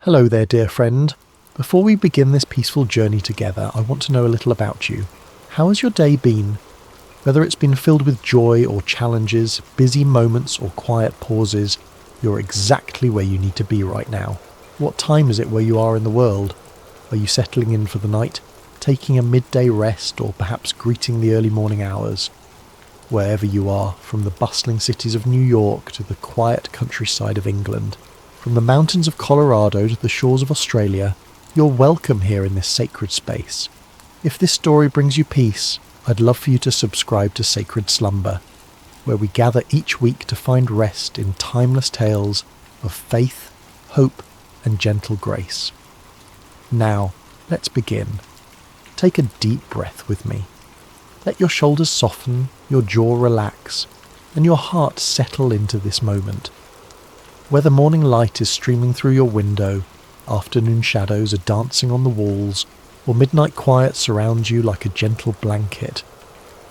Hello there, dear friend. Before we begin this peaceful journey together, I want to know a little about you. How has your day been? Whether it's been filled with joy or challenges, busy moments or quiet pauses, you're exactly where you need to be right now. What time is it where you are in the world? Are you settling in for the night, taking a midday rest, or perhaps greeting the early morning hours? Wherever you are, from the bustling cities of New York to the quiet countryside of England, from the mountains of Colorado to the shores of Australia, you're welcome here in this sacred space. If this story brings you peace, I'd love for you to subscribe to Sacred Slumber, where we gather each week to find rest in timeless tales of faith, hope, and gentle grace. Now, let's begin. Take a deep breath with me. Let your shoulders soften, your jaw relax, and your heart settle into this moment. Whether morning light is streaming through your window, afternoon shadows are dancing on the walls, or midnight quiet surrounds you like a gentle blanket,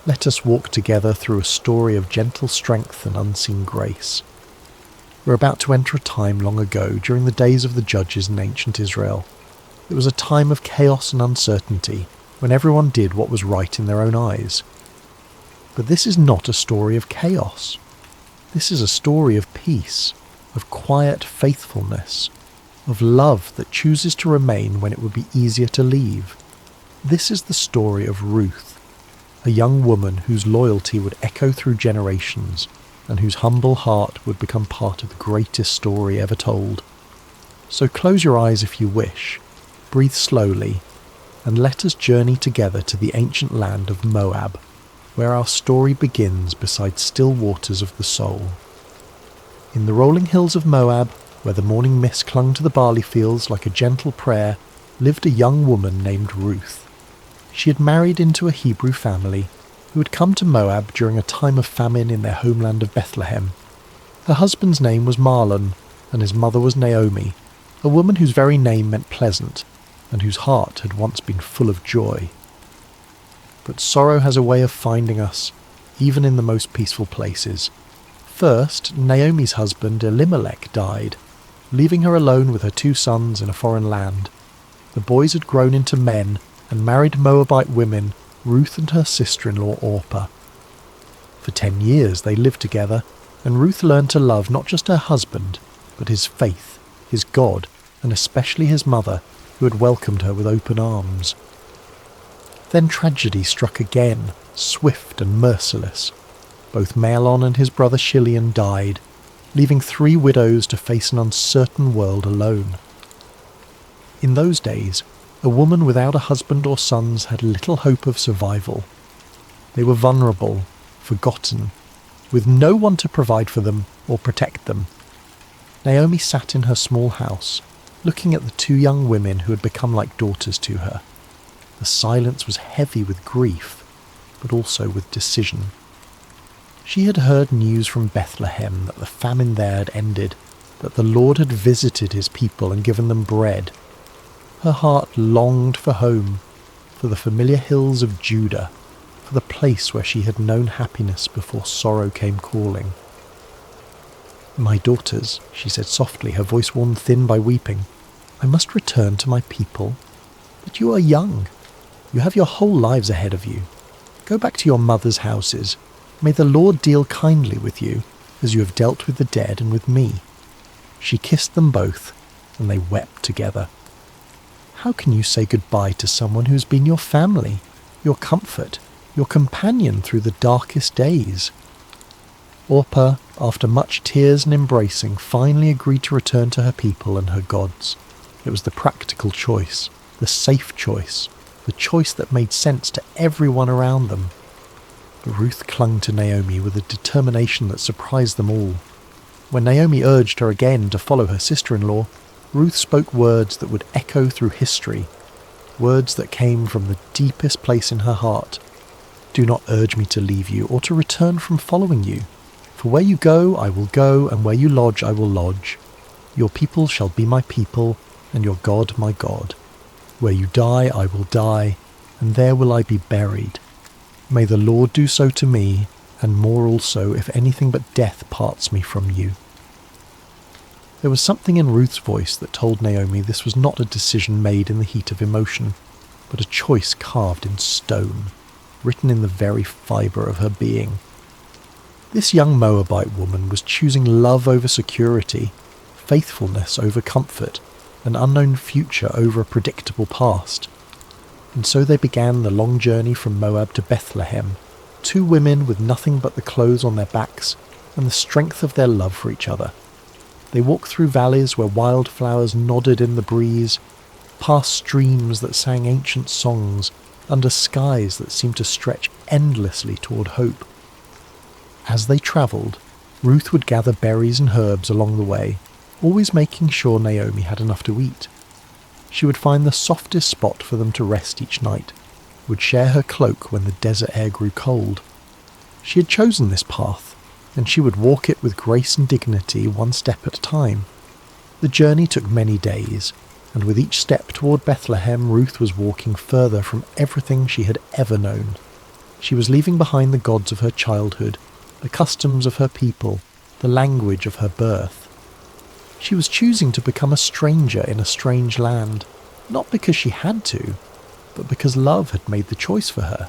let us walk together through a story of gentle strength and unseen grace. We're about to enter a time long ago during the days of the judges in ancient Israel. It was a time of chaos and uncertainty, when everyone did what was right in their own eyes. But this is not a story of chaos. This is a story of peace, of quiet faithfulness, of love that chooses to remain when it would be easier to leave. This is the story of Ruth, a young woman whose loyalty would echo through generations and whose humble heart would become part of the greatest story ever told. So close your eyes if you wish, breathe slowly, and let us journey together to the ancient land of Moab, where our story begins beside still waters of the soul. In the rolling hills of Moab, where the morning mist clung to the barley fields like a gentle prayer, lived a young woman named Ruth. She had married into a Hebrew family who had come to Moab during a time of famine in their homeland of Bethlehem. Her husband's name was Mahlon, and his mother was Naomi, a woman whose very name meant pleasant, and whose heart had once been full of joy. But sorrow has a way of finding us, even in the most peaceful places. First, Naomi's husband Elimelech died, leaving her alone with her 2 sons in a foreign land. The boys had grown into men and married Moabite women, Ruth and her sister-in-law Orpah. For 10 years they lived together, and Ruth learned to love not just her husband, but his faith, his God, and especially his mother, who had welcomed her with open arms. Then tragedy struck again, swift and merciless. Both Mahlon and his brother Chilion died, leaving 3 widows to face an uncertain world alone. In those days, a woman without a husband or sons had little hope of survival. They were vulnerable, forgotten, with no one to provide for them or protect them. Naomi sat in her small house, looking at the 2 young women who had become like daughters to her. The silence was heavy with grief, but also with decision. She had heard news from Bethlehem that the famine there had ended, that the Lord had visited his people and given them bread. Her heart longed for home, for the familiar hills of Judah, for the place where she had known happiness before sorrow came calling. "My daughters," she said softly, her voice worn thin by weeping, "I must return to my people. But you are young. You have your whole lives ahead of you. Go back to your mothers' houses. May the Lord deal kindly with you, as you have dealt with the dead and with me." She kissed them both, and they wept together. How can you say goodbye to someone who has been your family, your comfort, your companion through the darkest days? Orpah, after much tears and embracing, finally agreed to return to her people and her gods. It was the practical choice, the safe choice, the choice that made sense to everyone around them. But Ruth clung to Naomi with a determination that surprised them all. When Naomi urged her again to follow her sister-in-law, Ruth spoke words that would echo through history, words that came from the deepest place in her heart. "Do not urge me to leave you or to return from following you. For where you go, I will go, and where you lodge, I will lodge. Your people shall be my people, and your God my God. Where you die, I will die, and there will I be buried. May the Lord do so to me, and more also, if anything but death parts me from you." There was something in Ruth's voice that told Naomi this was not a decision made in the heat of emotion, but a choice carved in stone, written in the very fibre of her being. This young Moabite woman was choosing love over security, faithfulness over comfort, an unknown future over a predictable past. And so they began the long journey from Moab to Bethlehem, two women with nothing but the clothes on their backs and the strength of their love for each other. They walked through valleys where wildflowers nodded in the breeze, past streams that sang ancient songs, under skies that seemed to stretch endlessly toward hope. As they travelled, Ruth would gather berries and herbs along the way, always making sure Naomi had enough to eat. She would find the softest spot for them to rest each night, would share her cloak when the desert air grew cold. She had chosen this path, and she would walk it with grace and dignity, one step at a time. The journey took many days, and with each step toward Bethlehem, Ruth was walking further from everything she had ever known. She was leaving behind the gods of her childhood, the customs of her people, the language of her birth. She was choosing to become a stranger in a strange land, not because she had to, but because love had made the choice for her.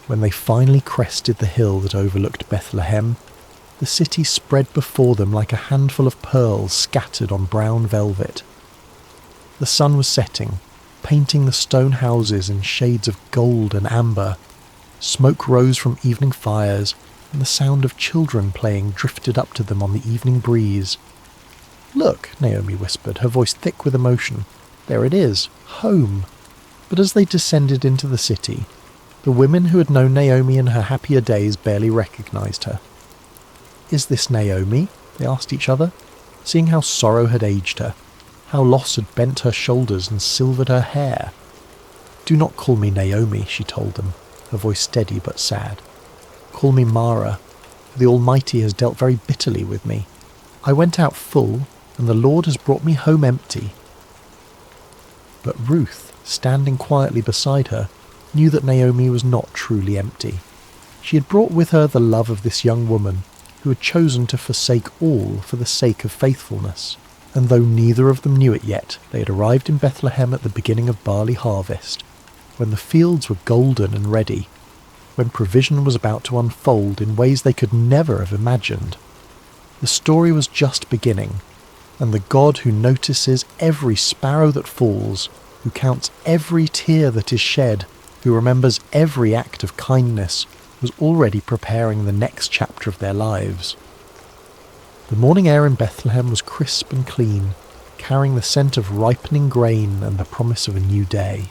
When they finally crested the hill that overlooked Bethlehem, the city spread before them like a handful of pearls scattered on brown velvet. The sun was setting, painting the stone houses in shades of gold and amber. Smoke rose from evening fires, and the sound of children playing drifted up to them on the evening breeze. "Look," Naomi whispered, her voice thick with emotion. "There it is, home." But as they descended into the city, the women who had known Naomi in her happier days barely recognized her. "Is this Naomi?" they asked each other, seeing how sorrow had aged her, how loss had bent her shoulders and silvered her hair. "Do not call me Naomi," she told them, her voice steady but sad. "Call me Mara, for the Almighty has dealt very bitterly with me. I went out full, and the Lord has brought me home empty." But Ruth, standing quietly beside her, knew that Naomi was not truly empty. She had brought with her the love of this young woman, who had chosen to forsake all for the sake of faithfulness. And though neither of them knew it yet, they had arrived in Bethlehem at the beginning of barley harvest, when the fields were golden and ready, when provision was about to unfold in ways they could never have imagined. The story was just beginning, and the God who notices every sparrow that falls, who counts every tear that is shed, who remembers every act of kindness, was already preparing the next chapter of their lives. The morning air in Bethlehem was crisp and clean, carrying the scent of ripening grain and the promise of a new day.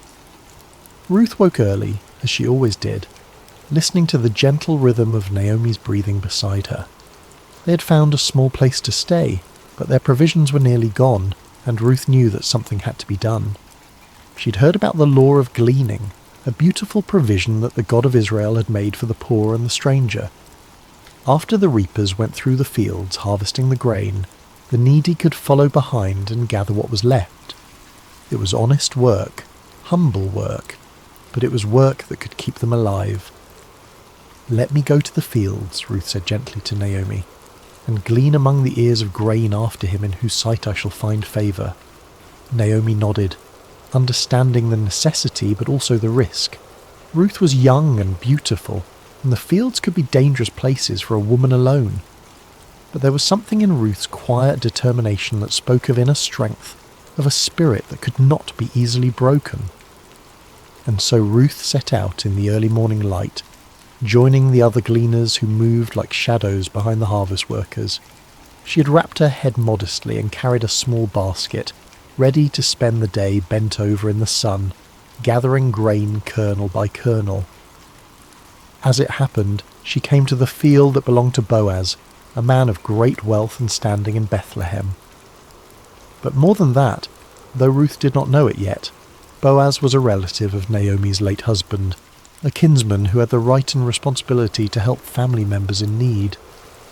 Ruth woke early, as she always did, listening to the gentle rhythm of Naomi's breathing beside her. They had found a small place to stay, but their provisions were nearly gone, and Ruth knew that something had to be done. She'd heard about the law of gleaning, a beautiful provision that the God of Israel had made for the poor and the stranger. After the reapers went through the fields harvesting the grain, the needy could follow behind and gather what was left. It was honest work, humble work, but it was work that could keep them alive. "Let me go to the fields," Ruth said gently to Naomi, "and glean among the ears of grain after him in whose sight I shall find favour." Naomi nodded, understanding the necessity but also the risk. Ruth was young and beautiful, and the fields could be dangerous places for a woman alone. But there was something in Ruth's quiet determination that spoke of inner strength, of a spirit that could not be easily broken. And so Ruth set out in the early morning light, joining the other gleaners who moved like shadows behind the harvest workers. She had wrapped her head modestly and carried a small basket, ready to spend the day bent over in the sun, gathering grain kernel by kernel. As it happened, she came to the field that belonged to Boaz, a man of great wealth and standing in Bethlehem. But more than that, though Ruth did not know it yet, Boaz was a relative of Naomi's late husband, a kinsman who had the right and responsibility to help family members in need.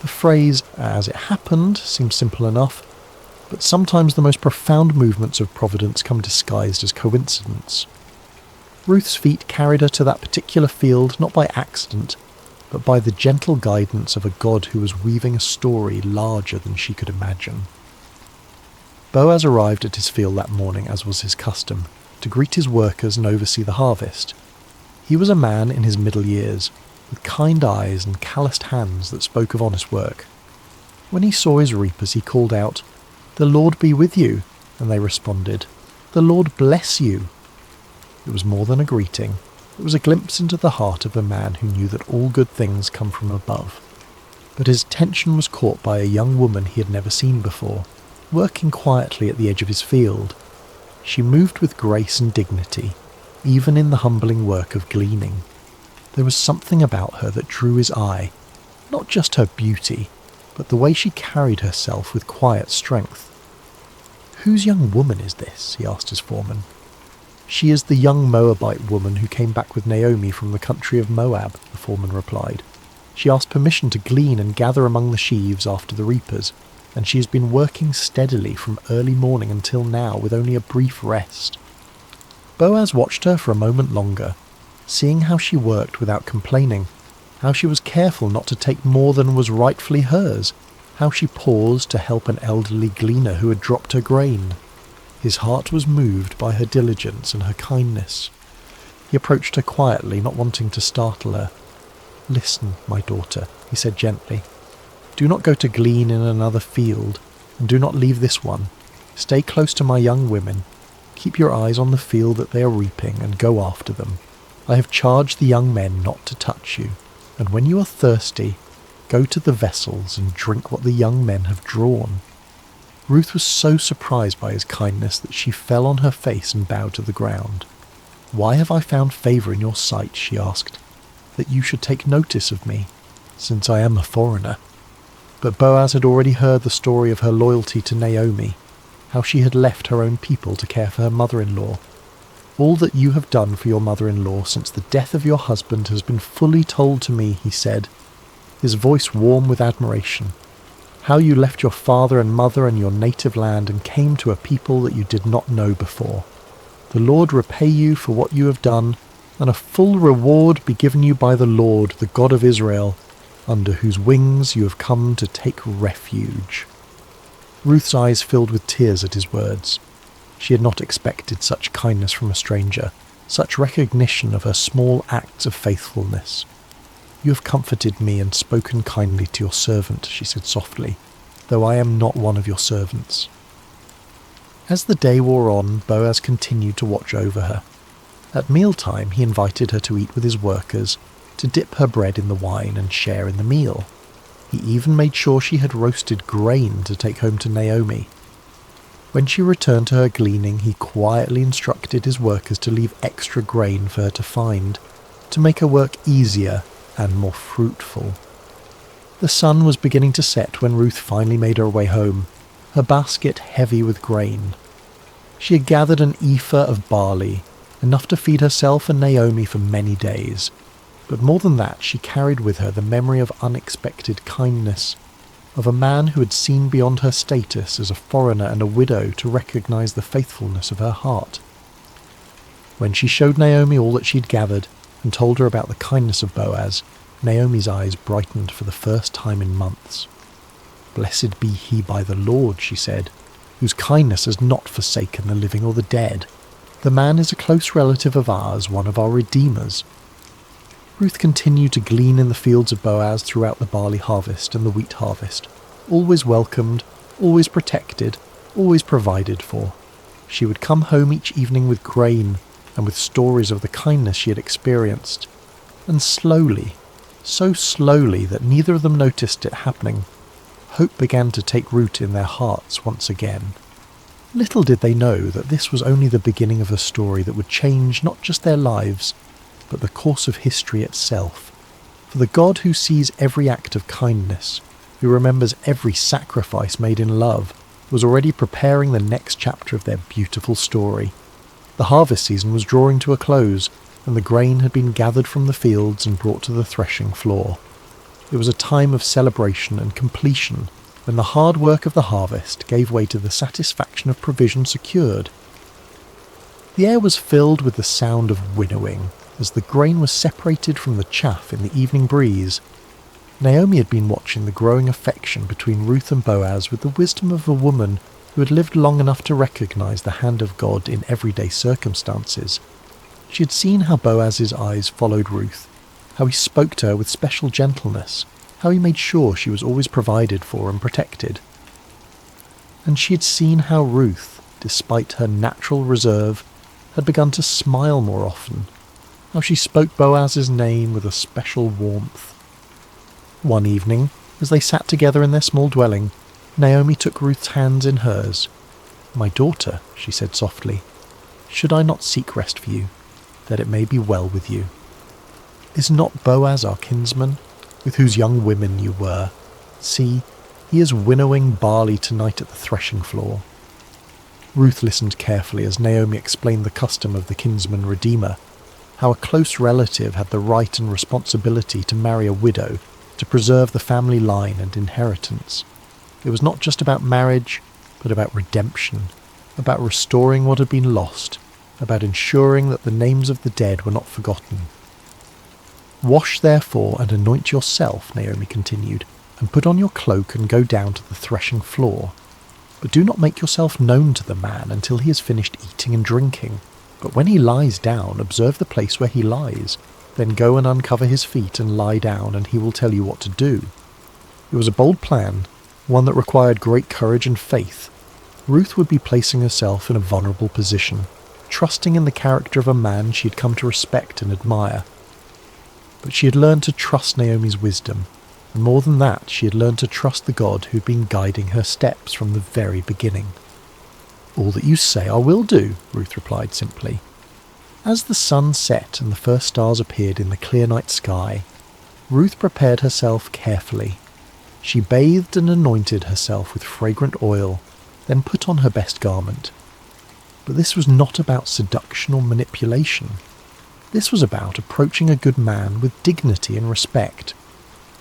The phrase, "as it happened," seems simple enough, but sometimes the most profound movements of providence come disguised as coincidence. Ruth's feet carried her to that particular field not by accident, but by the gentle guidance of a God who was weaving a story larger than she could imagine. Boaz arrived at his field that morning, as was his custom, to greet his workers and oversee the harvest. He was a man in his middle years, with kind eyes and calloused hands that spoke of honest work. When he saw his reapers, he called out, "The Lord be with you," and they responded, "The Lord bless you." It was more than a greeting. It was a glimpse into the heart of a man who knew that all good things come from above. But his attention was caught by a young woman he had never seen before, working quietly at the edge of his field. She moved with grace and dignity, even in the humbling work of gleaning. There was something about her that drew his eye, not just her beauty, but the way she carried herself with quiet strength. "Whose young woman is this?" he asked his foreman. "She is the young Moabite woman who came back with Naomi from the country of Moab," the foreman replied. "She asked permission to glean and gather among the sheaves after the reapers, and she has been working steadily from early morning until now with only a brief rest." Boaz watched her for a moment longer, seeing how she worked without complaining, how she was careful not to take more than was rightfully hers, how she paused to help an elderly gleaner who had dropped her grain. His heart was moved by her diligence and her kindness. He approached her quietly, not wanting to startle her. "Listen, my daughter," he said gently. "Do not go to glean in another field, and do not leave this one. Stay close to my young women. Keep your eyes on the field that they are reaping, and go after them. I have charged the young men not to touch you, and when you are thirsty, go to the vessels and drink what the young men have drawn." Ruth was so surprised by his kindness that she fell on her face and bowed to the ground. "Why have I found favour in your sight," she asked, "that you should take notice of me, since I am a foreigner?" But Boaz had already heard the story of her loyalty to Naomi, how she had left her own people to care for her mother-in-law. "All that you have done for your mother-in-law since the death of your husband has been fully told to me," he said, his voice warm with admiration. "How you left your father and mother and your native land and came to a people that you did not know before. The Lord repay you for what you have done, and a full reward be given you by the Lord, the God of Israel, under whose wings you have come to take refuge." Ruth's eyes filled with tears at his words. She had not expected such kindness from a stranger, such recognition of her small acts of faithfulness. "You have comforted me and spoken kindly to your servant," she said softly, "though I am not one of your servants." As the day wore on, Boaz continued to watch over her. At mealtime, he invited her to eat with his workers, to dip her bread in the wine and share in the meal. He even made sure she had roasted grain to take home to Naomi. When she returned to her gleaning, he quietly instructed his workers to leave extra grain for her to find, to make her work easier and more fruitful. The sun was beginning to set when Ruth finally made her way home, her basket heavy with grain. She had gathered an ephah of barley, enough to feed herself and Naomi for many days. But more than that, she carried with her the memory of unexpected kindness, of a man who had seen beyond her status as a foreigner and a widow to recognize the faithfulness of her heart. When she showed Naomi all that she'd gathered, and told her about the kindness of Boaz, Naomi's eyes brightened for the first time in months. "Blessed be he by the Lord," she said, "whose kindness has not forsaken the living or the dead. The man is a close relative of ours, one of our redeemers." Ruth continued to glean in the fields of Boaz throughout the barley harvest and the wheat harvest, always welcomed, always protected, always provided for. She would come home each evening with grain, and with stories of the kindness she had experienced. And slowly, so slowly that neither of them noticed it happening, hope began to take root in their hearts once again. Little did they know that this was only the beginning of a story that would change not just their lives, but the course of history itself. For the God who sees every act of kindness, who remembers every sacrifice made in love, was already preparing the next chapter of their beautiful story. The harvest season was drawing to a close, and the grain had been gathered from the fields and brought to the threshing floor. It was a time of celebration and completion, when the hard work of the harvest gave way to the satisfaction of provision secured. The air was filled with the sound of winnowing, as the grain was separated from the chaff in the evening breeze. Naomi had been watching the growing affection between Ruth and Boaz with the wisdom of a woman who had lived long enough to recognize the hand of God in everyday circumstances. She had seen how Boaz's eyes followed Ruth, how he spoke to her with special gentleness, how he made sure she was always provided for and protected. And she had seen how Ruth, despite her natural reserve, had begun to smile more often, how she spoke Boaz's name with a special warmth. One evening, as they sat together in their small dwelling, Naomi took Ruth's hands in hers. "My daughter," she said softly, "should I not seek rest for you, that it may be well with you? Is not Boaz our kinsman, with whose young women you were? See, he is winnowing barley tonight at the threshing floor." Ruth listened carefully as Naomi explained the custom of the kinsman redeemer, how a close relative had the right and responsibility to marry a widow to preserve the family line and inheritance. It was not just about marriage, but about redemption, about restoring what had been lost, about ensuring that the names of the dead were not forgotten. "Wash therefore and anoint yourself," Naomi continued, "and put on your cloak and go down to the threshing floor. But do not make yourself known to the man until he has finished eating and drinking. But when he lies down, observe the place where he lies. Then go and uncover his feet and lie down, and he will tell you what to do." It was a bold plan, one that required great courage and faith. Ruth would be placing herself in a vulnerable position, trusting in the character of a man she had come to respect and admire. But she had learned to trust Naomi's wisdom, and more than that, she had learned to trust the God who had been guiding her steps from the very beginning. "All that you say I will do," Ruth replied simply. As the sun set and the first stars appeared in the clear night sky, Ruth prepared herself carefully. She bathed and anointed herself with fragrant oil, then put on her best garment. But this was not about seduction or manipulation. This was about approaching a good man with dignity and respect,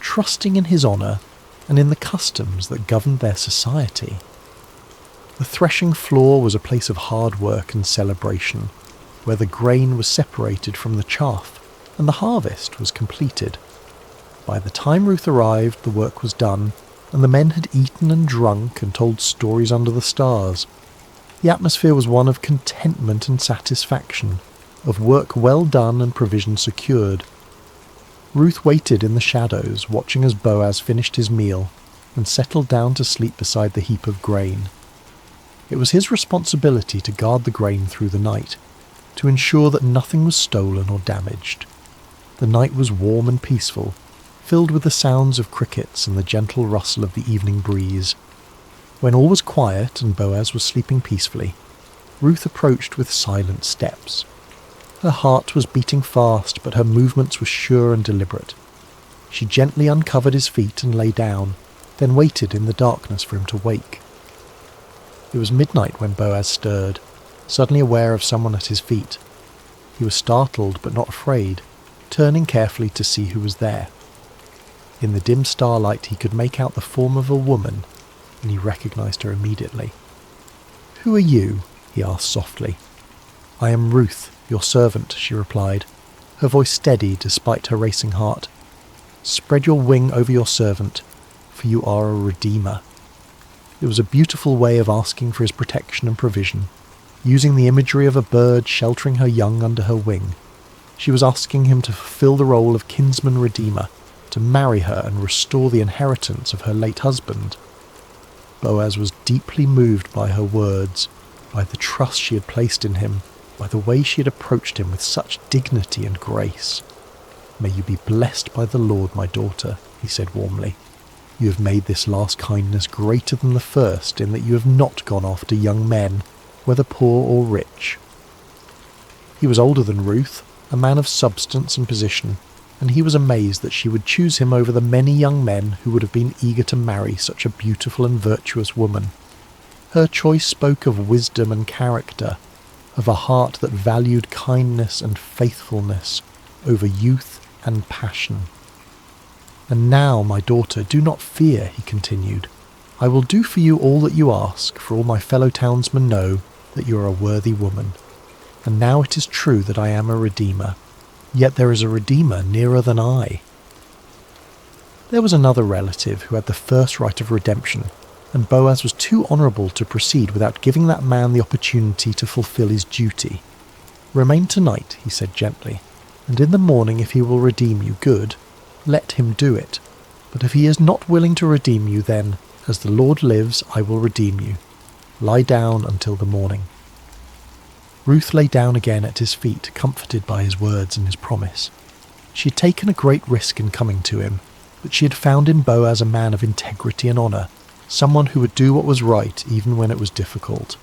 trusting in his honour and in the customs that governed their society. The threshing floor was a place of hard work and celebration, where the grain was separated from the chaff and the harvest was completed. By the time Ruth arrived, the work was done, and the men had eaten and drunk and told stories under the stars. The atmosphere was one of contentment and satisfaction, of work well done and provision secured. Ruth waited in the shadows, watching as Boaz finished his meal and settled down to sleep beside the heap of grain. It was his responsibility to guard the grain through the night, to ensure that nothing was stolen or damaged. The night was warm and peaceful, filled with the sounds of crickets and the gentle rustle of the evening breeze. When all was quiet and Boaz was sleeping peacefully, Ruth approached with silent steps. Her heart was beating fast, but her movements were sure and deliberate. She gently uncovered his feet and lay down, then waited in the darkness for him to wake. It was midnight when Boaz stirred, suddenly aware of someone at his feet. He was startled but not afraid, turning carefully to see who was there. In the dim starlight he could make out the form of a woman, and he recognized her immediately. "Who are you?" he asked softly. "I am Ruth, your servant," she replied, her voice steady despite her racing heart. "Spread your wing over your servant, for you are a redeemer." It was a beautiful way of asking for his protection and provision, using the imagery of a bird sheltering her young under her wing. She was asking him to fulfill the role of kinsman redeemer, to marry her and restore the inheritance of her late husband. Boaz was deeply moved by her words, by the trust she had placed in him, by the way she had approached him with such dignity and grace. "May you be blessed by the Lord, my daughter," he said warmly. "You have made this last kindness greater than the first, in that you have not gone after young men, whether poor or rich." He was older than Ruth, a man of substance and position, and he was amazed that she would choose him over the many young men who would have been eager to marry such a beautiful and virtuous woman. Her choice spoke of wisdom and character, of a heart that valued kindness and faithfulness over youth and passion. "And now, my daughter, do not fear," he continued. "I will do for you all that you ask, for all my fellow townsmen know that you are a worthy woman. And now it is true that I am a redeemer, yet there is a redeemer nearer than I." There was another relative who had the first right of redemption, and Boaz was too honourable to proceed without giving that man the opportunity to fulfil his duty. "Remain tonight," he said gently, "and in the morning if he will redeem you, good, let him do it. But if he is not willing to redeem you, then, as the Lord lives, I will redeem you. Lie down until the morning." Ruth lay down again at his feet, comforted by his words and his promise. She had taken a great risk in coming to him, but she had found in Boaz a man of integrity and honour, someone who would do what was right even when it was difficult.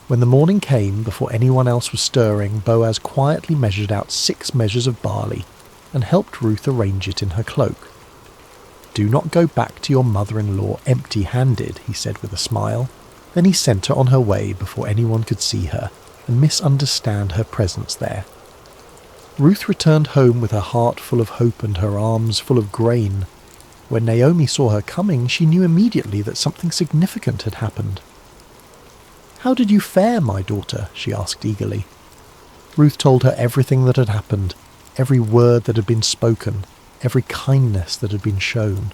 When the morning came, before anyone else was stirring, Boaz quietly measured out 6 measures of barley and helped Ruth arrange it in her cloak. "Do not go back to your mother-in-law empty-handed," he said with a smile. Then he sent her on her way before anyone could see her and misunderstand her presence there. Ruth returned home with her heart full of hope and her arms full of grain. When Naomi saw her coming, she knew immediately that something significant had happened. "How did you fare, my daughter?" she asked eagerly. Ruth told her everything that had happened, every word that had been spoken, every kindness that had been shown.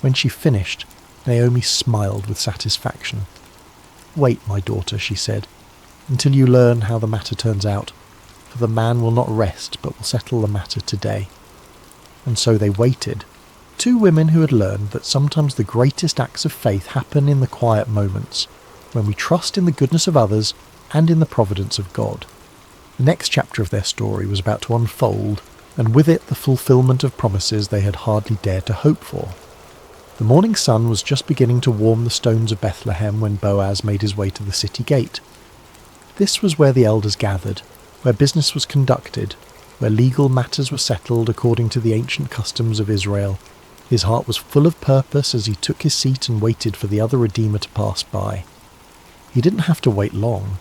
When she finished, Naomi smiled with satisfaction. "Wait, my daughter," she said, "until you learn how the matter turns out, for the man will not rest but will settle the matter today." And so they waited, 2 women who had learned that sometimes the greatest acts of faith happen in the quiet moments, when we trust in the goodness of others and in the providence of God. The next chapter of their story was about to unfold, and with it the fulfillment of promises they had hardly dared to hope for. The morning sun was just beginning to warm the stones of Bethlehem when Boaz made his way to the city gate. This was where the elders gathered, where business was conducted, where legal matters were settled according to the ancient customs of Israel. His heart was full of purpose as he took his seat and waited for the other Redeemer to pass by. He didn't have to wait long.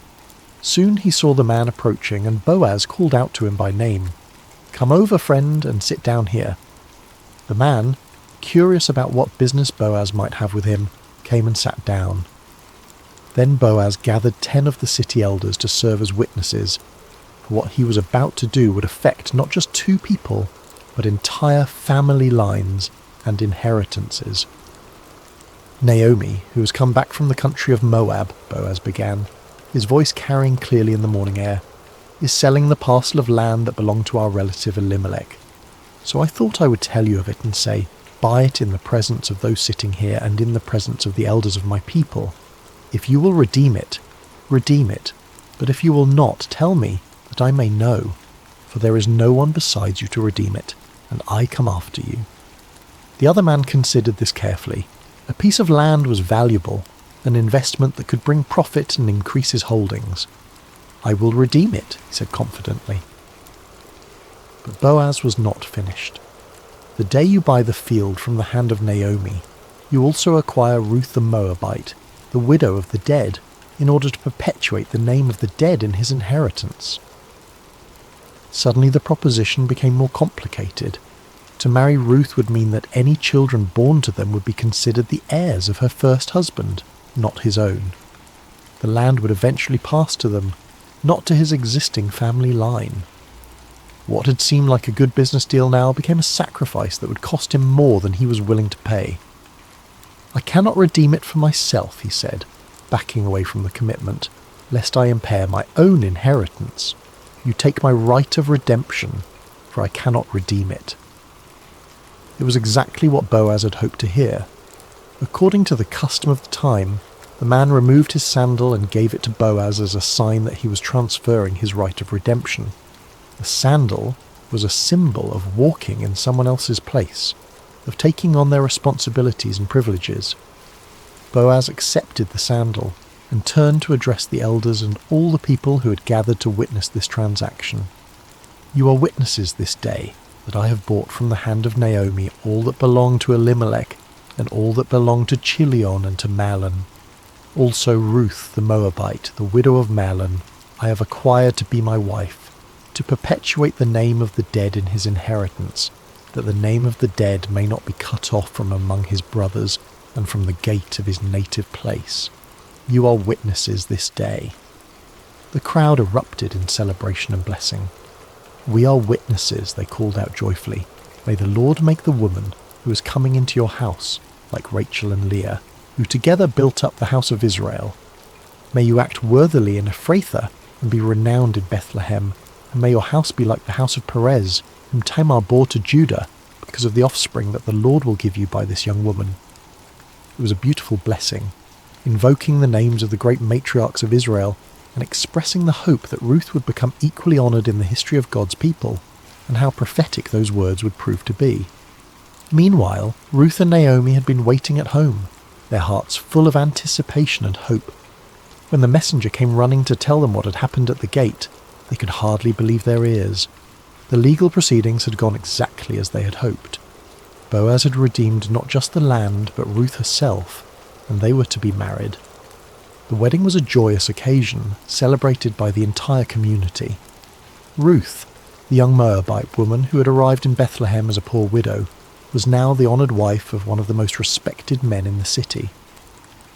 Soon he saw the man approaching, and Boaz called out to him by name. "Come over, friend, and sit down here." The man, curious about what business Boaz might have with him, came and sat down. Then Boaz gathered 10 of the city elders to serve as witnesses, for what he was about to do would affect not just 2 people, but entire family lines and inheritances. "Naomi, who has come back from the country of Moab," Boaz began, his voice carrying clearly in the morning air, "is selling the parcel of land that belonged to our relative Elimelech. So I thought I would tell you of it and say, buy it in the presence of those sitting here and in the presence of the elders of my people. If you will redeem it, redeem it. But if you will not, tell me, that I may know. For there is no one besides you to redeem it, and I come after you." The other man considered this carefully. A piece of land was valuable, an investment that could bring profit and increase his holdings. "I will redeem it," he said confidently. But Boaz was not finished. "The day you buy the field from the hand of Naomi, you also acquire Ruth the Moabite, the widow of the dead, in order to perpetuate the name of the dead in his inheritance." Suddenly the proposition became more complicated. To marry Ruth would mean that any children born to them would be considered the heirs of her first husband, not his own. The land would eventually pass to them, not to his existing family line. What had seemed like a good business deal now became a sacrifice that would cost him more than he was willing to pay. "I cannot redeem it for myself," he said, backing away from the commitment, "lest I impair my own inheritance. You take my right of redemption, for I cannot redeem it." It was exactly what Boaz had hoped to hear. According to the custom of the time, the man removed his sandal and gave it to Boaz as a sign that he was transferring his right of redemption. The sandal was a symbol of walking in someone else's place, of taking on their responsibilities and privileges. Boaz accepted the sandal and turned to address the elders and all the people who had gathered to witness this transaction. "You are witnesses this day that I have bought from the hand of Naomi all that belonged to Elimelech and all that belonged to Chilion and to Mahlon. Also Ruth the Moabite, the widow of Mahlon, I have acquired to be my wife, to perpetuate the name of the dead in his inheritance, that the name of the dead may not be cut off from among his brothers and from the gate of his native place. You are witnesses this day." The crowd erupted in celebration and blessing. "We are witnesses," they called out joyfully. "May the Lord make the woman who is coming into your house like Rachel and Leah, who together built up the house of Israel. May you act worthily in Ephrathah and be renowned in Bethlehem, and may your house be like the house of Perez, whom Tamar bore to Judah, because of the offspring that the Lord will give you by this young woman. It was a beautiful blessing, invoking the names of the great matriarchs of Israel and expressing the hope that Ruth would become equally honoured in the history of God's people, and how prophetic those words would prove to be. Meanwhile, Ruth and Naomi had been waiting at home, their hearts full of anticipation and hope. When the messenger came running to tell them what had happened at the gate, they could hardly believe their ears. The legal proceedings had gone exactly as they had hoped. Boaz had redeemed not just the land, but Ruth herself, and they were to be married. The wedding was a joyous occasion, celebrated by the entire community. Ruth, the young Moabite woman who had arrived in Bethlehem as a poor widow, was now the honoured wife of one of the most respected men in the city.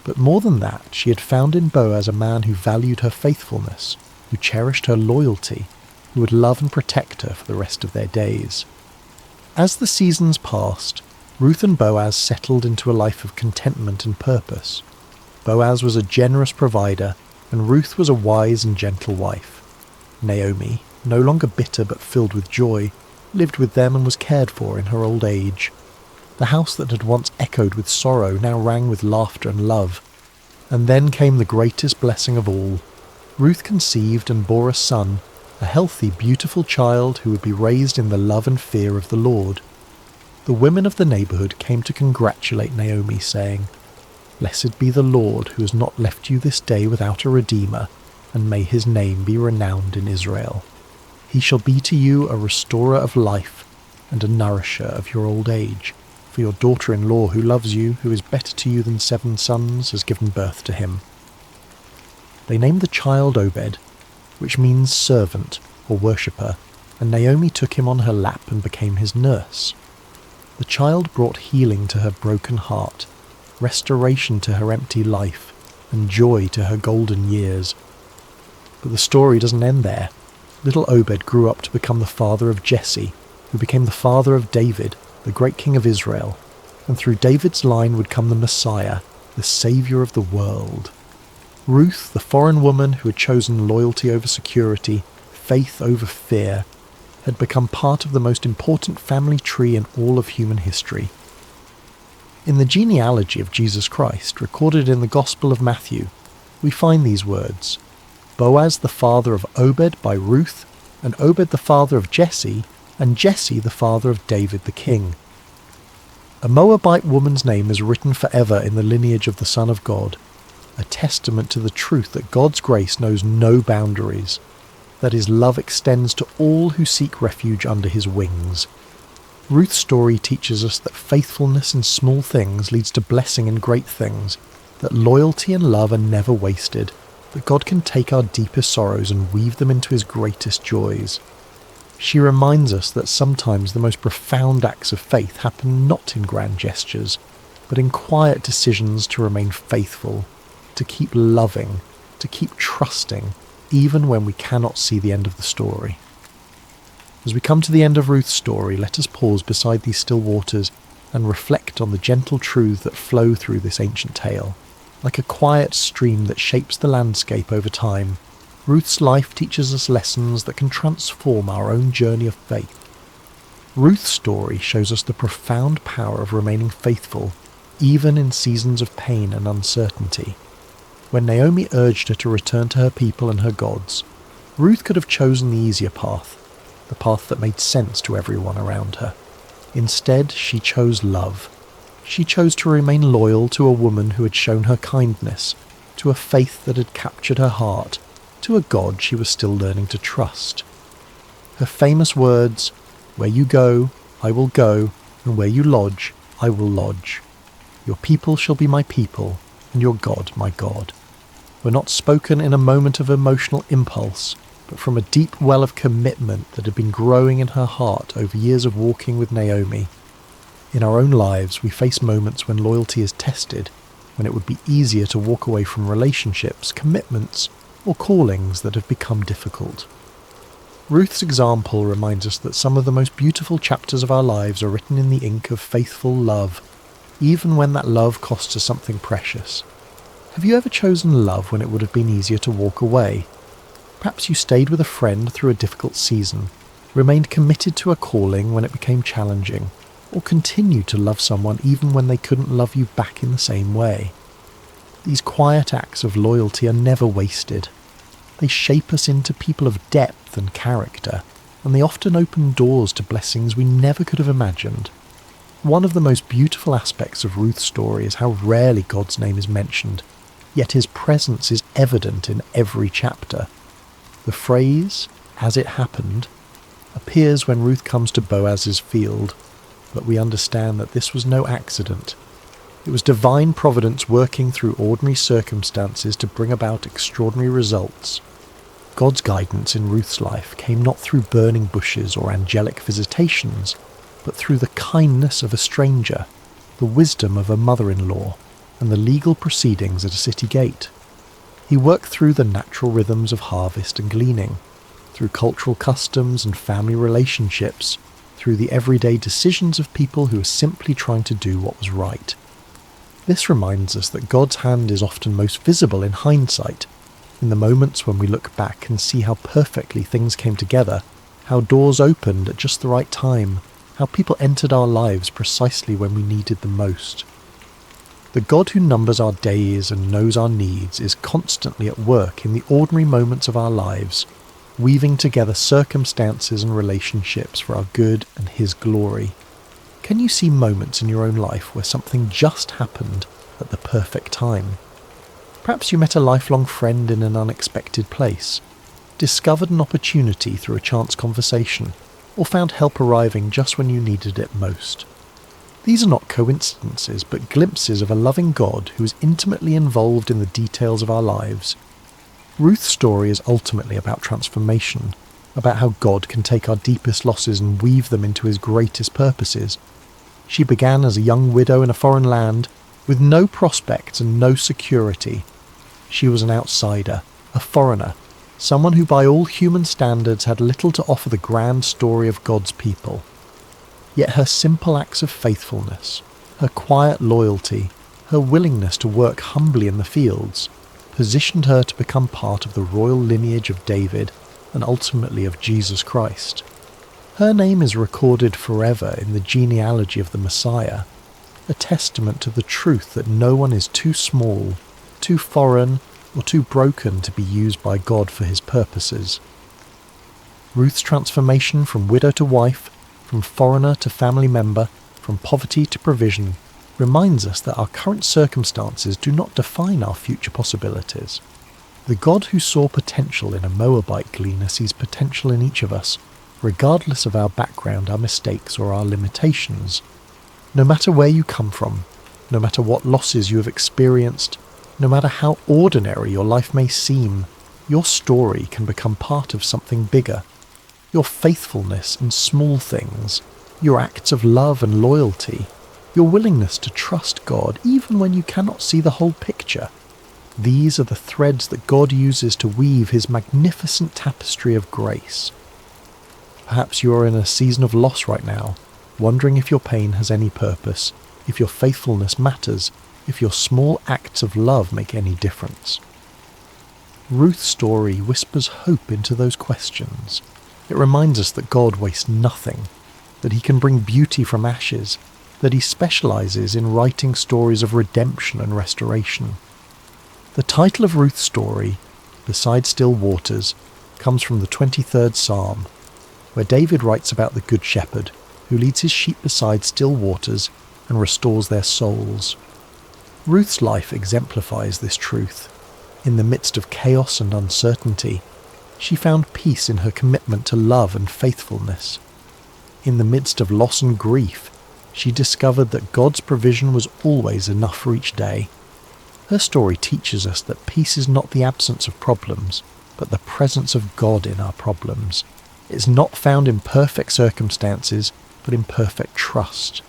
But more than that, she had found in Boaz a man who valued her faithfulness, who cherished her loyalty, who would love and protect her for the rest of their days. As the seasons passed, Ruth and Boaz settled into a life of contentment and purpose. Boaz was a generous provider, and Ruth was a wise and gentle wife. Naomi, no longer bitter but filled with joy, lived with them and was cared for in her old age. The house that had once echoed with sorrow now rang with laughter and love. And then came the greatest blessing of all. Ruth conceived and bore a son, a healthy, beautiful child who would be raised in the love and fear of the Lord. The women of the neighbourhood came to congratulate Naomi, saying, "Blessed be the Lord, who has not left you this day without a redeemer, and may his name be renowned in Israel. He shall be to you a restorer of life, and a nourisher of your old age. For your daughter-in-law who loves you, who is better to you than 7 sons, has given birth to him." They named the child Obed, which means servant or worshipper, and Naomi took him on her lap and became his nurse. The child brought healing to her broken heart, restoration to her empty life, and joy to her golden years. But the story doesn't end there. Little Obed grew up to become the father of Jesse, who became the father of David, the great king of Israel, and through David's line would come the Messiah, the Saviour of the world. Ruth, the foreign woman who had chosen loyalty over security, faith over fear, had become part of the most important family tree in all of human history. In the genealogy of Jesus Christ, recorded in the Gospel of Matthew, we find these words: Boaz the father of Obed by Ruth, and Obed the father of Jesse, and Jesse the father of David the king. A Moabite woman's name is written forever in the lineage of the Son of God, a testament to the truth that God's grace knows no boundaries, that his love extends to all who seek refuge under his wings. Ruth's story teaches us that faithfulness in small things leads to blessing in great things, that loyalty and love are never wasted, that God can take our deepest sorrows and weave them into his greatest joys. She reminds us that sometimes the most profound acts of faith happen not in grand gestures, but in quiet decisions to remain faithful, to keep loving, to keep trusting, even when we cannot see the end of the story. As we come to the end of Ruth's story, let us pause beside these still waters and reflect on the gentle truths that flow through this ancient tale. Like a quiet stream that shapes the landscape over time, Ruth's life teaches us lessons that can transform our own journey of faith. Ruth's story shows us the profound power of remaining faithful, even in seasons of pain and uncertainty. When Naomi urged her to return to her people and her gods, Ruth could have chosen the easier path, the path that made sense to everyone around her. Instead, she chose love. She chose to remain loyal to a woman who had shown her kindness, to a faith that had captured her heart, to a God she was still learning to trust. Her famous words, "Where you go, I will go, and where you lodge, I will lodge. Your people shall be my people, and your God my God," were not spoken in a moment of emotional impulse, but from a deep well of commitment that had been growing in her heart over years of walking with Naomi. In our own lives, we face moments when loyalty is tested, when it would be easier to walk away from relationships, commitments, or callings that have become difficult. Ruth's example reminds us that some of the most beautiful chapters of our lives are written in the ink of faithful love, even when that love costs us something precious. Have you ever chosen love when it would have been easier to walk away? Perhaps you stayed with a friend through a difficult season, remained committed to a calling when it became challenging, or continued to love someone even when they couldn't love you back in the same way. These quiet acts of loyalty are never wasted. They shape us into people of depth and character, and they often open doors to blessings we never could have imagined. One of the most beautiful aspects of Ruth's story is how rarely God's name is mentioned, yet his presence is evident in every chapter. The phrase, "as it happened," appears when Ruth comes to Boaz's field, but we understand that this was no accident. It was divine providence working through ordinary circumstances to bring about extraordinary results. God's guidance in Ruth's life came not through burning bushes or angelic visitations, but through the kindness of a stranger, the wisdom of a mother-in-law, and the legal proceedings at a city gate. He worked through the natural rhythms of harvest and gleaning, through cultural customs and family relationships, through the everyday decisions of people who were simply trying to do what was right. This reminds us that God's hand is often most visible in hindsight, in the moments when we look back and see how perfectly things came together, how doors opened at just the right time, how people entered our lives precisely when we needed them most. The God who numbers our days and knows our needs is constantly at work in the ordinary moments of our lives, weaving together circumstances and relationships for our good and his glory. Can you see moments in your own life where something just happened at the perfect time? Perhaps you met a lifelong friend in an unexpected place, discovered an opportunity through a chance conversation, or found help arriving just when you needed it most. These are not coincidences, but glimpses of a loving God who is intimately involved in the details of our lives. Ruth's story is ultimately about transformation, about how God can take our deepest losses and weave them into his greatest purposes. She began as a young widow in a foreign land, with no prospects and no security. She was an outsider, a foreigner, someone who by all human standards had little to offer the grand story of God's people. Yet her simple acts of faithfulness, her quiet loyalty, her willingness to work humbly in the fields, positioned her to become part of the royal lineage of David and ultimately of Jesus Christ. Her name is recorded forever in the genealogy of the Messiah, a testament to the truth that no one is too small, too foreign, or too broken to be used by God for his purposes. Ruth's transformation from widow to wife, from foreigner to family member, from poverty to provision, reminds us that our current circumstances do not define our future possibilities. The God who saw potential in a Moabite gleaner sees potential in each of us, regardless of our background, our mistakes, or our limitations. No matter where you come from, no matter what losses you have experienced, no matter how ordinary your life may seem, your story can become part of something bigger. Your faithfulness in small things, your acts of love and loyalty, your willingness to trust God even when you cannot see the whole picture. These are the threads that God uses to weave his magnificent tapestry of grace. Perhaps you are in a season of loss right now, wondering if your pain has any purpose, if your faithfulness matters, if your small acts of love make any difference. Ruth's story whispers hope into those questions. It reminds us that God wastes nothing, that he can bring beauty from ashes, that he specializes in writing stories of redemption and restoration. The title of Ruth's story, Beside Still Waters, comes from the 23rd Psalm, where David writes about the Good Shepherd, who leads his sheep beside still waters and restores their souls. Ruth's life exemplifies this truth. In the midst of chaos and uncertainty, she found peace in her commitment to love and faithfulness. In the midst of loss and grief, she discovered that God's provision was always enough for each day. Her story teaches us that peace is not the absence of problems, but the presence of God in our problems. It is not found in perfect circumstances, but in perfect trust.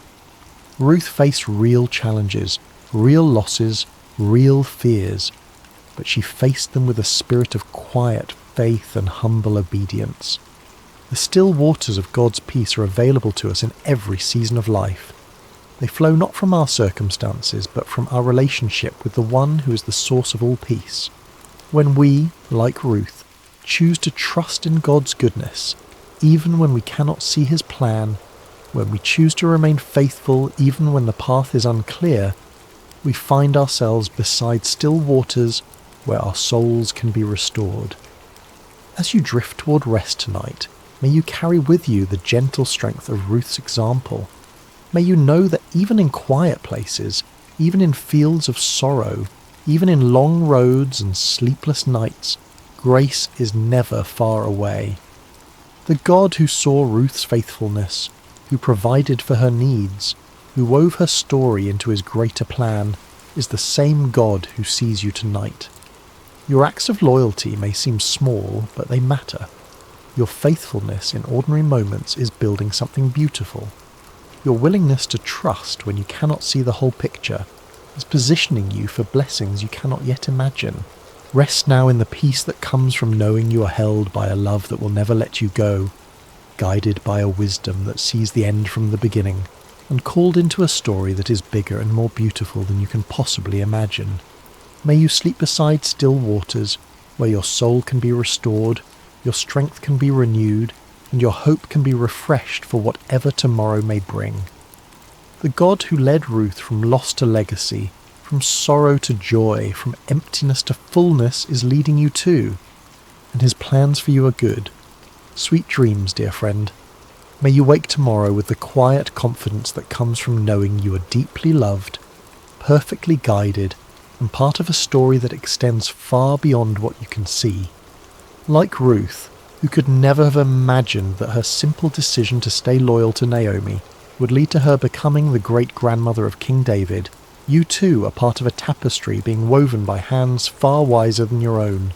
Ruth faced real challenges, real losses, real fears, but she faced them with a spirit of quiet faith and humble obedience. The still waters of God's peace are available to us in every season of life. They flow not from our circumstances, but from our relationship with the one who is the source of all peace. When we, like Ruth, choose to trust in God's goodness, even when we cannot see his plan, when we choose to remain faithful even when the path is unclear, we find ourselves beside still waters where our souls can be restored. As you drift toward rest tonight, may you carry with you the gentle strength of Ruth's example. May you know that even in quiet places, even in fields of sorrow, even in long roads and sleepless nights, grace is never far away. The God who saw Ruth's faithfulness, who provided for her needs, who wove her story into his greater plan, is the same God who sees you tonight. Your acts of loyalty may seem small, but they matter. Your faithfulness in ordinary moments is building something beautiful. Your willingness to trust when you cannot see the whole picture is positioning you for blessings you cannot yet imagine. Rest now in the peace that comes from knowing you are held by a love that will never let you go, guided by a wisdom that sees the end from the beginning, and called into a story that is bigger and more beautiful than you can possibly imagine. May you sleep beside still waters, where your soul can be restored, your strength can be renewed, and your hope can be refreshed for whatever tomorrow may bring. The God who led Ruth from loss to legacy, from sorrow to joy, from emptiness to fullness is leading you too, and his plans for you are good. Sweet dreams, dear friend. May you wake tomorrow with the quiet confidence that comes from knowing you are deeply loved, perfectly guided, and part of a story that extends far beyond what you can see. Like Ruth, who could never have imagined that her simple decision to stay loyal to Naomi would lead to her becoming the great-grandmother of King David, you too are part of a tapestry being woven by hands far wiser than your own.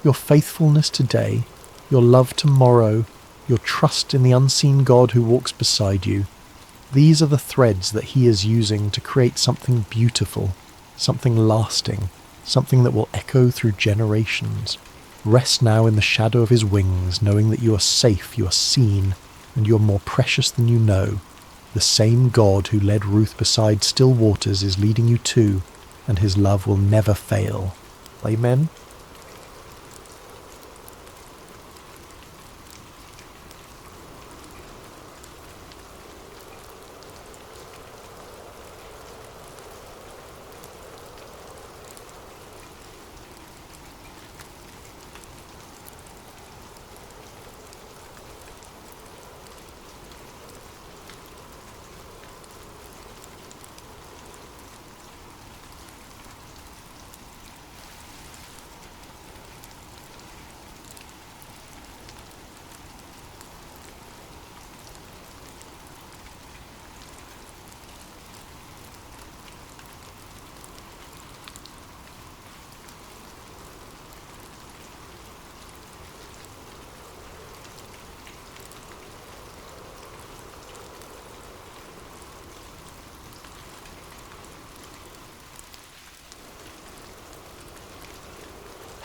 Your faithfulness today, your love tomorrow, your trust in the unseen God who walks beside you, these are the threads that he is using to create something beautiful, something lasting, something that will echo through generations. Rest now in the shadow of his wings, knowing that you are safe, you are seen, and you are more precious than you know. The same God who led Ruth beside still waters is leading you too, and his love will never fail. Amen.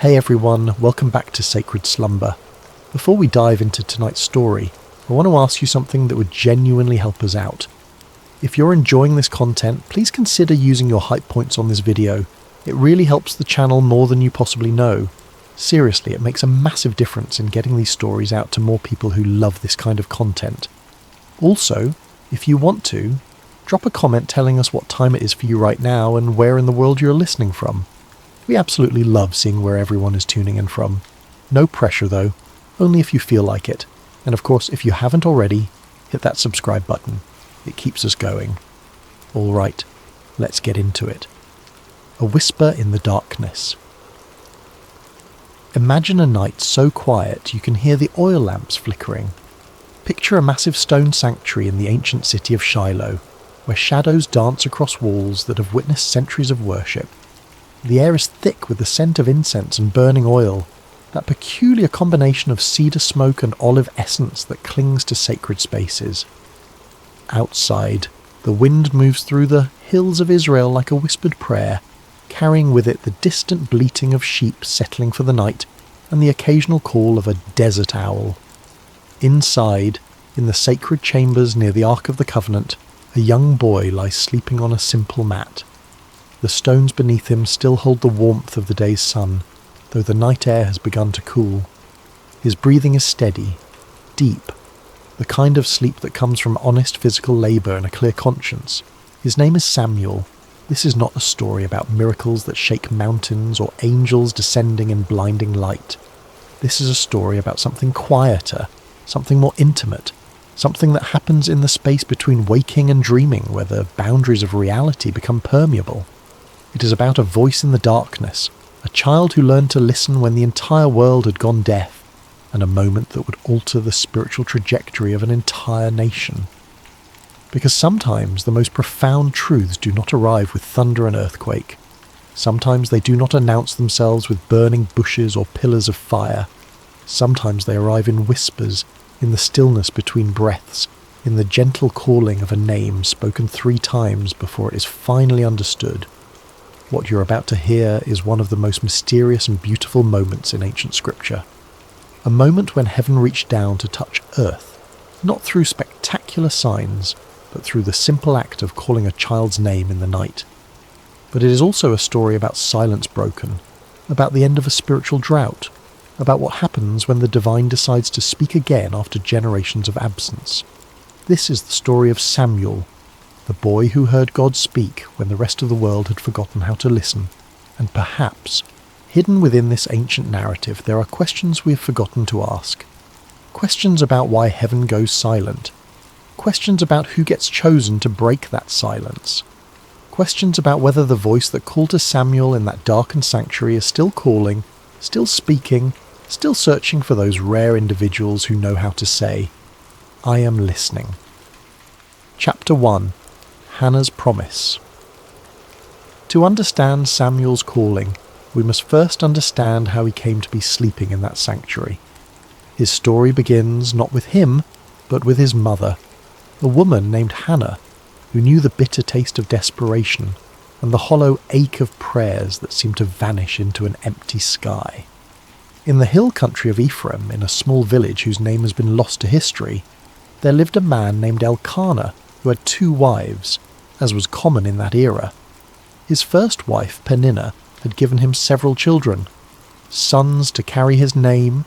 Hey everyone, welcome back to Sacred Slumber. Before we dive into tonight's story, I want to ask you something that would genuinely help us out. If you're enjoying this content, please consider using your hype points on this video. It really helps the channel more than you possibly know. Seriously, it makes a massive difference in getting these stories out to more people who love this kind of content. Also, if you want to, drop a comment telling us what time it is for you right now and where in the world you're listening from. We absolutely love seeing where everyone is tuning in from. No pressure though, only if you feel like it. And of course, if you haven't already, hit that subscribe button. It keeps us going. Alright, let's get into it. A whisper in the darkness. Imagine a night so quiet you can hear the oil lamps flickering. Picture a massive stone sanctuary in the ancient city of Shiloh, where shadows dance across walls that have witnessed centuries of worship. The air is thick with the scent of incense and burning oil, that peculiar combination of cedar smoke and olive essence that clings to sacred spaces. Outside, the wind moves through the hills of Israel like a whispered prayer, carrying with it the distant bleating of sheep settling for the night and the occasional call of a desert owl. Inside, in the sacred chambers near the Ark of the Covenant, A young boy lies sleeping on a simple mat. The stones beneath him still hold the warmth of the day's sun, though the night air has begun to cool. His breathing is steady, deep, the kind of sleep that comes from honest physical labour and a clear conscience. His name is Samuel. This is not a story about miracles that shake mountains or angels descending in blinding light. This is a story about something quieter, something more intimate, something that happens in the space between waking and dreaming, where the boundaries of reality become permeable. It is about a voice in the darkness, a child who learned to listen when the entire world had gone deaf, and a moment that would alter the spiritual trajectory of an entire nation. Because sometimes the most profound truths do not arrive with thunder and earthquake. Sometimes they do not announce themselves with burning bushes or pillars of fire. Sometimes they arrive in whispers, in the stillness between breaths, in the gentle calling of a name spoken 3 times before it is finally understood. What you're about to hear is one of the most mysterious and beautiful moments in ancient scripture. A moment when heaven reached down to touch earth, not through spectacular signs, but through the simple act of calling a child's name in the night. But it is also a story about silence broken, about the end of a spiritual drought, about what happens when the divine decides to speak again after generations of absence. This is the story of Samuel, the boy who heard God speak when the rest of the world had forgotten how to listen. And perhaps, hidden within this ancient narrative, there are questions we have forgotten to ask. Questions about why heaven goes silent. Questions about who gets chosen to break that silence. Questions about whether the voice that called to Samuel in that darkened sanctuary is still calling, still speaking, still searching for those rare individuals who know how to say, "I am listening." Chapter 1. Hannah's Promise. To understand Samuel's calling, we must first understand how he came to be sleeping in that sanctuary. His story begins not with him, but with his mother, a woman named Hannah, who knew the bitter taste of desperation and the hollow ache of prayers that seemed to vanish into an empty sky. In the hill country of Ephraim, in a small village whose name has been lost to history, there lived a man named Elkanah who had 2 wives, as was common in that era. His first wife, Peninnah, had given him several children, sons to carry his name,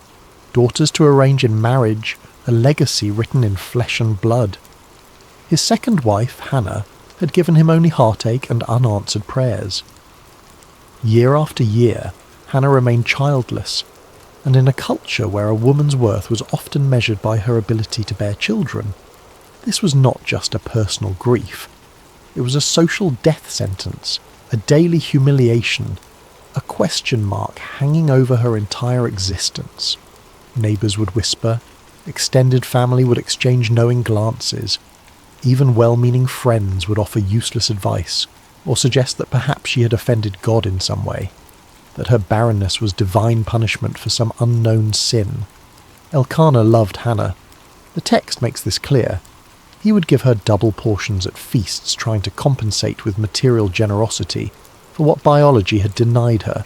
daughters to arrange in marriage, a legacy written in flesh and blood. His second wife, Hannah, had given him only heartache and unanswered prayers. Year after year, Hannah remained childless, and in a culture where a woman's worth was often measured by her ability to bear children, this was not just a personal grief. It was a social death sentence, a daily humiliation, a question mark hanging over her entire existence. Neighbours would whisper, extended family would exchange knowing glances, even well-meaning friends would offer useless advice, or suggest that perhaps she had offended God in some way, that her barrenness was divine punishment for some unknown sin. Elkanah loved Hannah. The text makes this clear. He would give her double portions at feasts, trying to compensate with material generosity for what biology had denied her.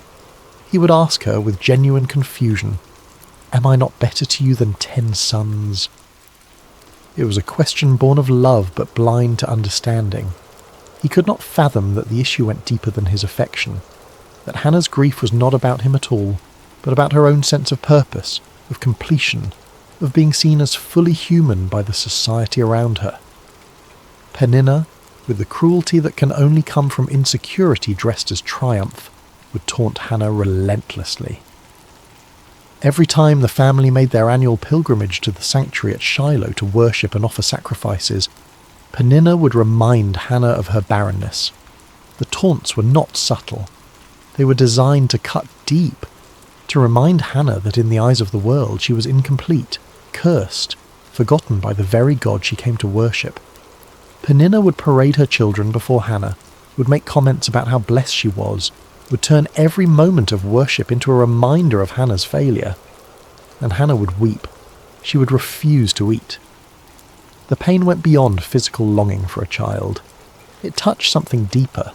He would ask her with genuine confusion, "Am I not better to you than 10 sons?" It was a question born of love but blind to understanding. He could not fathom that the issue went deeper than his affection, that Hannah's grief was not about him at all, but about her own sense of purpose, of completion, of being seen as fully human by the society around her. Peninnah, with the cruelty that can only come from insecurity dressed as triumph, would taunt Hannah relentlessly. Every time the family made their annual pilgrimage to the sanctuary at Shiloh to worship and offer sacrifices, Peninnah would remind Hannah of her barrenness. The taunts were not subtle. They were designed to cut deep, to remind Hannah that in the eyes of the world she was incomplete, cursed, forgotten by the very God she came to worship. Peninnah would parade her children before Hannah, would make comments about how blessed she was, would turn every moment of worship into a reminder of Hannah's failure. And Hannah would weep. She would refuse to eat. The pain went beyond physical longing for a child. It touched something deeper,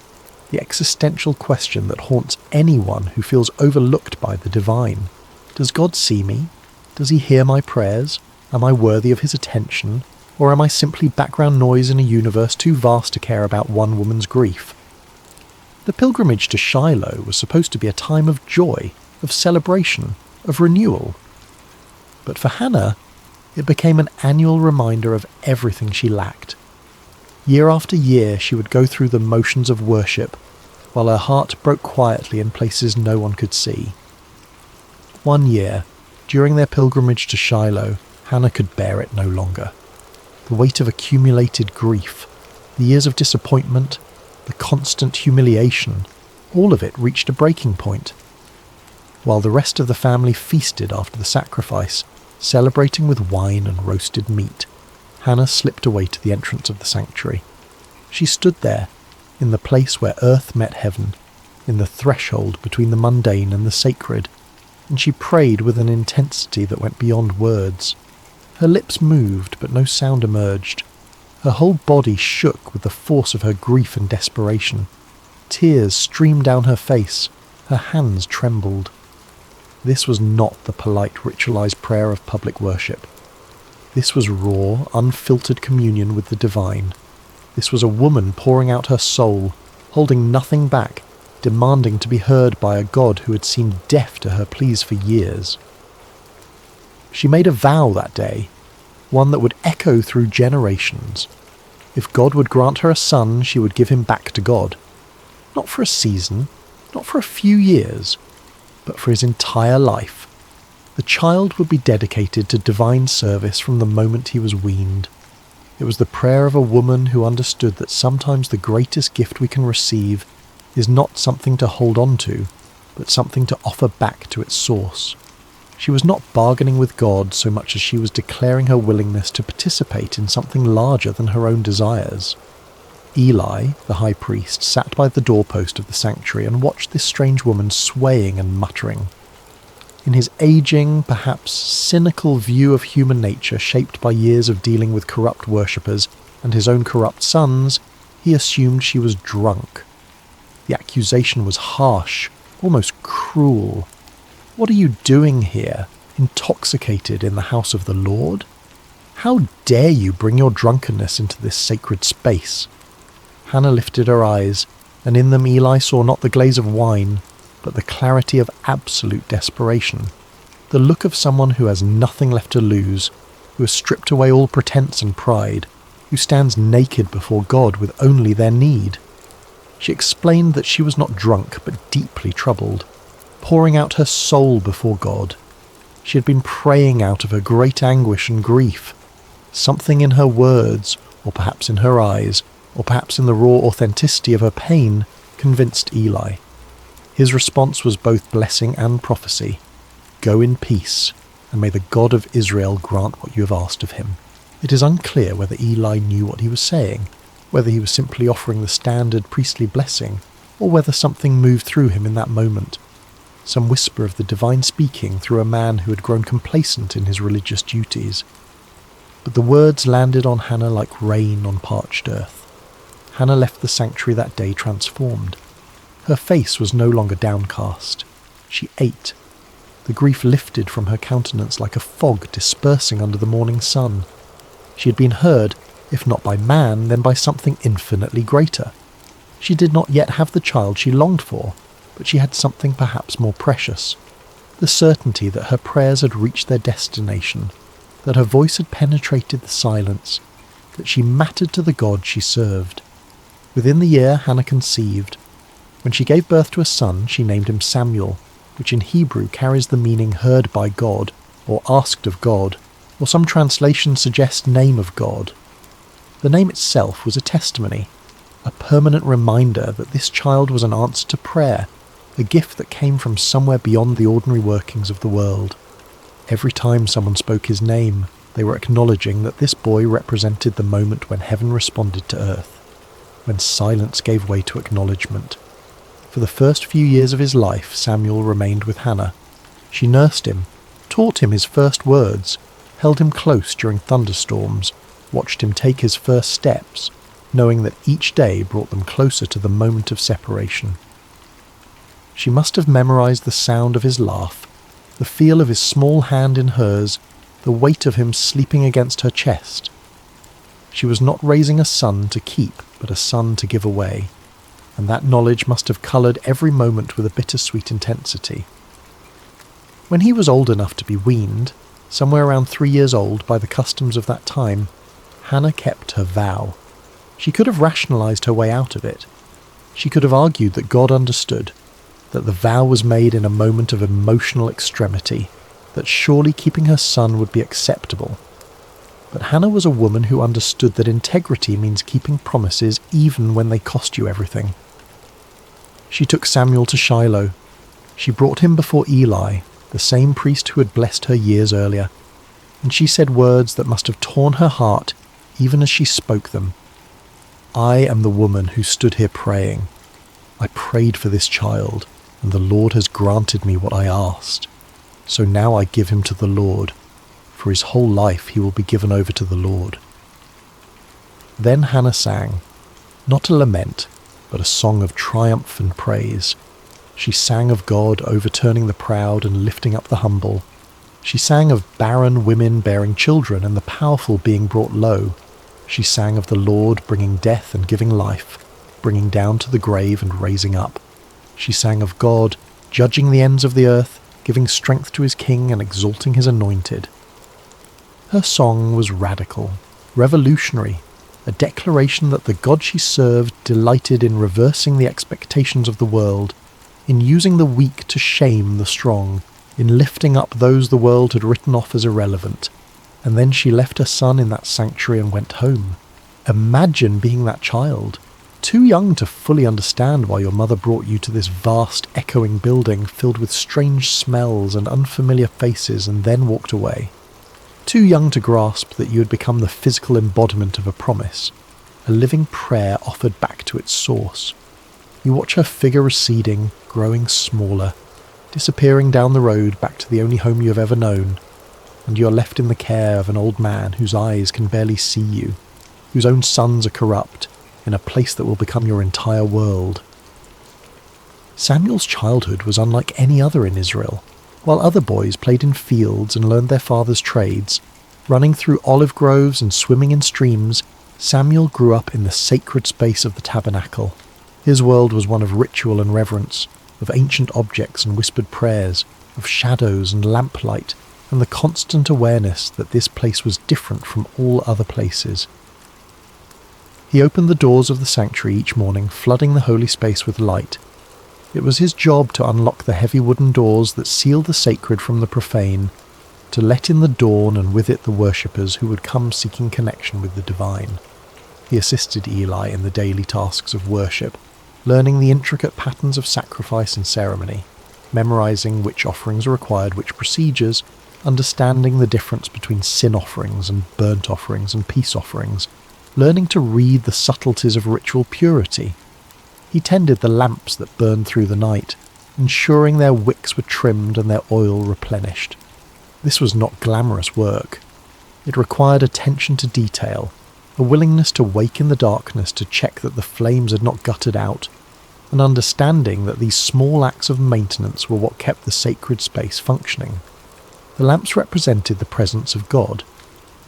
the existential question that haunts anyone who feels overlooked by the divine. Does God see me? Does he hear my prayers? Am I worthy of his attention? Or am I simply background noise in a universe too vast to care about one woman's grief? The pilgrimage to Shiloh was supposed to be a time of joy, of celebration, of renewal. But for Hannah, it became an annual reminder of everything she lacked. Year after year she would go through the motions of worship, while her heart broke quietly in places no one could see. One year, during their pilgrimage to Shiloh, Hannah could bear it no longer. The weight of accumulated grief, the years of disappointment, the constant humiliation, all of it reached a breaking point. While the rest of the family feasted after the sacrifice, celebrating with wine and roasted meat, Hannah slipped away to the entrance of the sanctuary. She stood there, in the place where earth met heaven, in the threshold between the mundane and the sacred, and she prayed with an intensity that went beyond words. Her lips moved, but no sound emerged. Her whole body shook with the force of her grief and desperation. Tears streamed down her face. Her hands trembled. This was not the polite, ritualized prayer of public worship. This was raw, unfiltered communion with the divine. This was a woman pouring out her soul, holding nothing back, demanding to be heard by a God who had seemed deaf to her pleas for years. She made a vow that day, one that would echo through generations. If God would grant her a son, she would give him back to God. Not for a season, not for a few years, but for his entire life. The child would be dedicated to divine service from the moment he was weaned. It was the prayer of a woman who understood that sometimes the greatest gift we can receive is not something to hold on to, but something to offer back to its source. She was not bargaining with God so much as she was declaring her willingness to participate in something larger than her own desires. Eli, the high priest, sat by the doorpost of the sanctuary and watched this strange woman swaying and muttering. In his aging, perhaps cynical view of human nature shaped by years of dealing with corrupt worshippers and his own corrupt sons, he assumed she was drunk. The accusation was harsh, almost cruel. What are you doing here, intoxicated in the house of the Lord? How dare you bring your drunkenness into this sacred space? Hannah lifted her eyes, and in them Eli saw not the glaze of wine, but the clarity of absolute desperation, the look of someone who has nothing left to lose, who has stripped away all pretense and pride, who stands naked before God with only their need. She explained that she was not drunk, but deeply troubled, pouring out her soul before God. She had been praying out of her great anguish and grief. Something in her words, or perhaps in her eyes, or perhaps in the raw authenticity of her pain, convinced Eli. His response was both blessing and prophecy. Go in peace, and may the God of Israel grant what you have asked of him. It is unclear whether Eli knew what he was saying, whether he was simply offering the standard priestly blessing, or whether something moved through him in that moment. Some whisper of the divine speaking through a man who had grown complacent in his religious duties. But the words landed on Hannah like rain on parched earth. Hannah left the sanctuary that day transformed. Her face was no longer downcast. She ate. The grief lifted from her countenance like a fog dispersing under the morning sun. She had been heard, if not by man, then by something infinitely greater. She did not yet have the child she longed for, but she had something perhaps more precious. The certainty that her prayers had reached their destination, that her voice had penetrated the silence, that she mattered to the God she served. Within the year, Hannah conceived. When she gave birth to a son, she named him Samuel, which in Hebrew carries the meaning heard by God, or asked of God, or some translations suggest name of God. The name itself was a testimony, a permanent reminder that this child was an answer to prayer, a gift that came from somewhere beyond the ordinary workings of the world. Every time someone spoke his name, they were acknowledging that this boy represented the moment when heaven responded to earth, when silence gave way to acknowledgement. For the first few years of his life, Samuel remained with Hannah. She nursed him, taught him his first words, held him close during thunderstorms, watched him take his first steps, knowing that each day brought them closer to the moment of separation. She must have memorized the sound of his laugh, the feel of his small hand in hers, the weight of him sleeping against her chest. She was not raising a son to keep, but a son to give away, and that knowledge must have coloured every moment with a bittersweet intensity. When he was old enough to be weaned, somewhere around 3 years old by the customs of that time, Hannah kept her vow. She could have rationalised her way out of it. She could have argued that God understood, that the vow was made in a moment of emotional extremity, that surely keeping her son would be acceptable. But Hannah was a woman who understood that integrity means keeping promises even when they cost you everything. She took Samuel to Shiloh. She brought him before Eli, the same priest who had blessed her years earlier, and she said words that must have torn her heart even as she spoke them. I am the woman who stood here praying. I prayed for this child, and the Lord has granted me what I asked. So now I give him to the Lord. For his whole life he will be given over to the Lord. Then Hannah sang, not a lament, but a song of triumph and praise. She sang of God overturning the proud and lifting up the humble. She sang of barren women bearing children and the powerful being brought low. She sang of the Lord bringing death and giving life, bringing down to the grave and raising up. She sang of God judging the ends of the earth, giving strength to his king and exalting his anointed. Her song was radical, revolutionary, a declaration that the God she served delighted in reversing the expectations of the world, in using the weak to shame the strong, in lifting up those the world had written off as irrelevant. And then she left her son in that sanctuary and went home. Imagine being that child, too young to fully understand why your mother brought you to this vast, echoing building filled with strange smells and unfamiliar faces and then walked away. Too young to grasp that you had become the physical embodiment of a promise, a living prayer offered back to its source. You watch her figure receding, growing smaller, disappearing down the road back to the only home you have ever known, and you are left in the care of an old man whose eyes can barely see you, whose own sons are corrupt, in a place that will become your entire world. Samuel's childhood was unlike any other in Israel. While other boys played in fields and learned their father's trades, running through olive groves and swimming in streams, Samuel grew up in the sacred space of the tabernacle. His world was one of ritual and reverence, of ancient objects and whispered prayers, of shadows and lamplight, and the constant awareness that this place was different from all other places. He opened the doors of the sanctuary each morning, flooding the holy space with light. It was his job to unlock the heavy wooden doors that seal the sacred from the profane, to let in the dawn and with it the worshippers who would come seeking connection with the divine. He assisted Eli in the daily tasks of worship, learning the intricate patterns of sacrifice and ceremony, memorizing which offerings required which procedures, understanding the difference between sin offerings and burnt offerings and peace offerings, learning to read the subtleties of ritual purity. He tended the lamps that burned through the night, ensuring their wicks were trimmed and their oil replenished. This was not glamorous work. It required attention to detail, a willingness to wake in the darkness to check that the flames had not guttered out, an understanding that these small acts of maintenance were what kept the sacred space functioning. The lamps represented the presence of God,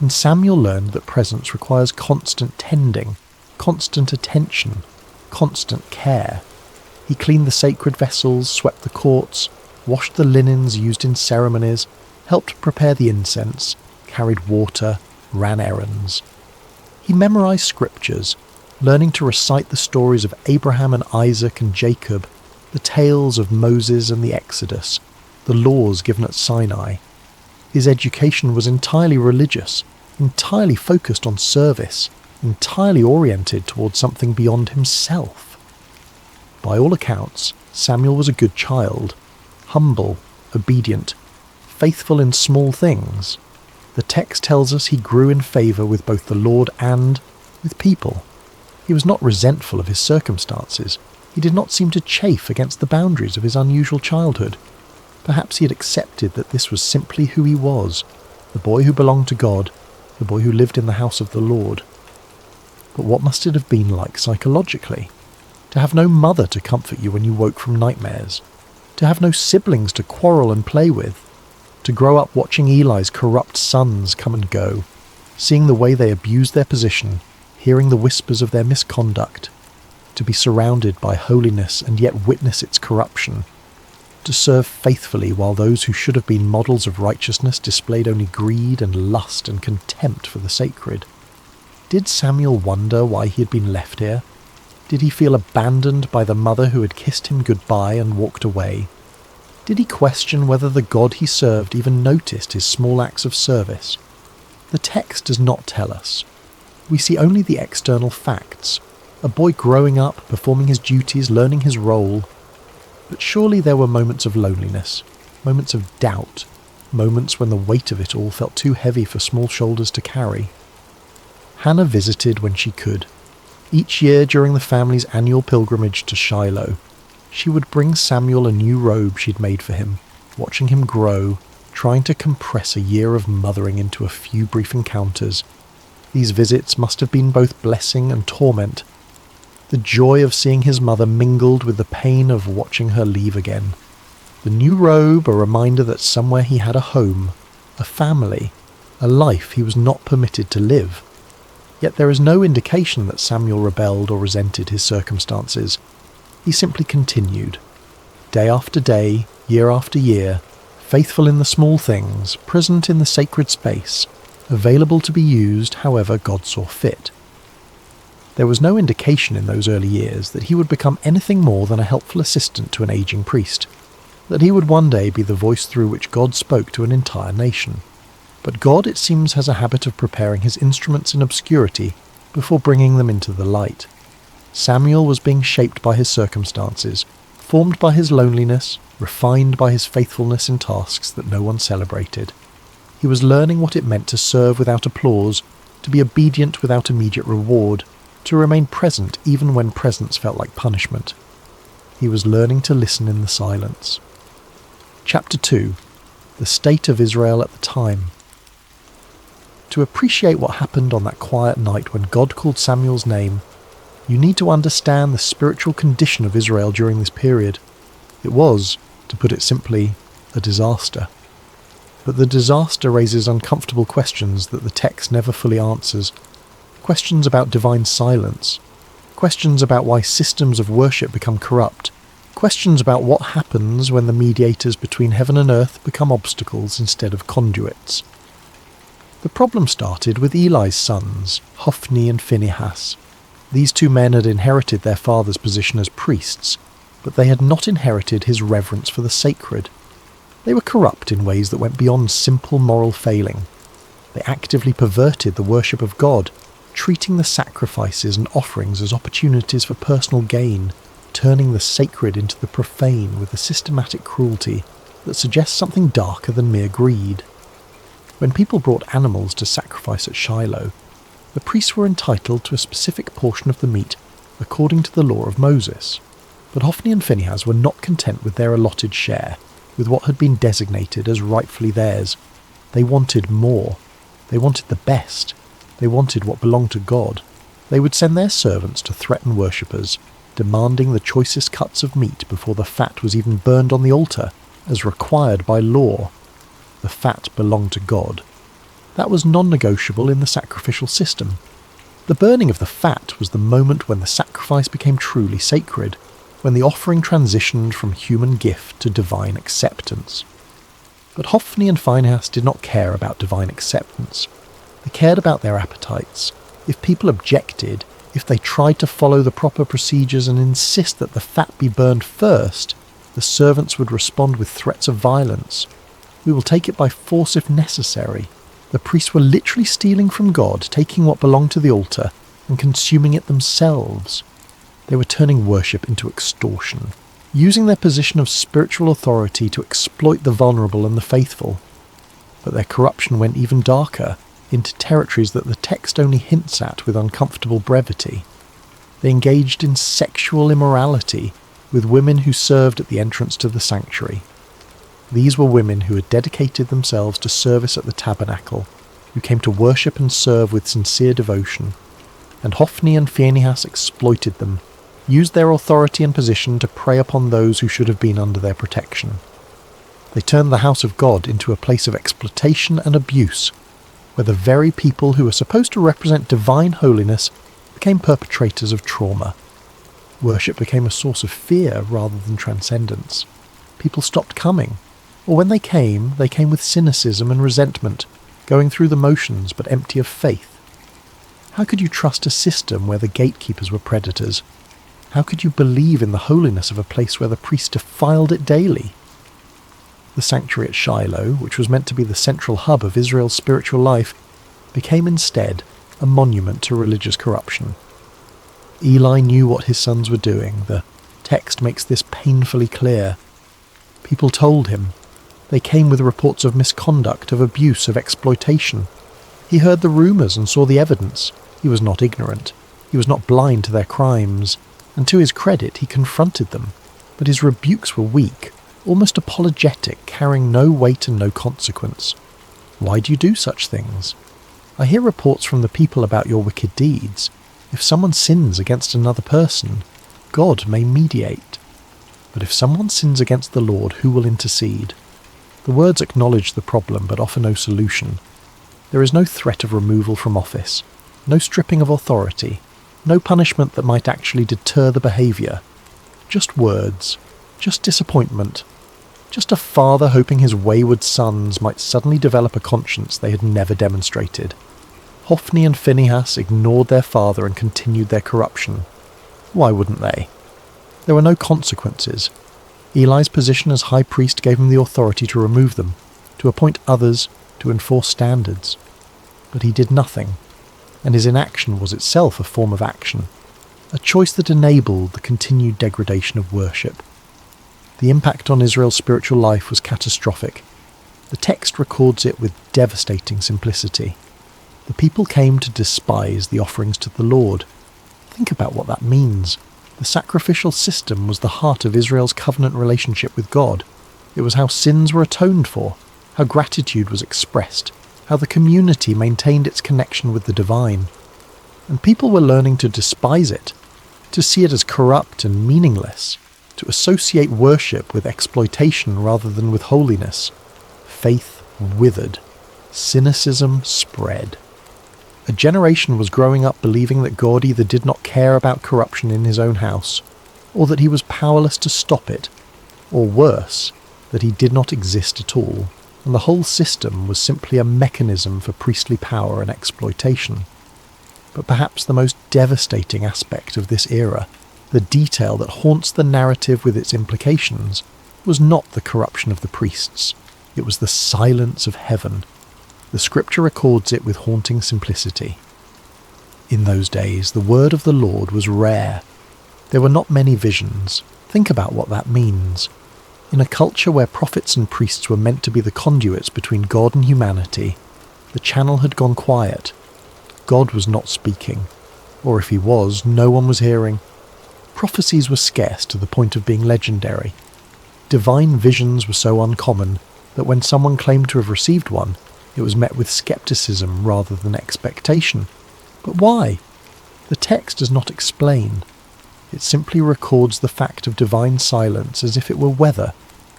and Samuel learned that presence requires constant tending, constant attention, constant care. He cleaned the sacred vessels, swept the courts, washed the linens used in ceremonies, helped prepare the incense, carried water, ran errands. He memorized scriptures, learning to recite the stories of Abraham and Isaac and Jacob, the tales of Moses and the Exodus, the laws given at Sinai. His education was entirely religious, entirely focused on service, entirely oriented towards something beyond himself. By all accounts, Samuel was a good child, humble, obedient, faithful in small things. The text tells us he grew in favour with both the Lord and with people. He was not resentful of his circumstances. He did not seem to chafe against the boundaries of his unusual childhood. Perhaps he had accepted that this was simply who he was, the boy who belonged to God, the boy who lived in the house of the Lord. But what must it have been like psychologically? To have no mother to comfort you when you woke from nightmares, to have no siblings to quarrel and play with, to grow up watching Eli's corrupt sons come and go, seeing the way they abused their position, hearing the whispers of their misconduct, to be surrounded by holiness and yet witness its corruption, to serve faithfully while those who should have been models of righteousness displayed only greed and lust and contempt for the sacred. Did Samuel wonder why he had been left here? Did he feel abandoned by the mother who had kissed him goodbye and walked away? Did he question whether the God he served even noticed his small acts of service? The text does not tell us. We see only the external facts. A boy growing up, performing his duties, learning his role. But surely there were moments of loneliness, moments of doubt, moments when the weight of it all felt too heavy for small shoulders to carry. Hannah visited when she could. Each year during the family's annual pilgrimage to Shiloh, she would bring Samuel a new robe she'd made for him, watching him grow, trying to compress a year of mothering into a few brief encounters. These visits must have been both blessing and torment. The joy of seeing his mother mingled with the pain of watching her leave again. The new robe, a reminder that somewhere he had a home, a family, a life he was not permitted to live. Yet there is no indication that Samuel rebelled or resented his circumstances. He simply continued. Day after day, year after year, faithful in the small things, present in the sacred space, available to be used however God saw fit. There was no indication in those early years that he would become anything more than a helpful assistant to an aging priest, that he would one day be the voice through which God spoke to an entire nation. But God, it seems, has a habit of preparing his instruments in obscurity before bringing them into the light. Samuel was being shaped by his circumstances, formed by his loneliness, refined by his faithfulness in tasks that no one celebrated. He was learning what it meant to serve without applause, to be obedient without immediate reward, to remain present even when presence felt like punishment. He was learning to listen in the silence. Chapter 2. The State of Israel at the Time. To appreciate what happened on that quiet night when God called Samuel's name, you need to understand the spiritual condition of Israel during this period. It was, to put it simply, a disaster. But the disaster raises uncomfortable questions that the text never fully answers. Questions about divine silence. Questions about why systems of worship become corrupt. Questions about what happens when the mediators between heaven and earth become obstacles instead of conduits. The problem started with Eli's sons, Hophni and Phinehas. These two men had inherited their father's position as priests, but they had not inherited his reverence for the sacred. They were corrupt in ways that went beyond simple moral failing. They actively perverted the worship of God, treating the sacrifices and offerings as opportunities for personal gain, turning the sacred into the profane with a systematic cruelty that suggests something darker than mere greed. When people brought animals to sacrifice at Shiloh, the priests were entitled to a specific portion of the meat according to the law of Moses. But Hophni and Phinehas were not content with their allotted share, with what had been designated as rightfully theirs. They wanted more. They wanted the best. They wanted what belonged to God. They would send their servants to threaten worshippers, demanding the choicest cuts of meat before the fat was even burned on the altar, as required by law. The fat belonged to God. That was non-negotiable in the sacrificial system. The burning of the fat was the moment when the sacrifice became truly sacred, when the offering transitioned from human gift to divine acceptance. But Hophni and Phinehas did not care about divine acceptance. They cared about their appetites. If people objected, if they tried to follow the proper procedures and insist that the fat be burned first, the servants would respond with threats of violence. We will take it by force if necessary. The priests were literally stealing from God, taking what belonged to the altar and consuming it themselves. They were turning worship into extortion, using their position of spiritual authority to exploit the vulnerable and the faithful. But their corruption went even darker, into territories that the text only hints at with uncomfortable brevity. They engaged in sexual immorality with women who served at the entrance to the sanctuary. These were women who had dedicated themselves to service at the tabernacle, who came to worship and serve with sincere devotion, and Hophni and Phinehas exploited them, used their authority and position to prey upon those who should have been under their protection. They turned the house of God into a place of exploitation and abuse. where the very people who were supposed to represent divine holiness became perpetrators of trauma. Worship became a source of fear rather than transcendence. People stopped coming, or when they came with cynicism and resentment, going through the motions but empty of faith. How could you trust a system where the gatekeepers were predators? How could you believe in the holiness of a place where the priests defiled it daily? The sanctuary at Shiloh, which was meant to be the central hub of Israel's spiritual life, became instead a monument to religious corruption. Eli knew what his sons were doing. The text makes this painfully clear. People told him. They came with reports of misconduct, of abuse, of exploitation. He heard the rumours and saw the evidence. He was not ignorant. He was not blind to their crimes. And to his credit, he confronted them. But his rebukes were weak, almost apologetic, carrying no weight and no consequence. Why do you do such things? I hear reports from the people about your wicked deeds. If someone sins against another person, God may mediate. But if someone sins against the Lord, who will intercede? The words acknowledge the problem but offer no solution. There is no threat of removal from office, no stripping of authority, no punishment that might actually deter the behaviour. Just words, just disappointment, just a father hoping his wayward sons might suddenly develop a conscience they had never demonstrated. Hophni and Phinehas ignored their father and continued their corruption. Why wouldn't they? There were no consequences. Eli's position as high priest gave him the authority to remove them, to appoint others, to enforce standards. But he did nothing, and his inaction was itself a form of action, a choice that enabled the continued degradation of worship. The impact on Israel's spiritual life was catastrophic. The text records it with devastating simplicity. The people came to despise the offerings to the Lord. Think about what that means. The sacrificial system was the heart of Israel's covenant relationship with God. It was how sins were atoned for, how gratitude was expressed, how the community maintained its connection with the divine. And people were learning to despise it, to see it as corrupt and meaningless, to associate worship with exploitation rather than with holiness. Faith withered. Cynicism spread. A generation was growing up believing that God either did not care about corruption in his own house, or that he was powerless to stop it, or worse, that he did not exist at all, and the whole system was simply a mechanism for priestly power and exploitation. But perhaps the most devastating aspect of this era, the detail that haunts the narrative with its implications, was not the corruption of the priests. It was the silence of heaven. The scripture records it with haunting simplicity. In those days, the word of the Lord was rare. There were not many visions. Think about what that means. In a culture where prophets and priests were meant to be the conduits between God and humanity, the channel had gone quiet. God was not speaking. Or if he was, no one was hearing. Prophecies were scarce to the point of being legendary. Divine visions were so uncommon that when someone claimed to have received one, it was met with skepticism rather than expectation. But why? The text does not explain. It simply records the fact of divine silence as if it were weather,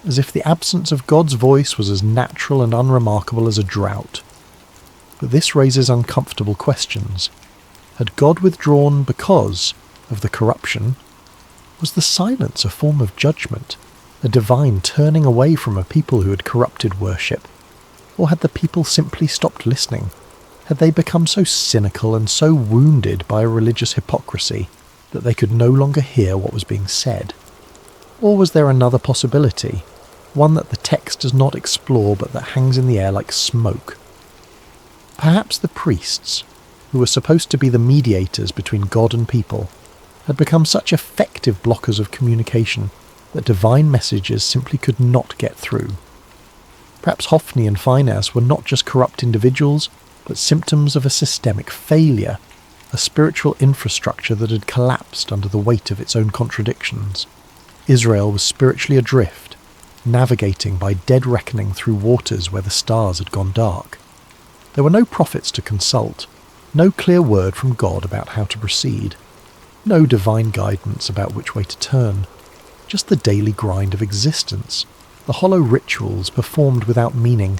as if the absence of God's voice was as natural and unremarkable as a drought. But this raises uncomfortable questions. Had God withdrawn because of the corruption? Was the silence a form of judgment, a divine turning away from a people who had corrupted worship? Or had the people simply stopped listening? Had they become so cynical and so wounded by a religious hypocrisy that they could no longer hear what was being said? Or was there another possibility, one that the text does not explore but that hangs in the air like smoke? Perhaps the priests, who were supposed to be the mediators between God and people, had become such effective blockers of communication that divine messages simply could not get through. Perhaps Hophni and Phinehas were not just corrupt individuals, but symptoms of a systemic failure, a spiritual infrastructure that had collapsed under the weight of its own contradictions. Israel was spiritually adrift, navigating by dead reckoning through waters where the stars had gone dark. There were no prophets to consult, no clear word from God about how to proceed, no divine guidance about which way to turn, just the daily grind of existence, the hollow rituals performed without meaning,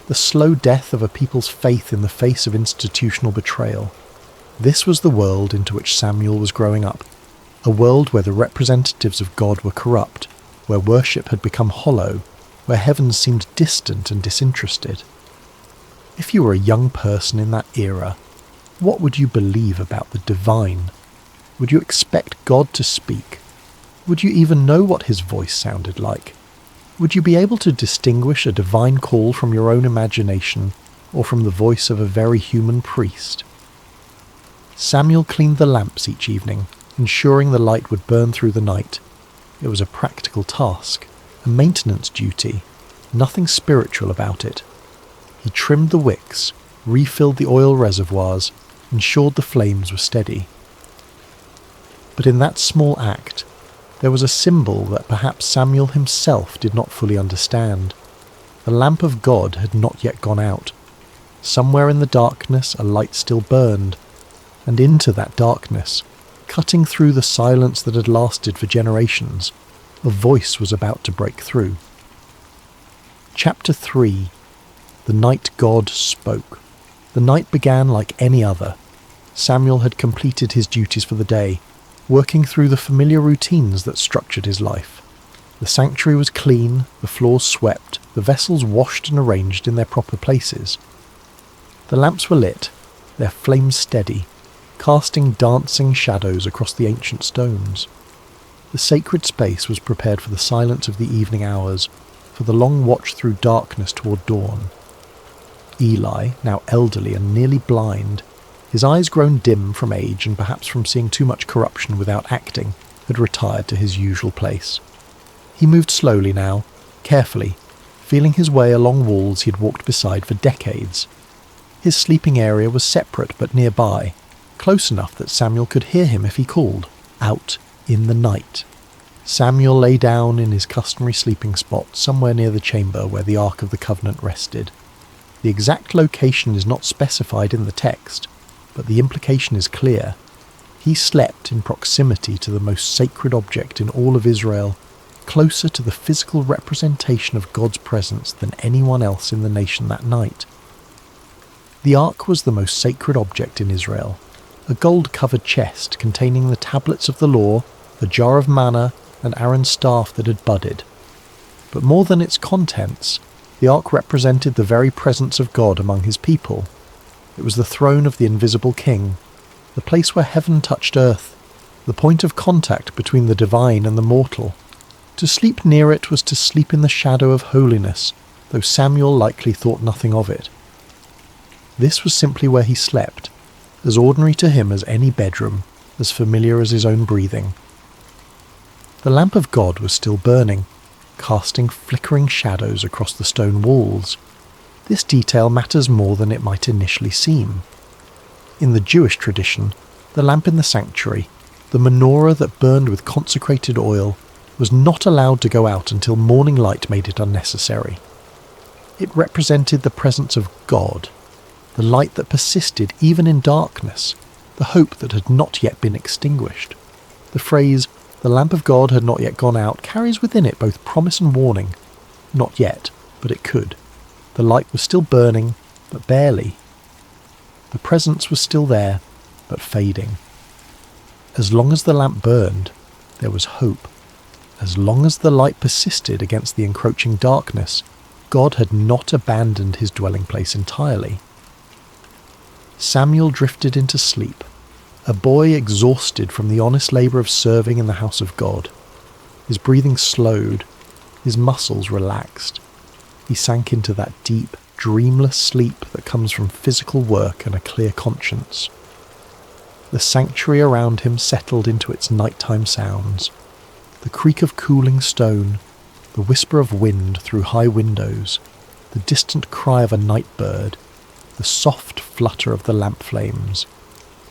the slow death of a people's faith in the face of institutional betrayal. This was the world into which Samuel was growing up, a world where the representatives of God were corrupt, where worship had become hollow, where heaven seemed distant and disinterested. If you were a young person in that era, what would you believe about the divine? Would you expect God to speak? Would you even know what his voice sounded like? Would you be able to distinguish a divine call from your own imagination or from the voice of a very human priest? Samuel cleaned the lamps each evening, ensuring the light would burn through the night. It was a practical task, a maintenance duty, nothing spiritual about it. He trimmed the wicks, refilled the oil reservoirs, ensured the flames were steady. But in that small act, there was a symbol that perhaps Samuel himself did not fully understand. The lamp of God had not yet gone out. Somewhere in the darkness a light still burned, and into that darkness, cutting through the silence that had lasted for generations, a voice was about to break through. Chapter 3. The night God spoke. The night began like any other. Samuel had completed his duties for the day, working through the familiar routines that structured his life. The sanctuary was clean, the floors swept, the vessels washed and arranged in their proper places. The lamps were lit, their flames steady, casting dancing shadows across the ancient stones. The sacred space was prepared for the silence of the evening hours, for the long watch through darkness toward dawn. Eli, now elderly and nearly blind, his eyes grown dim from age and perhaps from seeing too much corruption without acting, had retired to his usual place. He moved slowly now, carefully, feeling his way along walls he had walked beside for decades. His sleeping area was separate but nearby, close enough that Samuel could hear him if he called, out in the night. Samuel lay down in his customary sleeping spot somewhere near the chamber where the Ark of the Covenant rested. The exact location is not specified in the text, but the implication is clear. He slept in proximity to the most sacred object in all of Israel, closer to the physical representation of God's presence than anyone else in the nation that night. The Ark was the most sacred object in Israel, a gold-covered chest containing the tablets of the law, a jar of manna, and Aaron's staff that had budded. But more than its contents, the Ark represented the very presence of God among his people. It was the throne of the invisible King, the place where heaven touched earth, the point of contact between the divine and the mortal. To sleep near it was to sleep in the shadow of holiness, though Samuel likely thought nothing of it. This was simply where he slept, as ordinary to him as any bedroom, as familiar as his own breathing. The lamp of God was still burning, casting flickering shadows across the stone walls. This detail matters more than it might initially seem. In the Jewish tradition, the lamp in the sanctuary, the menorah that burned with consecrated oil, was not allowed to go out until morning light made it unnecessary. It represented the presence of God, the light that persisted even in darkness, the hope that had not yet been extinguished. The phrase, "the lamp of God had not yet gone out," carries within it both promise and warning. Not yet, but it could. The light was still burning, but barely. The presence was still there, but fading. As long as the lamp burned, there was hope. As long as the light persisted against the encroaching darkness, God had not abandoned his dwelling place entirely. Samuel drifted into sleep, a boy exhausted from the honest labour of serving in the house of God. His breathing slowed, his muscles relaxed. He sank into that deep, dreamless sleep that comes from physical work and a clear conscience. The sanctuary around him settled into its nighttime sounds. The creak of cooling stone, the whisper of wind through high windows, the distant cry of a night bird, the soft flutter of the lamp flames,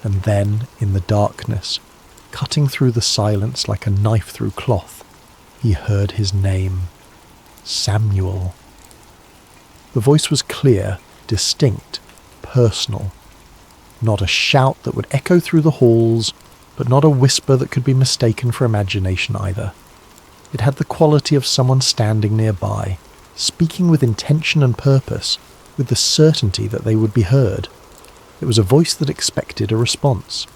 and then, in the darkness, cutting through the silence like a knife through cloth, he heard his name, Samuel. The voice was clear, distinct, personal. Not a shout that would echo through the halls, but not a whisper that could be mistaken for imagination either. It had the quality of someone standing nearby, speaking with intention and purpose, with the certainty that they would be heard. It was a voice that expected a response.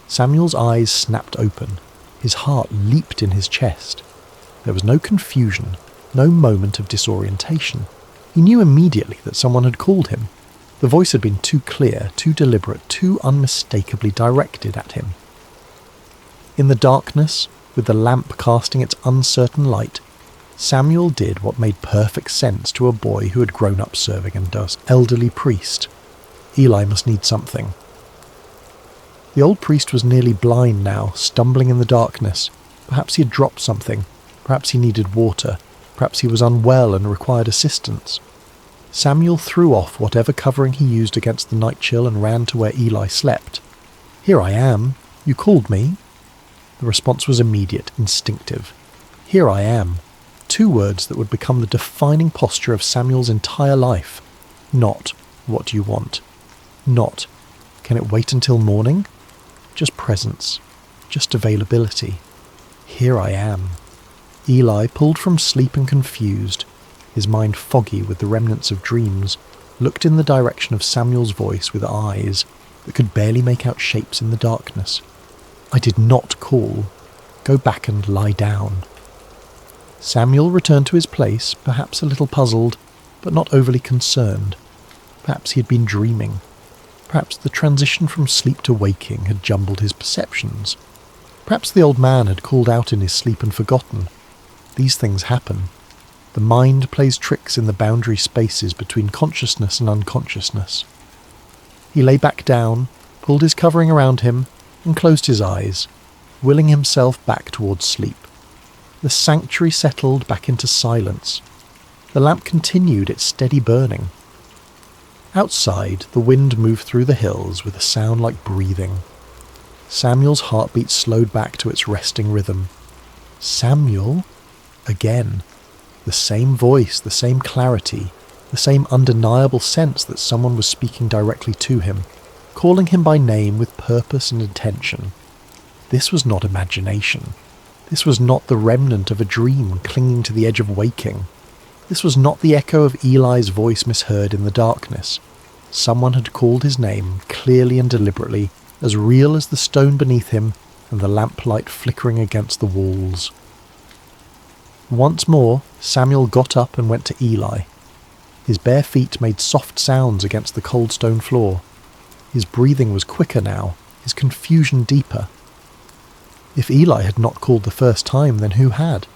Samuel's eyes snapped open. His heart leaped in his chest. There was no confusion, no moment of disorientation. He knew immediately that someone had called him. The voice had been too clear, too deliberate, too unmistakably directed at him. In the darkness, with the lamp casting its uncertain light, Samuel did what made perfect sense to a boy who had grown up serving under an elderly priest. Eli must need something. The old priest was nearly blind now, stumbling in the darkness. Perhaps he had dropped something. Perhaps he needed water. Perhaps he was unwell and required assistance. Samuel threw off whatever covering he used against the night chill and ran to where Eli slept. "Here I am. You called me?" The response was immediate, instinctive. "Here I am." 2 words that would become the defining posture of Samuel's entire life. Not, "What do you want?" Not, "Can it wait until morning?" Just presence. Just availability. Here I am. Eli, pulled from sleep and confused, his mind foggy with the remnants of dreams, looked in the direction of Samuel's voice with eyes that could barely make out shapes in the darkness. "I did not call. Go back and lie down." Samuel returned to his place, perhaps a little puzzled, but not overly concerned. Perhaps he had been dreaming. Perhaps the transition from sleep to waking had jumbled his perceptions. Perhaps the old man had called out in his sleep and forgotten. These things happen. The mind plays tricks in the boundary spaces between consciousness and unconsciousness. He lay back down, pulled his covering around him, and closed his eyes, willing himself back towards sleep. The sanctuary settled back into silence. The lamp continued its steady burning. Outside, the wind moved through the hills with a sound like breathing. Samuel's heartbeat slowed back to its resting rhythm. Samuel? Again. The same voice, the same clarity, the same undeniable sense that someone was speaking directly to him, calling him by name with purpose and intention. This was not imagination. This was not the remnant of a dream clinging to the edge of waking. This was not the echo of Eli's voice misheard in the darkness. Someone had called his name, clearly and deliberately, as real as the stone beneath him and the lamplight flickering against the walls. Once more, Samuel got up and went to Eli. His bare feet made soft sounds against the cold stone floor. His breathing was quicker now, his confusion deeper. If Eli had not called the first time, then who had?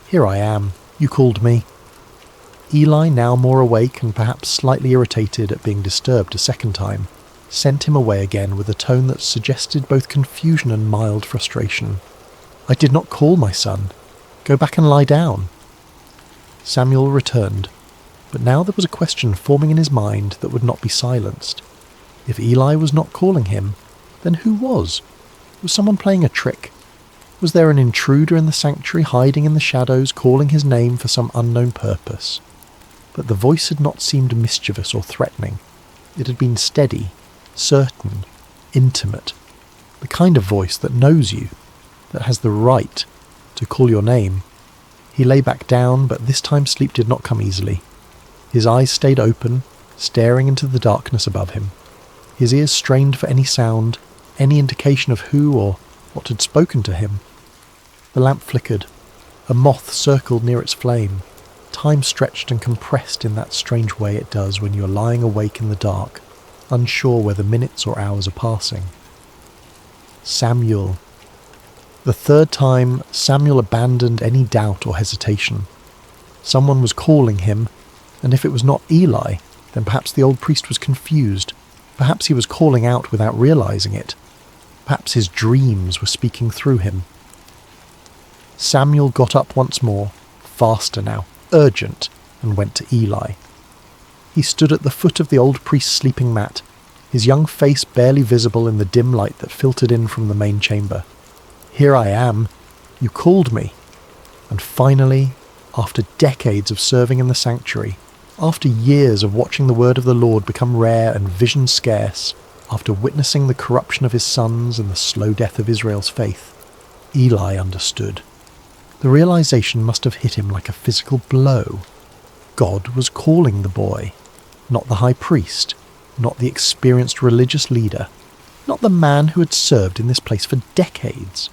"Here I am. You called me." Eli, now more awake and perhaps slightly irritated at being disturbed a second time, sent him away again with a tone that suggested both confusion and mild frustration. "I did not call, my son. Go back and lie down." Samuel returned, but now there was a question forming in his mind that would not be silenced. If Eli was not calling him, then who was? Was someone playing a trick? Was there an intruder in the sanctuary hiding in the shadows, calling his name for some unknown purpose? But the voice had not seemed mischievous or threatening. It had been steady, certain, intimate, the kind of voice that knows you, that has the right to call your name. He lay back down, but this time sleep did not come easily. His eyes stayed open, staring into the darkness above him. His ears strained for any sound, any indication of who or what had spoken to him. The lamp flickered. A moth circled near its flame. Time stretched and compressed in that strange way it does when you are lying awake in the dark, unsure whether minutes or hours are passing. Samuel. The third time, Samuel abandoned any doubt or hesitation. Someone was calling him, and if it was not Eli, then perhaps the old priest was confused. Perhaps he was calling out without realizing it. Perhaps his dreams were speaking through him. Samuel got up once more, faster now, urgent, and went to Eli. He stood at the foot of the old priest's sleeping mat, his young face barely visible in the dim light that filtered in from the main chamber. "Here I am. You called me." And finally, after decades of serving in the sanctuary, after years of watching the word of the Lord become rare and vision scarce, after witnessing the corruption of his sons and the slow death of Israel's faith, Eli understood. The realization must have hit him like a physical blow. God was calling the boy. not the high priest, not the experienced religious leader, not the man who had served in this place for decades,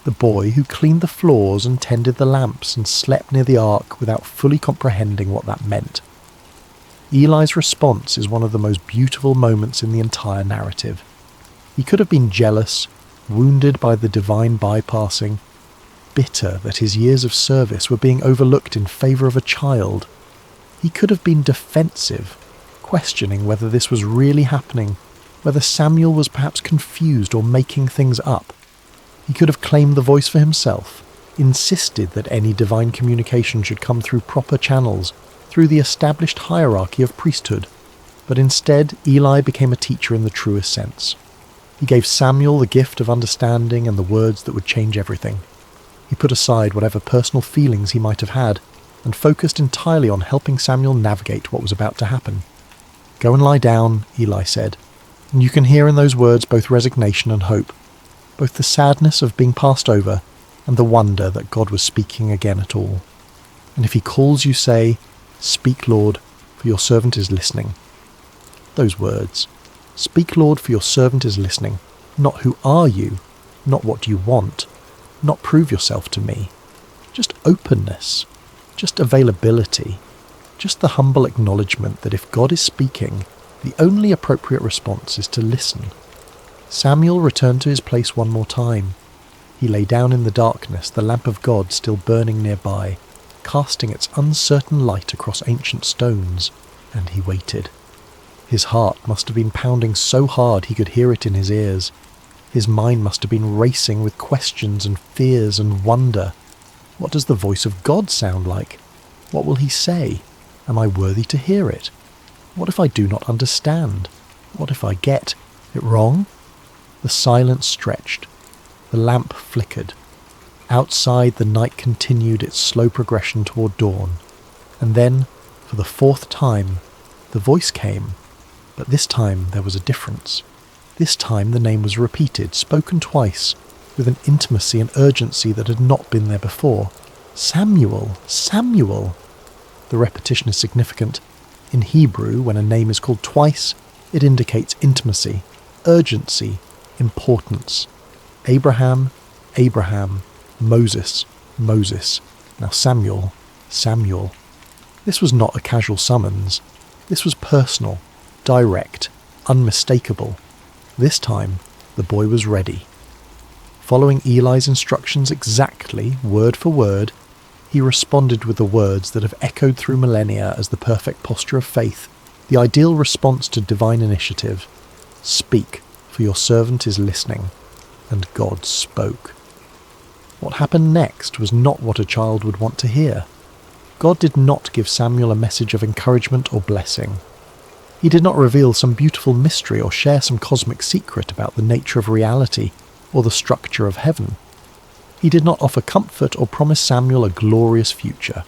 the boy who cleaned the floors and tended the lamps and slept near the ark without fully comprehending what that meant. Eli's response is one of the most beautiful moments in the entire narrative. He could have been jealous, wounded by the divine bypassing, bitter that his years of service were being overlooked in favour of a child. He could have been defensive, questioning whether this was really happening, whether Samuel was perhaps confused or making things up. He could have claimed the voice for himself, insisted that any divine communication should come through proper channels, through the established hierarchy of priesthood. But instead, Eli became a teacher in the truest sense. He gave Samuel the gift of understanding and the words that would change everything. He put aside whatever personal feelings he might have had and focused entirely on helping Samuel navigate what was about to happen. "Go and lie down," Eli said, and you can hear in those words both resignation and hope, both the sadness of being passed over and the wonder that God was speaking again at all. And if he calls you, say, "Speak, Lord, for your servant is listening." Those words, "Speak, Lord, for your servant is listening," not "Who are you?" not "What do you want?" not "Prove yourself to me." Just openness, just availability, just the humble acknowledgement that if God is speaking, the only appropriate response is to listen. Samuel returned to his place one more time. He lay down in the darkness, the lamp of God still burning nearby, casting its uncertain light across ancient stones, and he waited. His heart must have been pounding so hard he could hear it in his ears. His mind must have been racing with questions and fears and wonder. What does the voice of God sound like? What will he say? Am I worthy to hear it? What if I do not understand? What if I get it wrong? The silence stretched. The lamp flickered. Outside, the night continued its slow progression toward dawn. And then, for the fourth time, the voice came. But this time there was a difference. This time the name was repeated, spoken twice, with an intimacy and urgency that had not been there before. "Samuel! Samuel!" The repetition is significant. In Hebrew, when a name is called twice, it indicates intimacy, urgency, importance. Abraham, Abraham, Moses, Moses. Now Samuel, Samuel. This was not a casual summons. This was personal, direct, unmistakable. This time, the boy was ready. Following Eli's instructions exactly, word for word, he responded with the words that have echoed through millennia as the perfect posture of faith, the ideal response to divine initiative. "Speak, for your servant is listening." And God spoke. What happened next was not what a child would want to hear. God did not give Samuel a message of encouragement or blessing. He did not reveal some beautiful mystery or share some cosmic secret about the nature of reality or the structure of heaven. He did not offer comfort or promise Samuel a glorious future.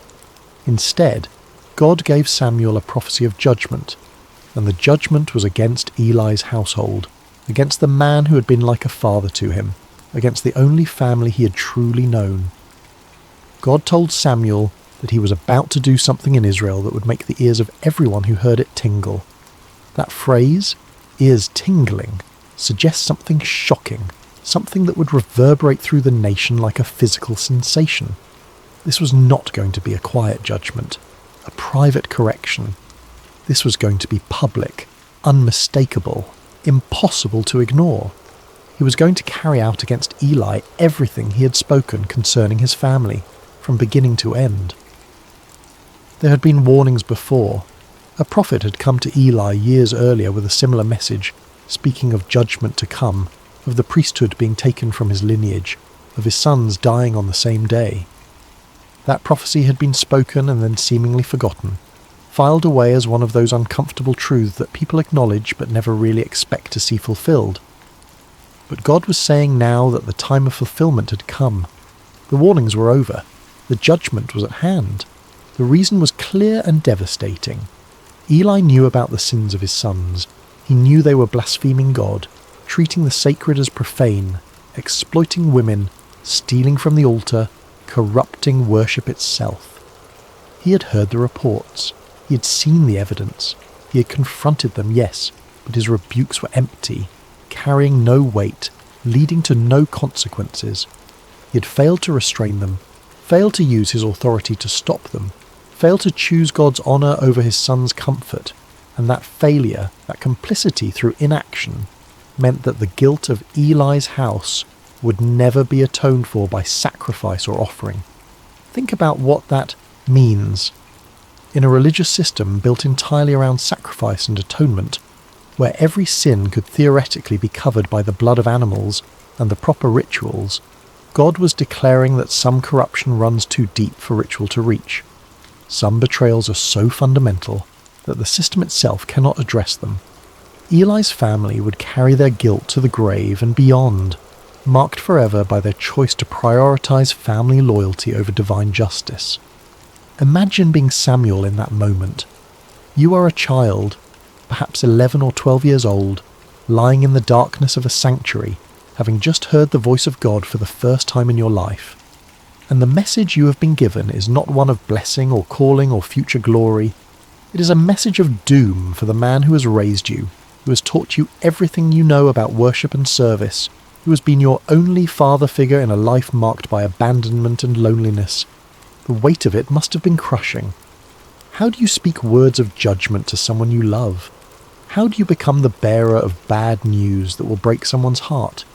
Instead, God gave Samuel a prophecy of judgment, and the judgment was against Eli's household, against the man who had been like a father to him, against the only family he had truly known. God told Samuel that he was about to do something in Israel that would make the ears of everyone who heard it tingle. That phrase, "ears tingling," suggests something shocking, something that would reverberate through the nation like a physical sensation. This was not going to be a quiet judgment, a private correction. This was going to be public, unmistakable, impossible to ignore. He was going to carry out against Eli everything he had spoken concerning his family, from beginning to end. There had been warnings before. A prophet had come to Eli years earlier with a similar message, speaking of judgment to come, of the priesthood being taken from his lineage, of his sons dying on the same day. That prophecy had been spoken and then seemingly forgotten, filed away as one of those uncomfortable truths that people acknowledge but never really expect to see fulfilled. But God was saying now that the time of fulfillment had come. The warnings were over. The judgment was at hand. The reason was clear and devastating. Eli knew about the sins of his sons. He knew they were blaspheming God, treating the sacred as profane, exploiting women, stealing from the altar, corrupting worship itself. He had heard the reports. He had seen the evidence. He had confronted them, yes, but his rebukes were empty, carrying no weight, leading to no consequences. He had failed to restrain them, failed to use his authority to stop them, failed to choose God's honour over his son's comfort, and that failure, that complicity through inaction, meant that the guilt of Eli's house would never be atoned for by sacrifice or offering. Think about what that means. In a religious system built entirely around sacrifice and atonement, where every sin could theoretically be covered by the blood of animals and the proper rituals, God was declaring that some corruption runs too deep for ritual to reach. Some betrayals are so fundamental that the system itself cannot address them. Eli's family would carry their guilt to the grave and beyond, marked forever by their choice to prioritize family loyalty over divine justice. Imagine being Samuel in that moment. You are a child, perhaps 11 or 12 years old, lying in the darkness of a sanctuary, having just heard the voice of God for the first time in your life. And the message you have been given is not one of blessing or calling or future glory. It is a message of doom for the man who has raised you, who has taught you everything you know about worship and service, who has been your only father figure in a life marked by abandonment and loneliness. The weight of it must have been crushing. How do you speak words of judgment to someone you love? How do you become the bearer of bad news that will break someone's heart?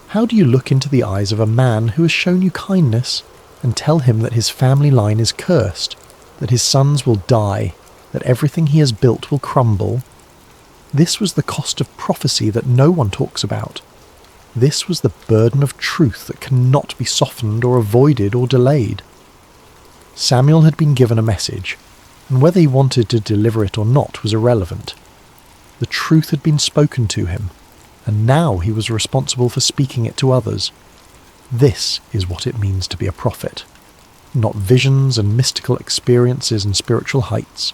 How do you look into the eyes of a man who has shown you kindness and tell him that his family line is cursed, that his sons will die, that everything he has built will crumble? This was the cost of prophecy that no one talks about. This was the burden of truth that cannot be softened or avoided or delayed. Samuel had been given a message, and whether he wanted to deliver it or not was irrelevant. The truth had been spoken to him, and now he was responsible for speaking it to others. This is what it means to be a prophet. Not visions and mystical experiences and spiritual heights,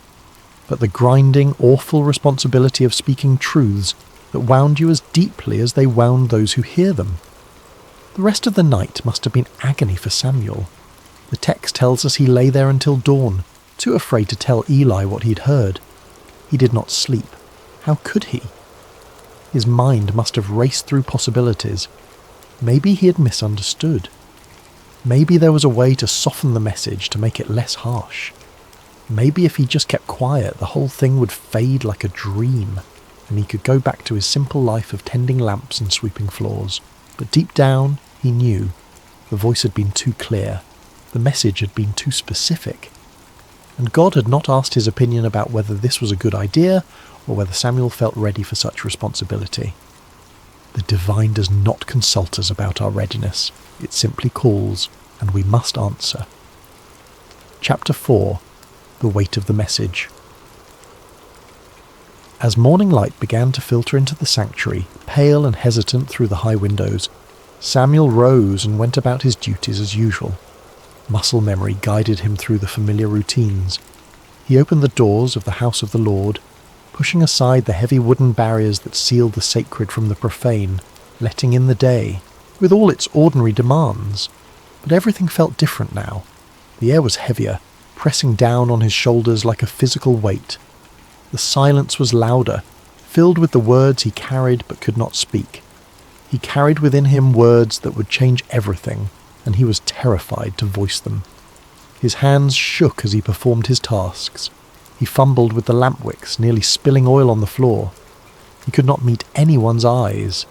but the grinding, awful responsibility of speaking truths that wound you as deeply as they wound those who hear them. The rest of the night must have been agony for Samuel. The text tells us he lay there until dawn, too afraid to tell Eli what he'd heard. He did not sleep. How could he? His mind must have raced through possibilities. Maybe he had misunderstood. Maybe there was a way to soften the message to make it less harsh. Maybe if he just kept quiet, the whole thing would fade like a dream, and he could go back to his simple life of tending lamps and sweeping floors. But deep down, he knew. The voice had been too clear. The message had been too specific. And God had not asked his opinion about whether this was a good idea or whether Samuel felt ready for such responsibility. The divine does not consult us about our readiness. It simply calls, and we must answer. Chapter 4. The Weight of the Message. As morning light began to filter into the sanctuary, pale and hesitant through the high windows, Samuel rose and went about his duties as usual. Muscle memory guided him through the familiar routines. He opened the doors of the house of the Lord, pushing aside the heavy wooden barriers that sealed the sacred from the profane, letting in the day, with all its ordinary demands. But everything felt different now. The air was heavier, pressing down on his shoulders like a physical weight. The silence was louder, filled with the words he carried but could not speak. He carried within him words that would change everything, and he was terrified to voice them. His hands shook as he performed his tasks. He fumbled with the lamp wicks, nearly spilling oil on the floor. He could not meet anyone's eyes.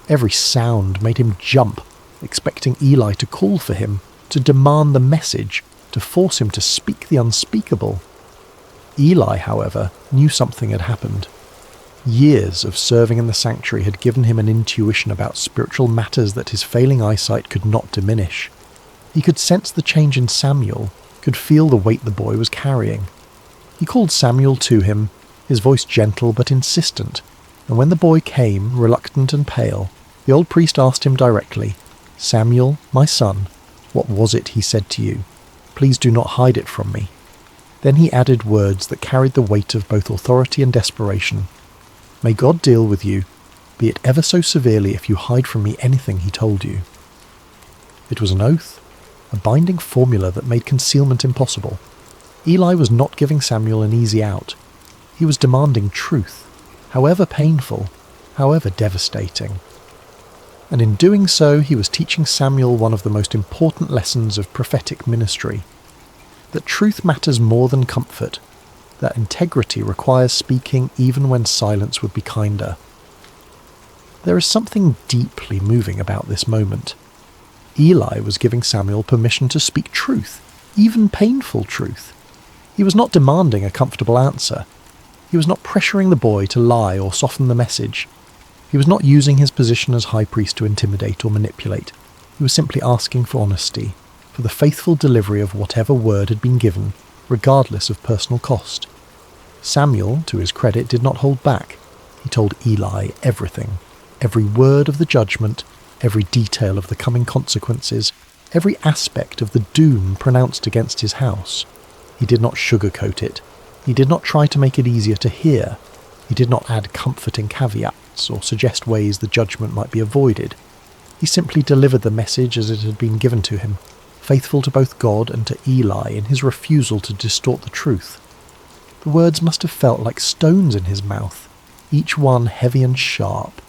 Every sound made him jump, expecting Eli to call for him, to demand the message, to force him to speak the unspeakable. Eli, however, knew something had happened. Years of serving in the sanctuary had given him an intuition about spiritual matters that his failing eyesight could not diminish. He could sense the change in Samuel, could feel the weight the boy was carrying. He called Samuel to him, his voice gentle but insistent, and when the boy came, reluctant and pale, the old priest asked him directly, "Samuel, my son, what was it he said to you? Please do not hide it from me." Then he added words that carried the weight of both authority and desperation. "May God deal with you, be it ever so severely if you hide from me anything he told you." It was an oath, a binding formula that made concealment impossible. Eli was not giving Samuel an easy out. He was demanding truth, however painful, however devastating. And in doing so, he was teaching Samuel one of the most important lessons of prophetic ministry: that truth matters more than comfort, that integrity requires speaking even when silence would be kinder. There is something deeply moving about this moment. Eli was giving Samuel permission to speak truth, even painful truth. He was not demanding a comfortable answer. He was not pressuring the boy to lie or soften the message. He was not using his position as high priest to intimidate or manipulate. He was simply asking for honesty, for the faithful delivery of whatever word had been given, regardless of personal cost. Samuel, to his credit, did not hold back. He told Eli everything, every word of the judgment, every detail of the coming consequences, every aspect of the doom pronounced against his house. He did not sugarcoat it. He did not try to make it easier to hear. He did not add comforting caveats or suggest ways the judgment might be avoided. He simply delivered the message as it had been given to him, faithful to both God and to Eli in his refusal to distort the truth. The words must have felt like stones in his mouth, each one heavy and sharp.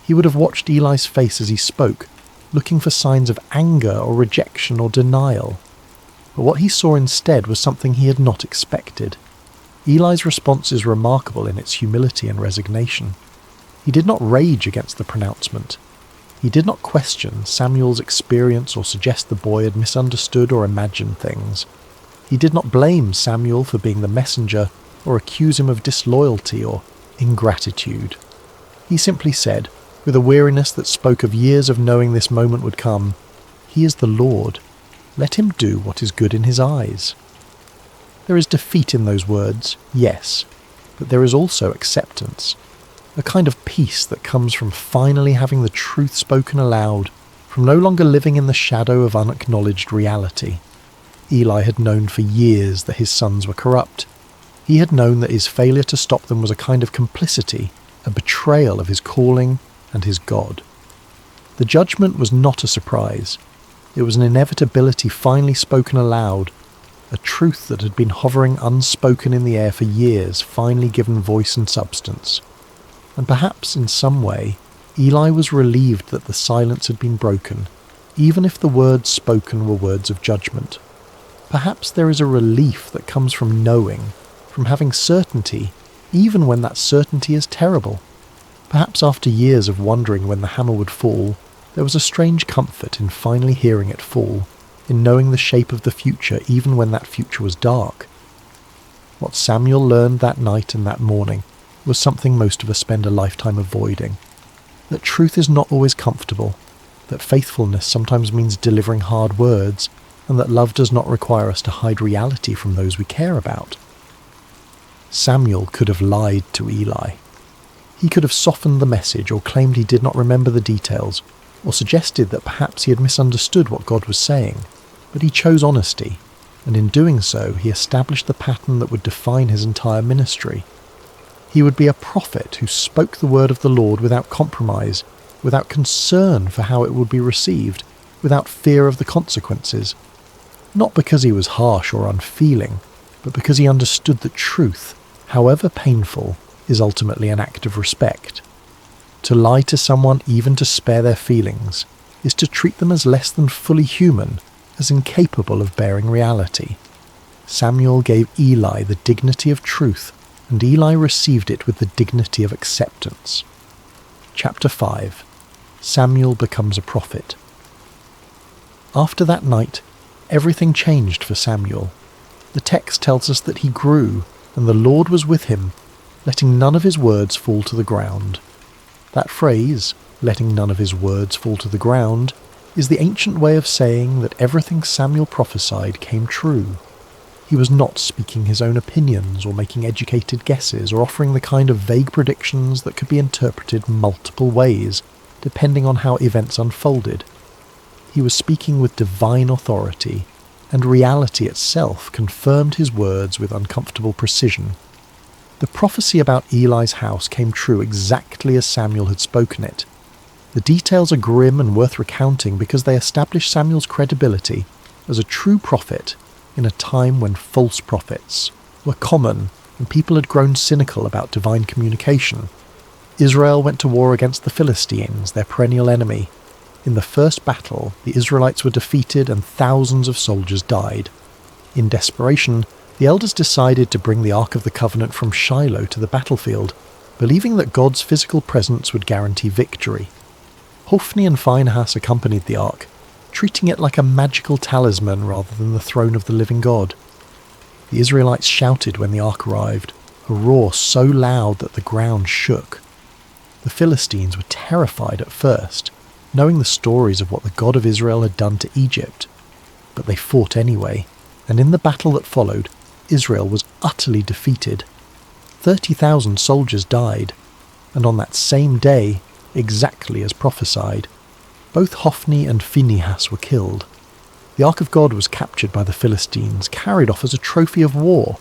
He would have watched Eli's face as he spoke, looking for signs of anger or rejection or denial. But what he saw instead was something he had not expected. Eli's response is remarkable in its humility and resignation. He did not rage against the pronouncement. He did not question Samuel's experience or suggest the boy had misunderstood or imagined things. He did not blame Samuel for being the messenger or accuse him of disloyalty or ingratitude. He simply said, with a weariness that spoke of years of knowing this moment would come, "He is the Lord. Let him do what is good in his eyes." There is defeat in those words, yes, but there is also acceptance, a kind of peace that comes from finally having the truth spoken aloud, from no longer living in the shadow of unacknowledged reality. Eli had known for years that his sons were corrupt. He had known that his failure to stop them was a kind of complicity, a betrayal of his calling and his God. The judgment was not a surprise. It was an inevitability finally spoken aloud, a truth that had been hovering unspoken in the air for years, finally given voice and substance. And perhaps in some way, Eli was relieved that the silence had been broken, even if the words spoken were words of judgment. Perhaps there is a relief that comes from knowing, from having certainty, even when that certainty is terrible. Perhaps after years of wondering when the hammer would fall, there was a strange comfort in finally hearing it fall, in knowing the shape of the future even when that future was dark. What Samuel learned that night and that morning was something most of us spend a lifetime avoiding. That truth is not always comfortable, that faithfulness sometimes means delivering hard words, and that love does not require us to hide reality from those we care about. Samuel could have lied to Eli. He could have softened the message or claimed he did not remember the details, or suggested that perhaps he had misunderstood what God was saying. But he chose honesty, and in doing so he established the pattern that would define his entire ministry. He would be a prophet who spoke the word of the Lord without compromise, without concern for how it would be received, without fear of the consequences. Not because he was harsh or unfeeling, but because he understood that truth, however painful, is ultimately an act of respect. To lie to someone, even to spare their feelings, is to treat them as less than fully human, as incapable of bearing reality. Samuel gave Eli the dignity of truth, and Eli received it with the dignity of acceptance. Chapter 5. Samuel becomes a prophet. After that night, everything changed for Samuel. The text tells us that he grew, and the Lord was with him, letting none of his words fall to the ground. That phrase, letting none of his words fall to the ground, is the ancient way of saying that everything Samuel prophesied came true. He was not speaking his own opinions or making educated guesses or offering the kind of vague predictions that could be interpreted multiple ways, depending on how events unfolded. He was speaking with divine authority, and reality itself confirmed his words with uncomfortable precision. The prophecy about Eli's house came true exactly as Samuel had spoken it. The details are grim and worth recounting because they establish Samuel's credibility as a true prophet in a time when false prophets were common and people had grown cynical about divine communication. Israel went to war against the Philistines, their perennial enemy. In the first battle, the Israelites were defeated and thousands of soldiers died. In desperation, the elders decided to bring the Ark of the Covenant from Shiloh to the battlefield, believing that God's physical presence would guarantee victory. Hophni and Phinehas accompanied the Ark, treating it like a magical talisman rather than the throne of the living God. The Israelites shouted when the Ark arrived, a roar so loud that the ground shook. The Philistines were terrified at first, knowing the stories of what the God of Israel had done to Egypt. But they fought anyway, and in the battle that followed, Israel was utterly defeated. 30,000 soldiers died, and on that same day, exactly as prophesied, both Hophni and Phinehas were killed. The Ark of God was captured by the Philistines, carried off as a trophy of war.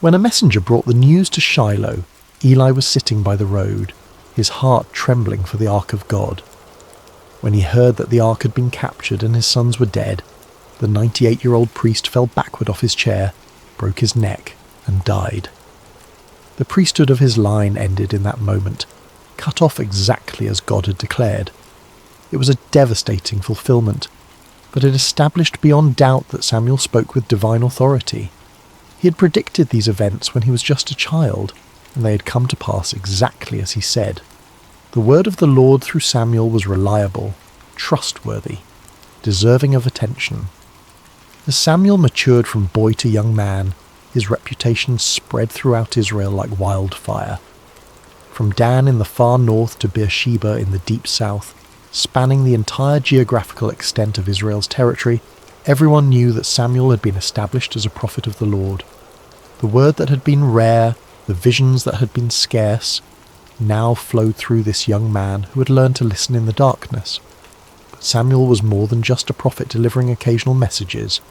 When a messenger brought the news to Shiloh, Eli was sitting by the road, his heart trembling for the Ark of God. When he heard that the Ark had been captured and his sons were dead, the 98-year-old priest fell backward off his chair, broke his neck, and died. The priesthood of his line ended in that moment, cut off exactly as God had declared. It was a devastating fulfillment, but it established beyond doubt that Samuel spoke with divine authority. He had predicted these events when he was just a child, and they had come to pass exactly as he said. The word of the Lord through Samuel was reliable, trustworthy, deserving of attention. As Samuel matured from boy to young man, his reputation spread throughout Israel like wildfire. From Dan in the far north to Beersheba in the deep south, spanning the entire geographical extent of Israel's territory, everyone knew that Samuel had been established as a prophet of the Lord. The word that had been rare, the visions that had been scarce, now flowed through this young man who had learned to listen in the darkness. But Samuel was more than just a prophet delivering occasional messages.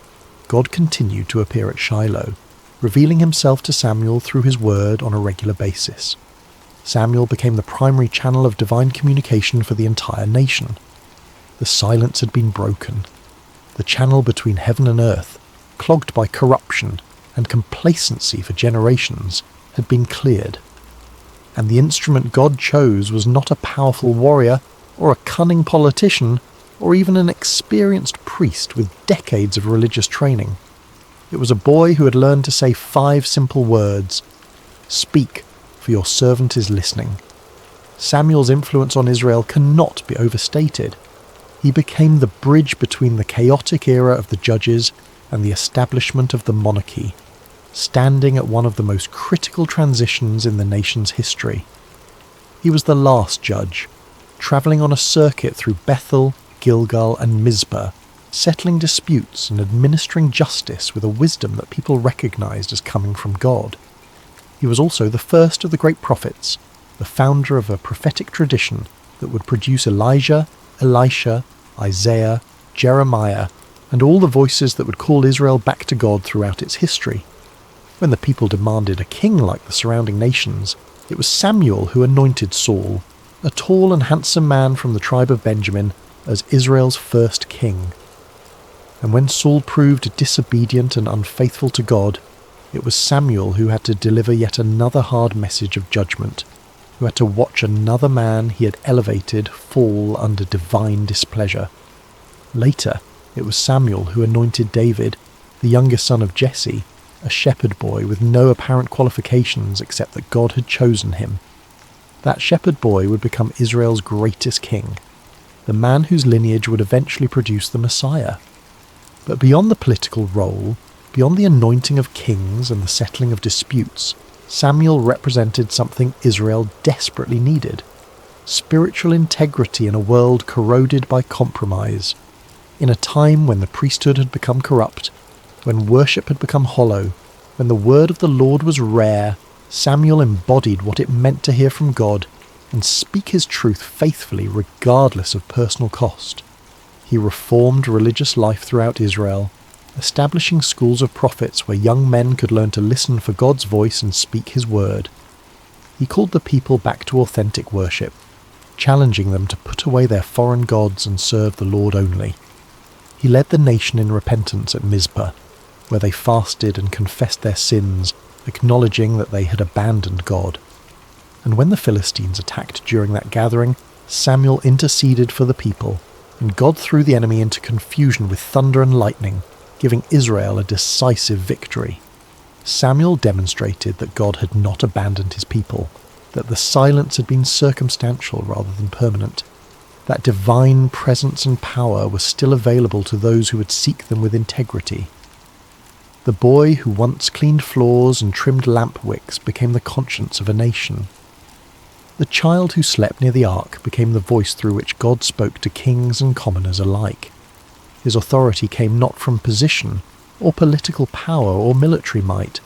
God continued to appear at Shiloh, revealing himself to Samuel through his word on a regular basis. Samuel became the primary channel of divine communication for the entire nation. The silence had been broken. The channel between heaven and earth, clogged by corruption and complacency for generations, had been cleared. And the instrument God chose was not a powerful warrior or a cunning politician or even an experienced priest with decades of religious training. It was a boy who had learned to say 5 simple words: "Speak, for your servant is listening." Samuel's influence on Israel cannot be overstated. He became the bridge between the chaotic era of the judges and the establishment of the monarchy, standing at one of the most critical transitions in the nation's history. He was the last judge, travelling on a circuit through Bethel, Gilgal and Mizpah, settling disputes and administering justice with a wisdom that people recognised as coming from God. He was also the first of the great prophets, the founder of a prophetic tradition that would produce Elijah, Elisha, Isaiah, Jeremiah, and all the voices that would call Israel back to God throughout its history. When the people demanded a king like the surrounding nations, it was Samuel who anointed Saul, a tall and handsome man from the tribe of Benjamin, as Israel's first king. And when Saul proved disobedient and unfaithful to God, it was Samuel who had to deliver yet another hard message of judgment, who had to watch another man he had elevated fall under divine displeasure. Later, it was Samuel who anointed David, the youngest son of Jesse, a shepherd boy with no apparent qualifications except that God had chosen him. That shepherd boy would become Israel's greatest king, the man whose lineage would eventually produce the Messiah. But beyond the political role, beyond the anointing of kings and the settling of disputes, Samuel represented something Israel desperately needed: spiritual integrity in a world corroded by compromise. In a time when the priesthood had become corrupt, when worship had become hollow, when the word of the Lord was rare, Samuel embodied what it meant to hear from God and speak his truth faithfully regardless of personal cost. He reformed religious life throughout Israel, establishing schools of prophets where young men could learn to listen for God's voice and speak his word. He called the people back to authentic worship, challenging them to put away their foreign gods and serve the Lord only. He led the nation in repentance at Mizpah, where they fasted and confessed their sins acknowledging that they had abandoned God. And when the Philistines attacked during that gathering, Samuel interceded for the people, and God threw the enemy into confusion with thunder and lightning, giving Israel a decisive victory. Samuel demonstrated that God had not abandoned his people, that the silence had been circumstantial rather than permanent, that divine presence and power were still available to those who would seek them with integrity. The boy who once cleaned floors and trimmed lamp wicks became the conscience of a nation. The child who slept near the ark became the voice through which God spoke to kings and commoners alike. His authority came not from position, or political power, or military might,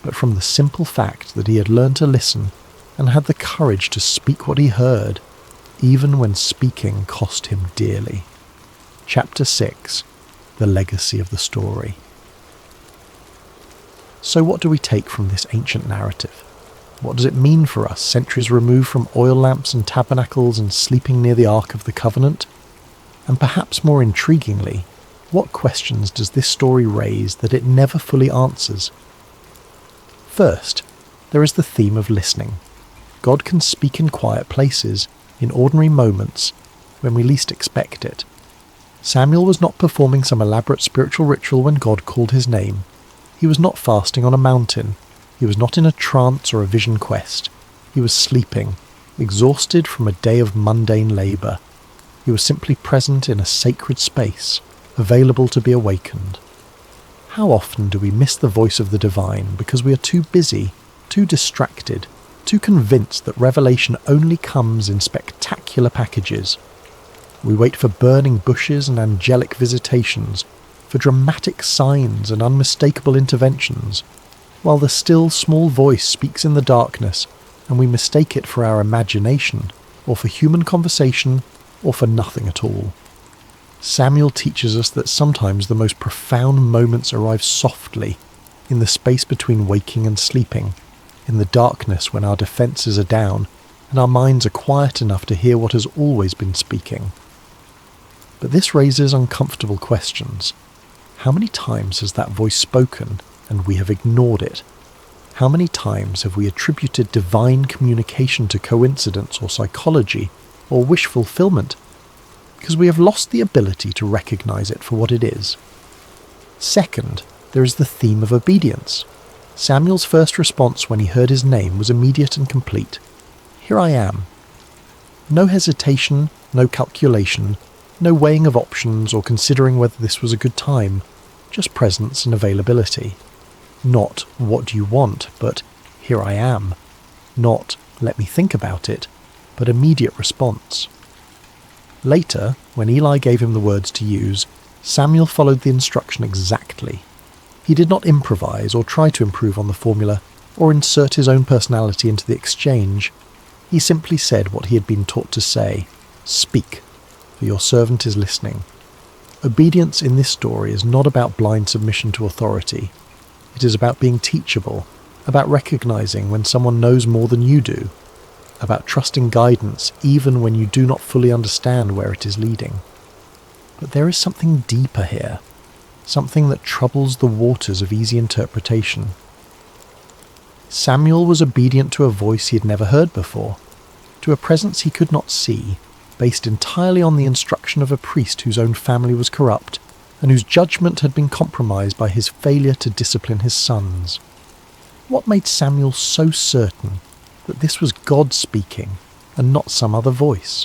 but from the simple fact that he had learned to listen and had the courage to speak what he heard, even when speaking cost him dearly. Chapter 6. The Legacy of the Story. So what do we take from this ancient narrative? What does it mean for us, centuries removed from oil lamps and tabernacles and sleeping near the Ark of the Covenant? And perhaps more intriguingly, what questions does this story raise that it never fully answers? First, there is the theme of listening. God can speak in quiet places, in ordinary moments, when we least expect it. Samuel was not performing some elaborate spiritual ritual when God called his name. He was not fasting on a mountain. He was not in a trance or a vision quest. He was sleeping, exhausted from a day of mundane labour. He was simply present in a sacred space, available to be awakened. How often do we miss the voice of the divine because we are too busy, too distracted, too convinced that revelation only comes in spectacular packages? We wait for burning bushes and angelic visitations, for dramatic signs and unmistakable interventions, while the still small voice speaks in the darkness and we mistake it for our imagination, or for human conversation, or for nothing at all. Samuel teaches us that sometimes the most profound moments arrive softly, in the space between waking and sleeping, in the darkness when our defences are down and our minds are quiet enough to hear what has always been speaking. But this raises uncomfortable questions. How many times has that voice spoken and we have ignored it? How many times have we attributed divine communication to coincidence or psychology or wish fulfillment because we have lost the ability to recognise it for what it is? Second, there is the theme of obedience. Samuel's first response when he heard his name was immediate and complete. Here I am. No hesitation, no calculation, no weighing of options or considering whether this was a good time, just presence and availability. Not, what do you want, but here I am. Not, let me think about it, but immediate response. Later, when Eli gave him the words to use, Samuel followed the instruction exactly. He did not improvise or try to improve on the formula or insert his own personality into the exchange. He simply said what he had been taught to say: "Speak, for your servant is listening." Obedience in this story is not about blind submission to authority. It is about being teachable, about recognizing when someone knows more than you do, about trusting guidance even when you do not fully understand where it is leading. But there is something deeper here, something that troubles the waters of easy interpretation. Samuel was obedient to a voice he had never heard before, to a presence he could not see, based entirely on the instruction of a priest whose own family was corrupt, and whose judgment had been compromised by his failure to discipline his sons. What made Samuel so certain that this was God speaking and not some other voice?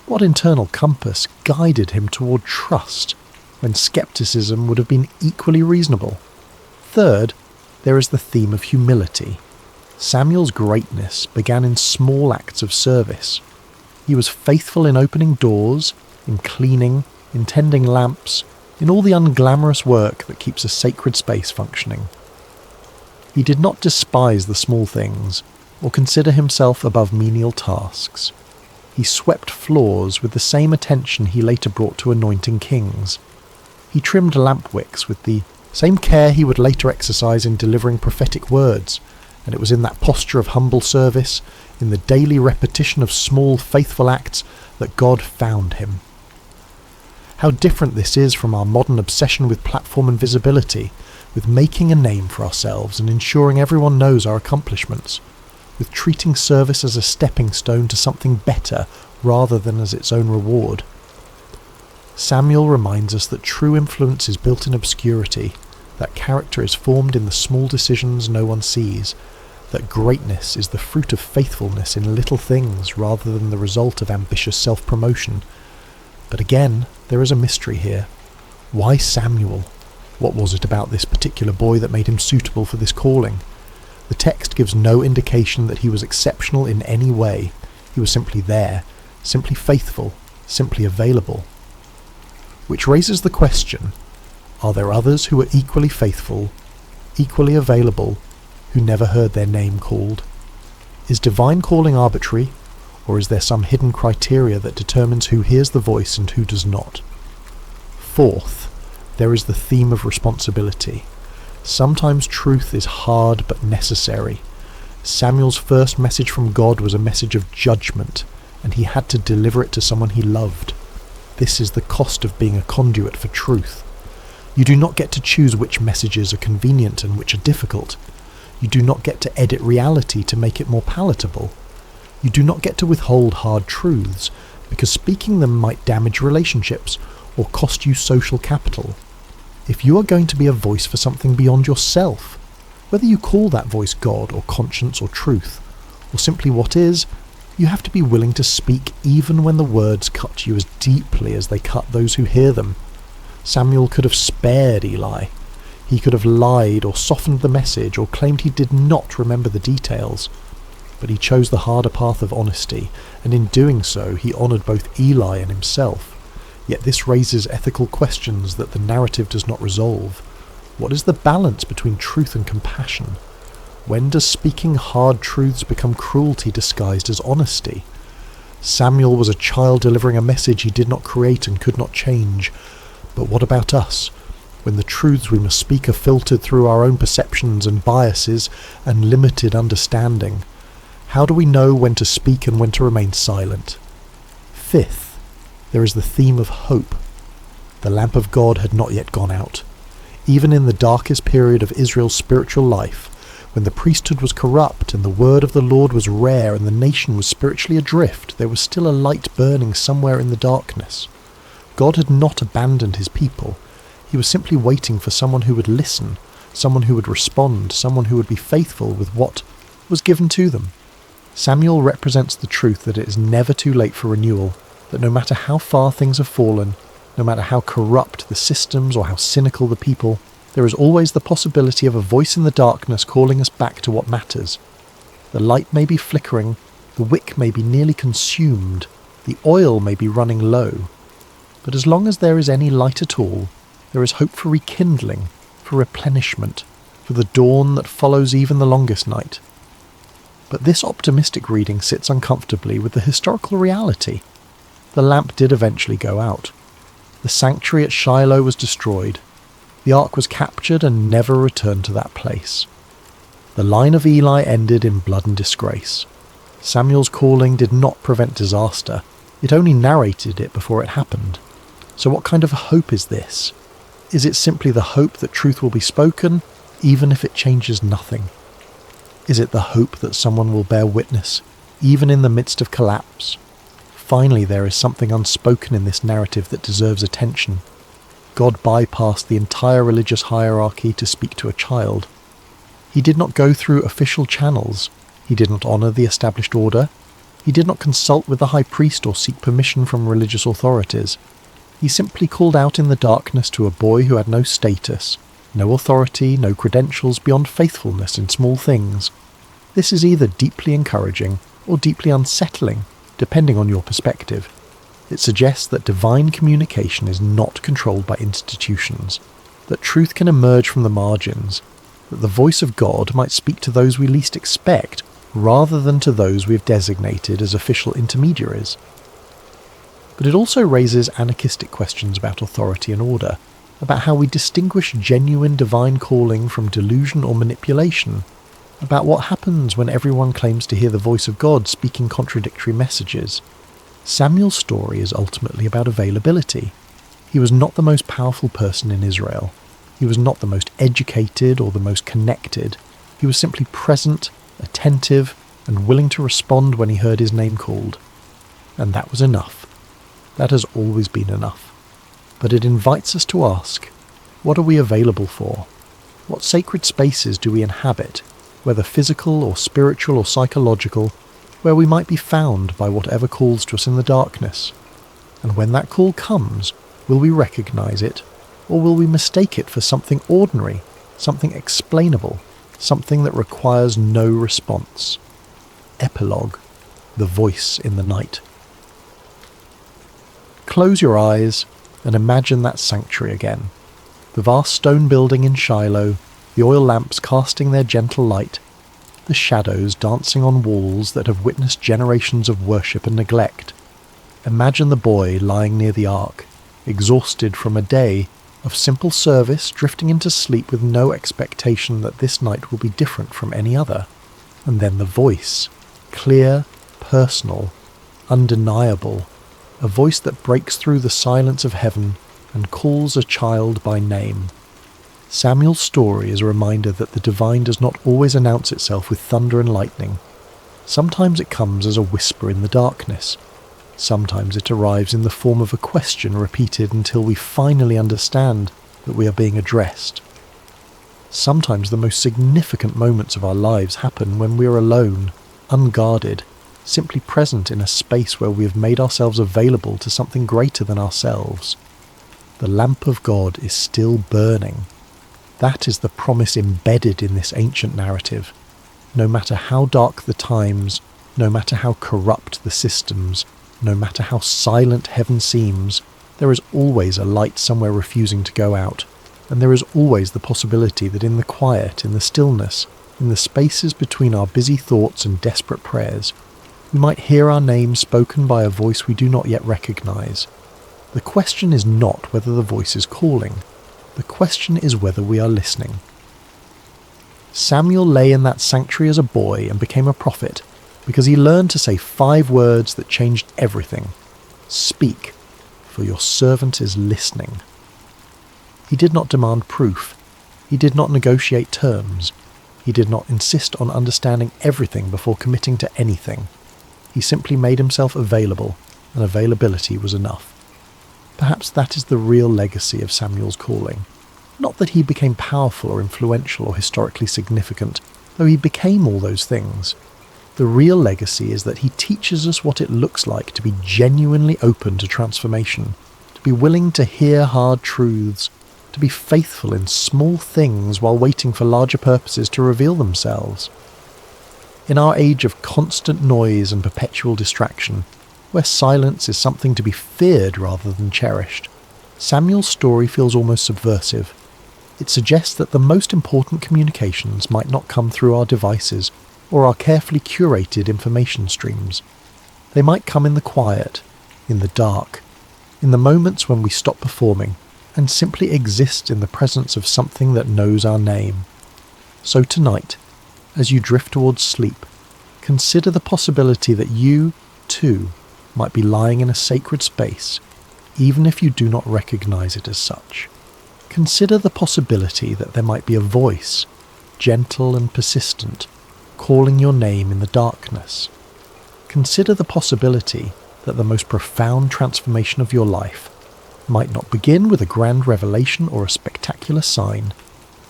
What internal compass guided him toward trust when skepticism would have been equally reasonable? Third, there is the theme of humility. Samuel's greatness began in small acts of service. He was faithful in opening doors, in cleaning, in tending lamps, in all the unglamorous work that keeps a sacred space functioning. He did not despise the small things, or consider himself above menial tasks. He swept floors with the same attention he later brought to anointing kings. He trimmed lamp wicks with the same care he would later exercise in delivering prophetic words, and it was in that posture of humble service, in the daily repetition of small, faithful acts, that God found him. How different this is from our modern obsession with platform and visibility, with making a name for ourselves and ensuring everyone knows our accomplishments, with treating service as a stepping stone to something better rather than as its own reward. Samuel reminds us that true influence is built in obscurity, that character is formed in the small decisions no one sees, that greatness is the fruit of faithfulness in little things rather than the result of ambitious self-promotion. But again, there is a mystery here. Why Samuel? What was it about this particular boy that made him suitable for this calling? The text gives no indication that he was exceptional in any way. He was simply there, simply faithful, simply available. Which raises the question, are there others who are equally faithful, equally available, who never heard their name called? Is divine calling arbitrary, or is there some hidden criteria that determines who hears the voice and who does not? Fourth, there is the theme of responsibility. Sometimes truth is hard but necessary. Samuel's first message from God was a message of judgment, and he had to deliver it to someone he loved. This is the cost of being a conduit for truth. You do not get to choose which messages are convenient and which are difficult. You do not get to edit reality to make it more palatable. You do not get to withhold hard truths, because speaking them might damage relationships or cost you social capital. If you are going to be a voice for something beyond yourself, whether you call that voice God or conscience or truth, or simply what is, you have to be willing to speak even when the words cut you as deeply as they cut those who hear them. Samuel could have spared Eli. He could have lied or softened the message or claimed he did not remember the details. But he chose the harder path of honesty, and in doing so he honoured both Eli and himself. Yet this raises ethical questions that the narrative does not resolve. What is the balance between truth and compassion? When does speaking hard truths become cruelty disguised as honesty? Samuel was a child delivering a message he did not create and could not change. But what about us, when the truths we must speak are filtered through our own perceptions and biases and limited understanding? How do we know when to speak and when to remain silent? Fifth, there is the theme of hope. The lamp of God had not yet gone out. Even in the darkest period of Israel's spiritual life, when the priesthood was corrupt and the word of the Lord was rare and the nation was spiritually adrift, there was still a light burning somewhere in the darkness. God had not abandoned his people. He was simply waiting for someone who would listen, someone who would respond, someone who would be faithful with what was given to them. Samuel represents the truth that it is never too late for renewal, that no matter how far things have fallen, no matter how corrupt the systems or how cynical the people, there is always the possibility of a voice in the darkness calling us back to what matters. The light may be flickering, the wick may be nearly consumed, the oil may be running low. But as long as there is any light at all, there is hope for rekindling, for replenishment, for the dawn that follows even the longest night. But this optimistic reading sits uncomfortably with the historical reality. The lamp did eventually go out. The sanctuary at Shiloh was destroyed. The ark was captured and never returned to that place. The line of Eli ended in blood and disgrace. Samuel's calling did not prevent disaster. It only narrated it before it happened. So what kind of hope is this? Is it simply the hope that truth will be spoken, even if it changes nothing? Is it the hope that someone will bear witness, even in the midst of collapse? Finally, there is something unspoken in this narrative that deserves attention. God bypassed the entire religious hierarchy to speak to a child. He did not go through official channels. He did not honour the established order. He did not consult with the high priest or seek permission from religious authorities. He simply called out in the darkness to a boy who had no status, no authority, no credentials beyond faithfulness in small things. This is either deeply encouraging or deeply unsettling, depending on your perspective. It suggests that divine communication is not controlled by institutions, that truth can emerge from the margins, that the voice of God might speak to those we least expect, rather than to those we have designated as official intermediaries. But it also raises anarchistic questions about authority and order, about how we distinguish genuine divine calling from delusion or manipulation, about what happens when everyone claims to hear the voice of God speaking contradictory messages. Samuel's story is ultimately about availability. He was not the most powerful person in Israel. He was not the most educated or the most connected. He was simply present, attentive, and willing to respond when he heard his name called. And that was enough. That has always been enough. But it invites us to ask, what are we available for? What sacred spaces do we inhabit, whether physical or spiritual or psychological, where we might be found by whatever calls to us in the darkness? And when that call comes, will we recognize it, or will we mistake it for something ordinary, something explainable, something that requires no response? Epilogue, the voice in the night. Close your eyes and imagine that sanctuary again. The vast stone building in Shiloh, the oil lamps casting their gentle light, the shadows dancing on walls that have witnessed generations of worship and neglect. Imagine the boy lying near the ark, exhausted from a day of simple service, drifting into sleep with no expectation that this night will be different from any other. And then the voice, clear, personal, undeniable, a voice that breaks through the silence of heaven and calls a child by name. Samuel's story is a reminder that the divine does not always announce itself with thunder and lightning. Sometimes it comes as a whisper in the darkness. Sometimes it arrives in the form of a question repeated until we finally understand that we are being addressed. Sometimes the most significant moments of our lives happen when we are alone, unguarded, simply present in a space where we have made ourselves available to something greater than ourselves. The lamp of God is still burning. That is the promise embedded in this ancient narrative. No matter how dark the times, no matter how corrupt the systems, no matter how silent heaven seems, there is always a light somewhere refusing to go out, and there is always the possibility that in the quiet, in the stillness, in the spaces between our busy thoughts and desperate prayers, we might hear our name spoken by a voice we do not yet recognize. The question is not whether the voice is calling. The question is whether we are listening. Samuel lay in that sanctuary as a boy and became a prophet because he learned to say 5 words that changed everything. Speak, for your servant is listening. He did not demand proof. He did not negotiate terms. He did not insist on understanding everything before committing to anything. He simply made himself available, and availability was enough. Perhaps that is the real legacy of Samuel's calling. Not that he became powerful or influential or historically significant, though he became all those things. The real legacy is that he teaches us what it looks like to be genuinely open to transformation, to be willing to hear hard truths, to be faithful in small things while waiting for larger purposes to reveal themselves. In our age of constant noise and perpetual distraction, where silence is something to be feared rather than cherished, Samuel's story feels almost subversive. It suggests that the most important communications might not come through our devices or our carefully curated information streams. They might come in the quiet, in the dark, in the moments when we stop performing and simply exist in the presence of something that knows our name. So tonight, as you drift towards sleep, consider the possibility that you, too, might be lying in a sacred space, even if you do not recognize it as such. Consider the possibility that there might be a voice, gentle and persistent, calling your name in the darkness. Consider the possibility that the most profound transformation of your life might not begin with a grand revelation or a spectacular sign,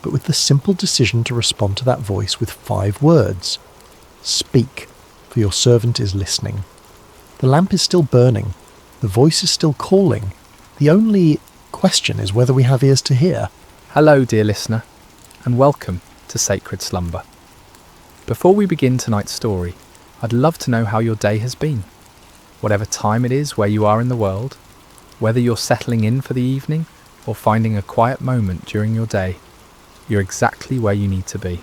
but with the simple decision to respond to that voice with 5 words. Speak, for your servant is listening. The lamp is still burning. The voice is still calling. The only question is whether we have ears to hear. Hello, dear listener, and welcome to Sacred Slumber. Before we begin tonight's story, I'd love to know how your day has been. Whatever time it is where you are in the world, whether you're settling in for the evening or finding a quiet moment during your day, you're exactly where you need to be.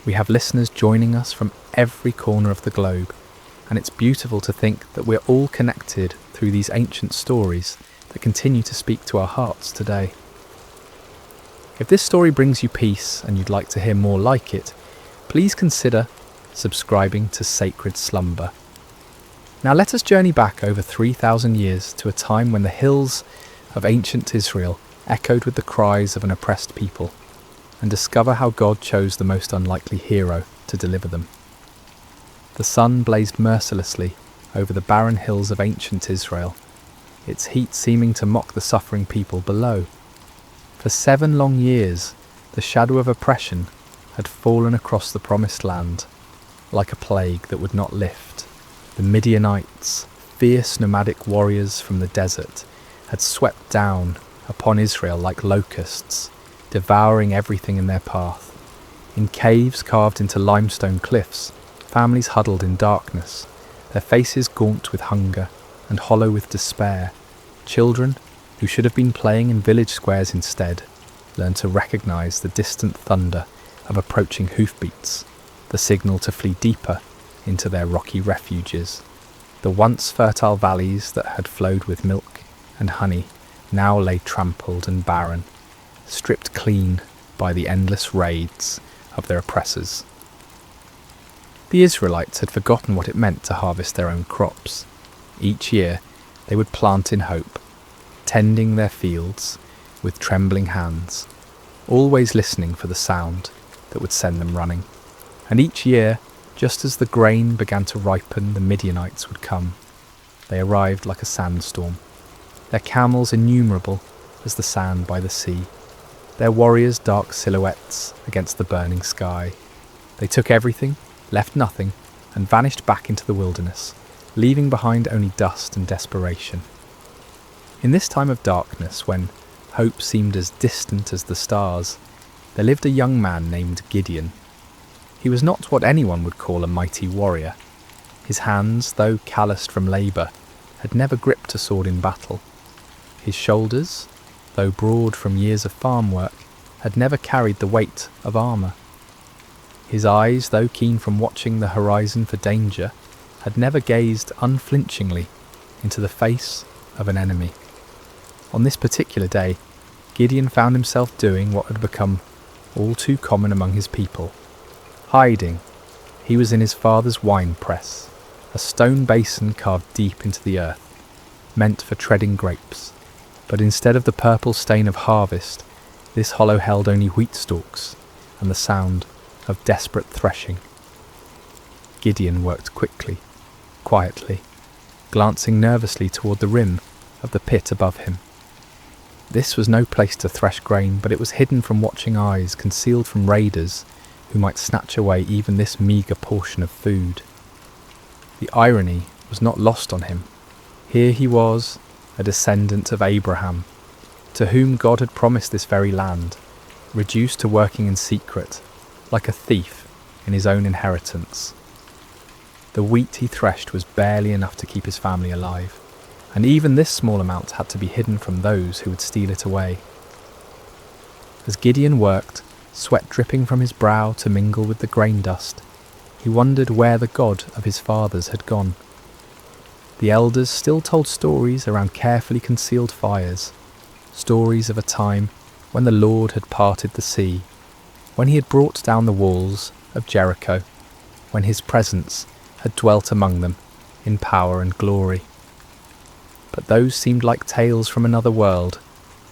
We have listeners joining us from every corner of the globe, and it's beautiful to think that we're all connected through these ancient stories that continue to speak to our hearts today. If this story brings you peace and you'd like to hear more like it, please consider subscribing to Sacred Slumber. Now let us journey back over 3,000 years to a time when the hills of ancient Israel echoed with the cries of an oppressed people, and discover how God chose the most unlikely hero to deliver them. The sun blazed mercilessly over the barren hills of ancient Israel, its heat seeming to mock the suffering people below. For 7 long years, the shadow of oppression had fallen across the promised land, like a plague that would not lift. The Midianites, fierce nomadic warriors from the desert, had swept down upon Israel like locusts, devouring everything in their path. In caves carved into limestone cliffs, families huddled in darkness, their faces gaunt with hunger and hollow with despair. Children, who should have been playing in village squares instead, learned to recognise the distant thunder of approaching hoofbeats, the signal to flee deeper into their rocky refuges. The once fertile valleys that had flowed with milk and honey now lay trampled and barren, stripped clean by the endless raids of their oppressors. The Israelites had forgotten what it meant to harvest their own crops. Each year they would plant in hope, tending their fields with trembling hands, always listening for the sound that would send them running. And each year, just as the grain began to ripen, the Midianites would come. They arrived like a sandstorm, their camels innumerable as the sand by the sea, their warriors dark silhouettes against the burning sky. They took everything, left nothing, and vanished back into the wilderness, leaving behind only dust and desperation. In this time of darkness, when hope seemed as distant as the stars, there lived a young man named Gideon. He was not what anyone would call a mighty warrior. His hands, though calloused from labour, had never gripped a sword in battle. His shoulders, though broad from years of farm work, had never carried the weight of armour. His eyes, though keen from watching the horizon for danger, had never gazed unflinchingly into the face of an enemy. On this particular day, Gideon found himself doing what had become all too common among his people. Hiding. He was in his father's wine press, a stone basin carved deep into the earth, meant for treading grapes. But instead of the purple stain of harvest, this hollow held only wheat stalks and the sound of desperate threshing. Gideon worked quickly, quietly, glancing nervously toward the rim of the pit above him. This was no place to thresh grain, but it was hidden from watching eyes, concealed from raiders who might snatch away even this meagre portion of food. The irony was not lost on him. Here he was, a descendant of Abraham, to whom God had promised this very land, reduced to working in secret, like a thief in his own inheritance. The wheat he threshed was barely enough to keep his family alive, and even this small amount had to be hidden from those who would steal it away. As Gideon worked, sweat dripping from his brow to mingle with the grain dust, he wondered where the God of his fathers had gone. The elders still told stories around carefully concealed fires, stories of a time when the Lord had parted the sea, when he had brought down the walls of Jericho, when his presence had dwelt among them in power and glory. But those seemed like tales from another world,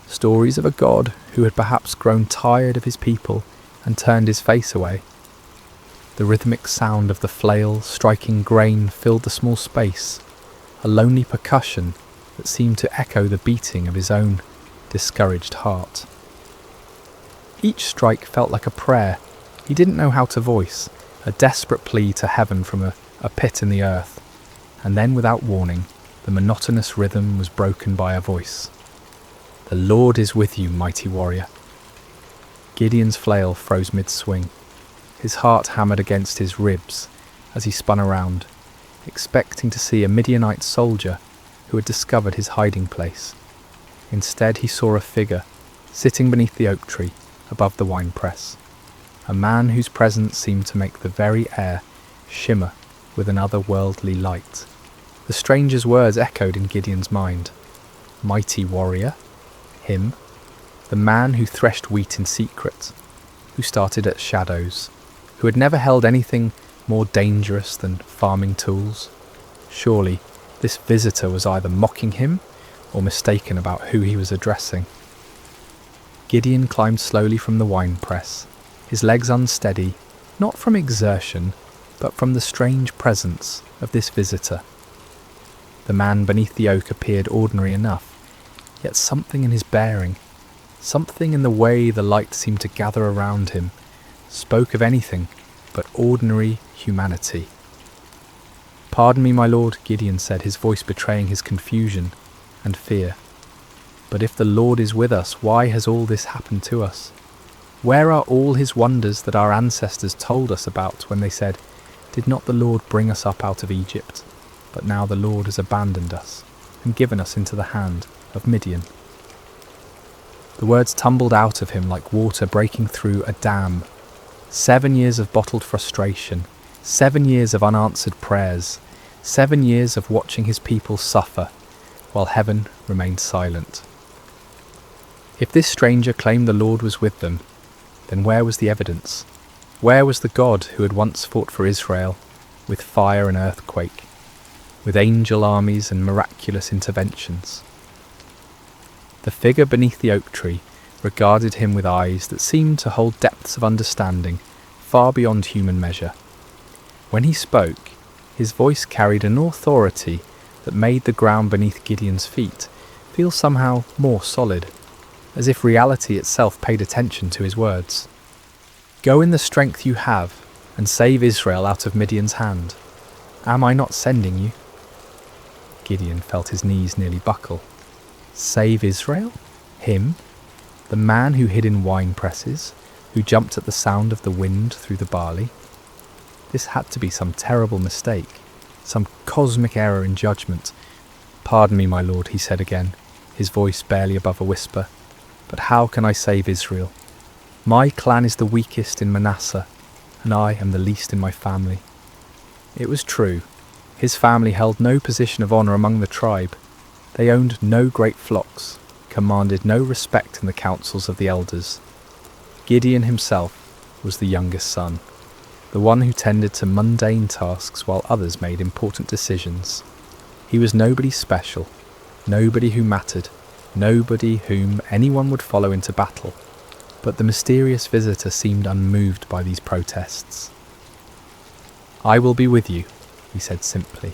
stories of a God who had perhaps grown tired of his people and turned his face away. The rhythmic sound of the flail striking grain filled the small space, a lonely percussion that seemed to echo the beating of his own discouraged heart. Each strike felt like a prayer he didn't know how to voice, a desperate plea to heaven from a pit in the earth, and then without warning, the monotonous rhythm was broken by a voice. "The Lord is with you, mighty warrior." Gideon's flail froze mid-swing. His heart hammered against his ribs as he spun around, expecting to see a Midianite soldier who had discovered his hiding place. Instead, he saw a figure sitting beneath the oak tree above the winepress, a man whose presence seemed to make the very air shimmer with an otherworldly light. The stranger's words echoed in Gideon's mind. Mighty warrior? Him? The man who threshed wheat in secret, who started at shadows, who had never held anything more dangerous than farming tools? Surely this visitor was either mocking him or mistaken about who he was addressing. Gideon climbed slowly from the winepress, his legs unsteady, not from exertion, but from the strange presence of this visitor. The man beneath the oak appeared ordinary enough, yet something in his bearing, something in the way the light seemed to gather around him, spoke of anything but ordinary humanity. "Pardon me, my lord," Gideon said, his voice betraying his confusion and fear. "But if the Lord is with us, why has all this happened to us? Where are all his wonders that our ancestors told us about when they said, 'Did not the Lord bring us up out of Egypt? But now the Lord has abandoned us and given us into the hand of Midian.'" The words tumbled out of him like water breaking through a dam. 7 years of bottled frustration, 7 years of unanswered prayers, 7 years of watching his people suffer, while heaven remained silent. If this stranger claimed the Lord was with them, then where was the evidence? Where was the God who had once fought for Israel, with fire and earthquake, with angel armies and miraculous interventions? The figure beneath the oak tree regarded him with eyes that seemed to hold depths of understanding far beyond human measure. When he spoke, his voice carried an authority that made the ground beneath Gideon's feet feel somehow more solid, as if reality itself paid attention to his words. "Go in the strength you have and save Israel out of Midian's hand. Am I not sending you?" Gideon felt his knees nearly buckle. Save Israel? Him? The man who hid in wine presses, who jumped at the sound of the wind through the barley? This had to be some terrible mistake, some cosmic error in judgment. "Pardon me, my lord," he said again, his voice barely above a whisper, "but how can I save Israel? My clan is the weakest in Manasseh, and I am the least in my family." It was true. His family held no position of honour among the tribe. They owned no great flocks, commanded no respect in the councils of the elders. Gideon himself was the youngest son, the one who tended to mundane tasks while others made important decisions. He was nobody special, nobody who mattered, nobody whom anyone would follow into battle, but the mysterious visitor seemed unmoved by these protests. "I will be with you," he said simply,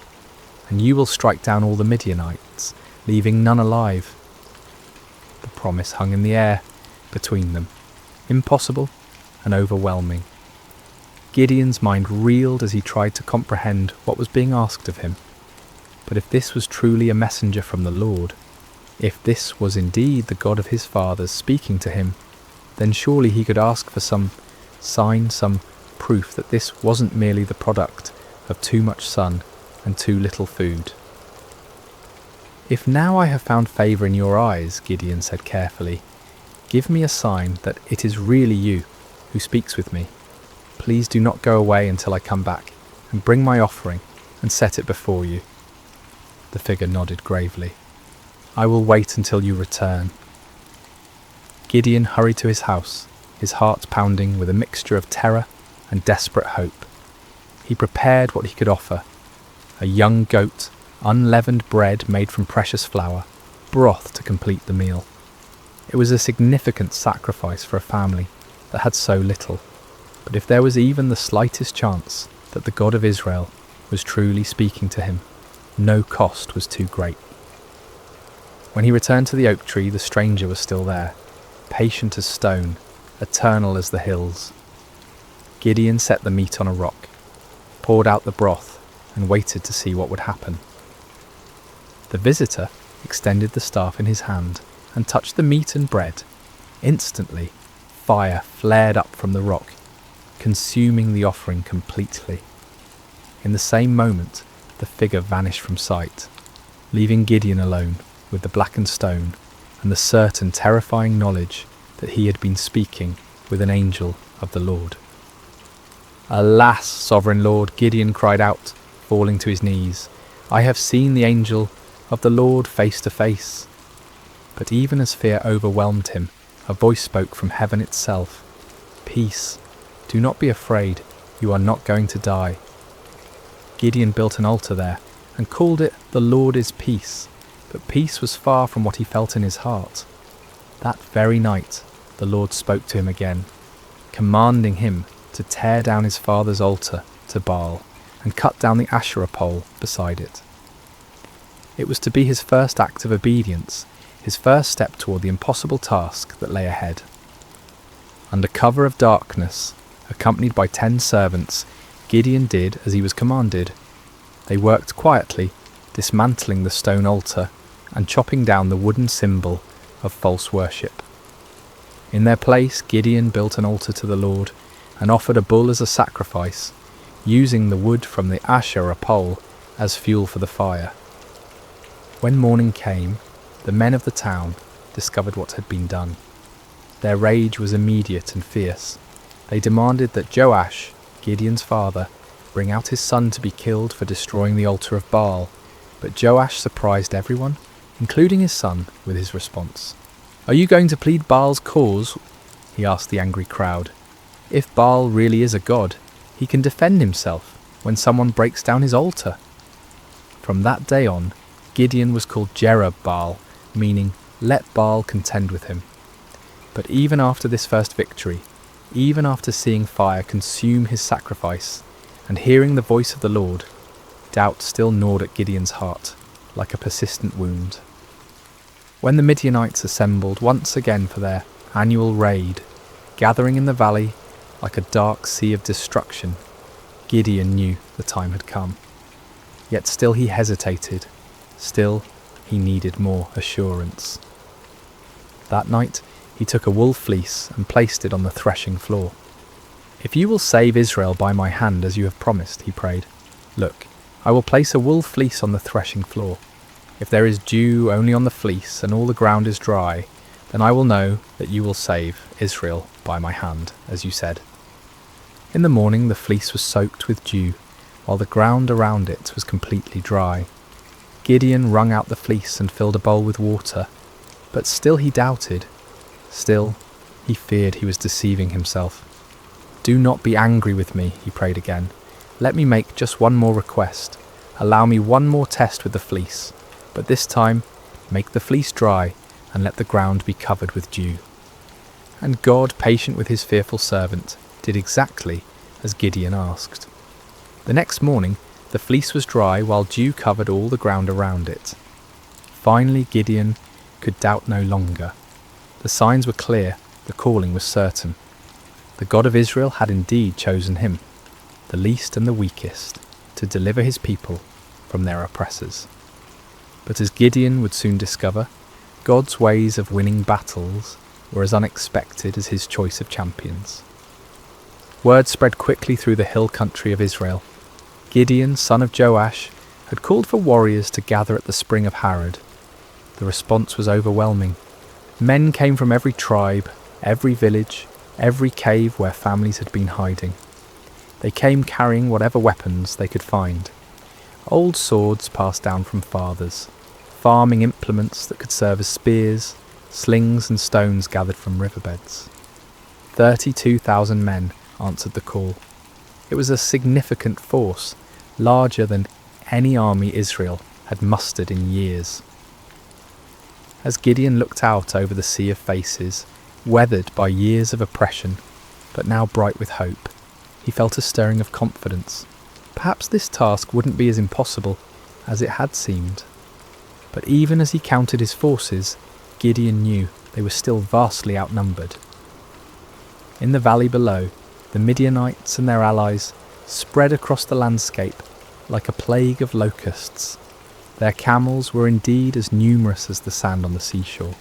"and you will strike down all the Midianites, leaving none alive." The promise hung in the air between them, impossible and overwhelming. Gideon's mind reeled as he tried to comprehend what was being asked of him. But if this was truly a messenger from the Lord, if this was indeed the God of his fathers speaking to him, then surely he could ask for some sign, some proof that this wasn't merely the product of too much sun and too little food. "If now I have found favour in your eyes," Gideon said carefully, "give me a sign that it is really you who speaks with me. Please do not go away until I come back, and bring my offering and set it before you." The figure nodded gravely. "I will wait until you return." Gideon hurried to his house, his heart pounding with a mixture of terror and desperate hope. He prepared what he could offer: a young goat, unleavened bread made from precious flour, broth to complete the meal. It was a significant sacrifice for a family that had so little, but if there was even the slightest chance that the God of Israel was truly speaking to him, no cost was too great. When he returned to the oak tree, the stranger was still there, patient as stone, eternal as the hills. Gideon set the meat on a rock, poured out the broth, and waited to see what would happen. The visitor extended the staff in his hand and touched the meat and bread. Instantly, fire flared up from the rock, consuming the offering completely. In the same moment, the figure vanished from sight, leaving Gideon alone with the blackened stone and the certain terrifying knowledge that he had been speaking with an angel of the Lord. "Alas, sovereign Lord," Gideon cried out, falling to his knees, "I have seen the angel of the Lord face to face." But even as fear overwhelmed him, a voice spoke from heaven itself. "Peace, do not be afraid, you are not going to die." Gideon built an altar there and called it "The Lord is Peace," but peace was far from what he felt in his heart. That very night, the Lord spoke to him again, commanding him to tear down his father's altar to Baal and cut down the Asherah pole beside it. It was to be his first act of obedience, his first step toward the impossible task that lay ahead. Under cover of darkness, accompanied by 10 servants, Gideon did as he was commanded. They worked quietly, dismantling the stone altar and chopping down the wooden symbol of false worship. In their place, Gideon built an altar to the Lord and offered a bull as a sacrifice, using the wood from the Asherah pole as fuel for the fire. When morning came, the men of the town discovered what had been done. Their rage was immediate and fierce. They demanded that Joash, Gideon's father, bring out his son to be killed for destroying the altar of Baal, but Joash surprised everyone, including his son, with his response. "Are you going to plead Baal's cause?" he asked the angry crowd. "If Baal really is a god, he can defend himself when someone breaks down his altar." From that day on, Gideon was called Jerub-Baal, meaning, "Let Baal contend with him." But even after this first victory, even after seeing fire consume his sacrifice and hearing the voice of the Lord, doubt still gnawed at Gideon's heart like a persistent wound. When the Midianites assembled once again for their annual raid, gathering in the valley like a dark sea of destruction, Gideon knew the time had come. Yet still he hesitated. Still, he needed more assurance. That night, he took a wool fleece and placed it on the threshing floor. "If you will save Israel by my hand as you have promised," he prayed, "look, I will place a wool fleece on the threshing floor. If there is dew only on the fleece and all the ground is dry, then I will know that you will save Israel by my hand, as you said." In the morning the fleece was soaked with dew, while the ground around it was completely dry. Gideon wrung out the fleece and filled a bowl with water, but still he doubted. Still, he feared he was deceiving himself. "Do not be angry with me," he prayed again. "Let me make just one more request. Allow me one more test with the fleece, but this time make the fleece dry and let the ground be covered with dew." And God, patient with his fearful servant, did exactly as Gideon asked. The next morning, the fleece was dry while dew covered all the ground around it. Finally, Gideon could doubt no longer. The signs were clear, the calling was certain. The God of Israel had indeed chosen him, the least and the weakest, to deliver his people from their oppressors. But as Gideon would soon discover, God's ways of winning battles were as unexpected as his choice of champions. Word spread quickly through the hill country of Israel. Gideon, son of Joash, had called for warriors to gather at the spring of Harod. The response was overwhelming. Men came from every tribe, every village, every cave where families had been hiding. They came carrying whatever weapons they could find. Old swords passed down from fathers, farming implements that could serve as spears, slings and stones gathered from riverbeds. 32,000 men answered the call. It was a significant force, larger than any army Israel had mustered in years. As Gideon looked out over the sea of faces, weathered by years of oppression, but now bright with hope, he felt a stirring of confidence. Perhaps this task wouldn't be as impossible as it had seemed. But even as he counted his forces, Gideon knew they were still vastly outnumbered. In the valley below, the Midianites and their allies spread across the landscape like a plague of locusts. Their camels were indeed as numerous as the sand on the seashore.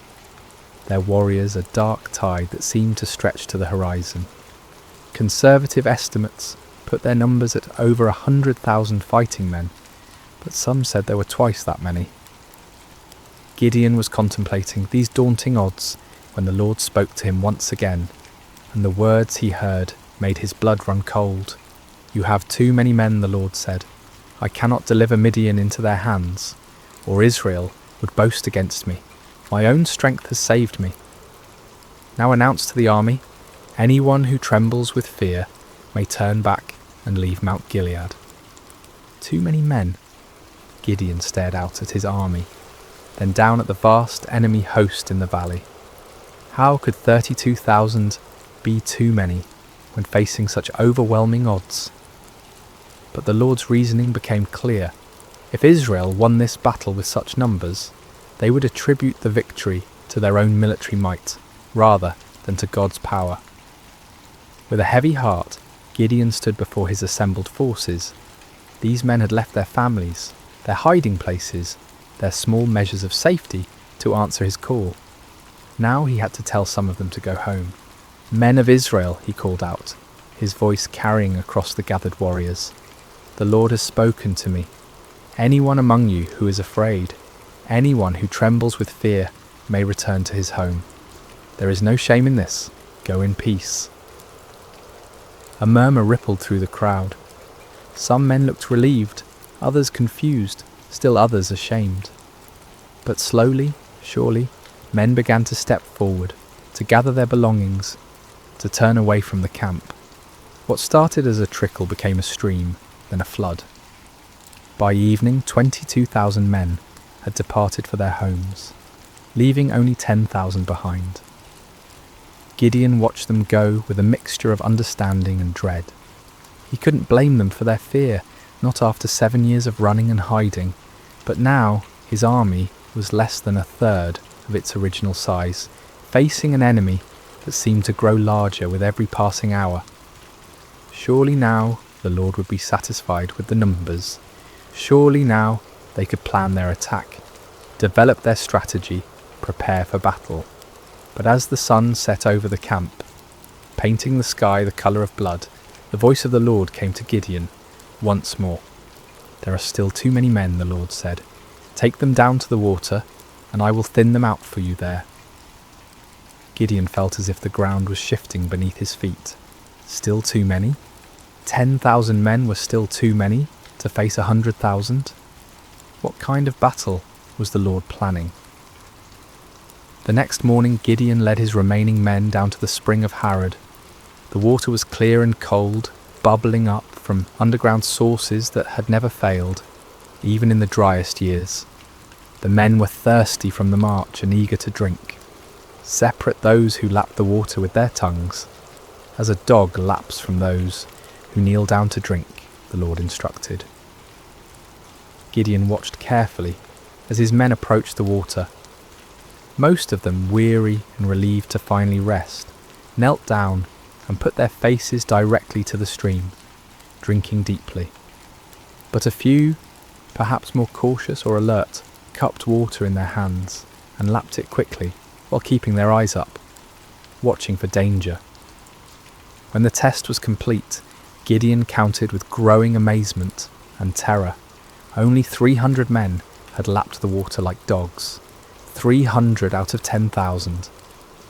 Their warriors a dark tide that seemed to stretch to the horizon. Conservative estimates put their numbers at over 100,000 fighting men, but some said there were twice that many. Gideon was contemplating these daunting odds when the Lord spoke to him once again, and the words he heard made his blood run cold. "You have too many men," the Lord said. "I cannot deliver Midian into their hands, or Israel would boast against me. My own strength has saved me. Now announce to the army, anyone who trembles with fear may turn back and leave Mount Gilead." Too many men? Gideon stared out at his army, then down at the vast enemy host in the valley. How could 32,000 be too many when facing such overwhelming odds? But the Lord's reasoning became clear. If Israel won this battle with such numbers, they would attribute the victory to their own military might, rather than to God's power. With a heavy heart, Gideon stood before his assembled forces. These men had left their families, their hiding places, their small measures of safety to answer his call. Now he had to tell some of them to go home. "Men of Israel," he called out, his voice carrying across the gathered warriors. "The Lord has spoken to me. Anyone among you who is afraid, anyone who trembles with fear, may return to his home. There is no shame in this. Go in peace." A murmur rippled through the crowd. Some men looked relieved, others confused, still others ashamed. But slowly, surely, men began to step forward, to gather their belongings, to turn away from the camp. What started as a trickle became a stream, then a flood. By evening, 22,000 men had departed for their homes, leaving only 10,000 behind. Gideon watched them go with a mixture of understanding and dread. He couldn't blame them for their fear, not after 7 years of running and hiding, but now his army was less than a third of its original size, facing an enemy that seemed to grow larger with every passing hour. Surely now the Lord would be satisfied with the numbers. Surely now they could plan their attack, develop their strategy, prepare for battle. But as the sun set over the camp, painting the sky the colour of blood, the voice of the Lord came to Gideon once more. "There are still too many men," the Lord said. "Take them down to the water, and I will thin them out for you there." Gideon felt as if the ground was shifting beneath his feet. Still too many? 10,000 men were still too many to face 100,000? What kind of battle was the Lord planning? The next morning Gideon led his remaining men down to the spring of Harod. The water was clear and cold, bubbling up from underground sources that had never failed, even in the driest years. The men were thirsty from the march and eager to drink. Separate those who lapped the water with their tongues, as a dog laps from those who kneel down to drink, the Lord instructed. Gideon watched carefully as his men approached the water. Most of them, weary and relieved to finally rest, knelt down and put their faces directly to the stream, drinking deeply. But a few, perhaps more cautious or alert, cupped water in their hands and lapped it quickly while keeping their eyes up, watching for danger. When the test was complete, Gideon counted with growing amazement and terror. Only 300 men had lapped the water like dogs. 300 out of 10,000.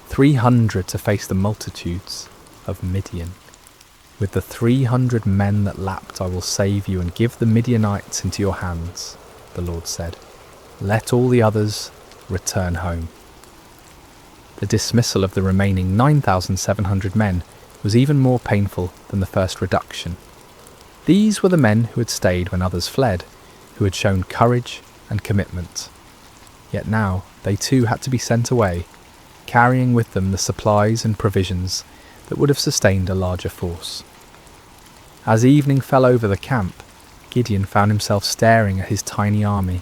300 to face the multitudes of Midian. "With the 300 men that lapped I will save you and give the Midianites into your hands," the Lord said. "Let all the others return home." The dismissal of the remaining 9,700 men was even more painful than the first reduction. These were the men who had stayed when others fled, who had shown courage and commitment. Yet now they too had to be sent away, carrying with them the supplies and provisions that would have sustained a larger force. As evening fell over the camp, Gideon found himself staring at his tiny army.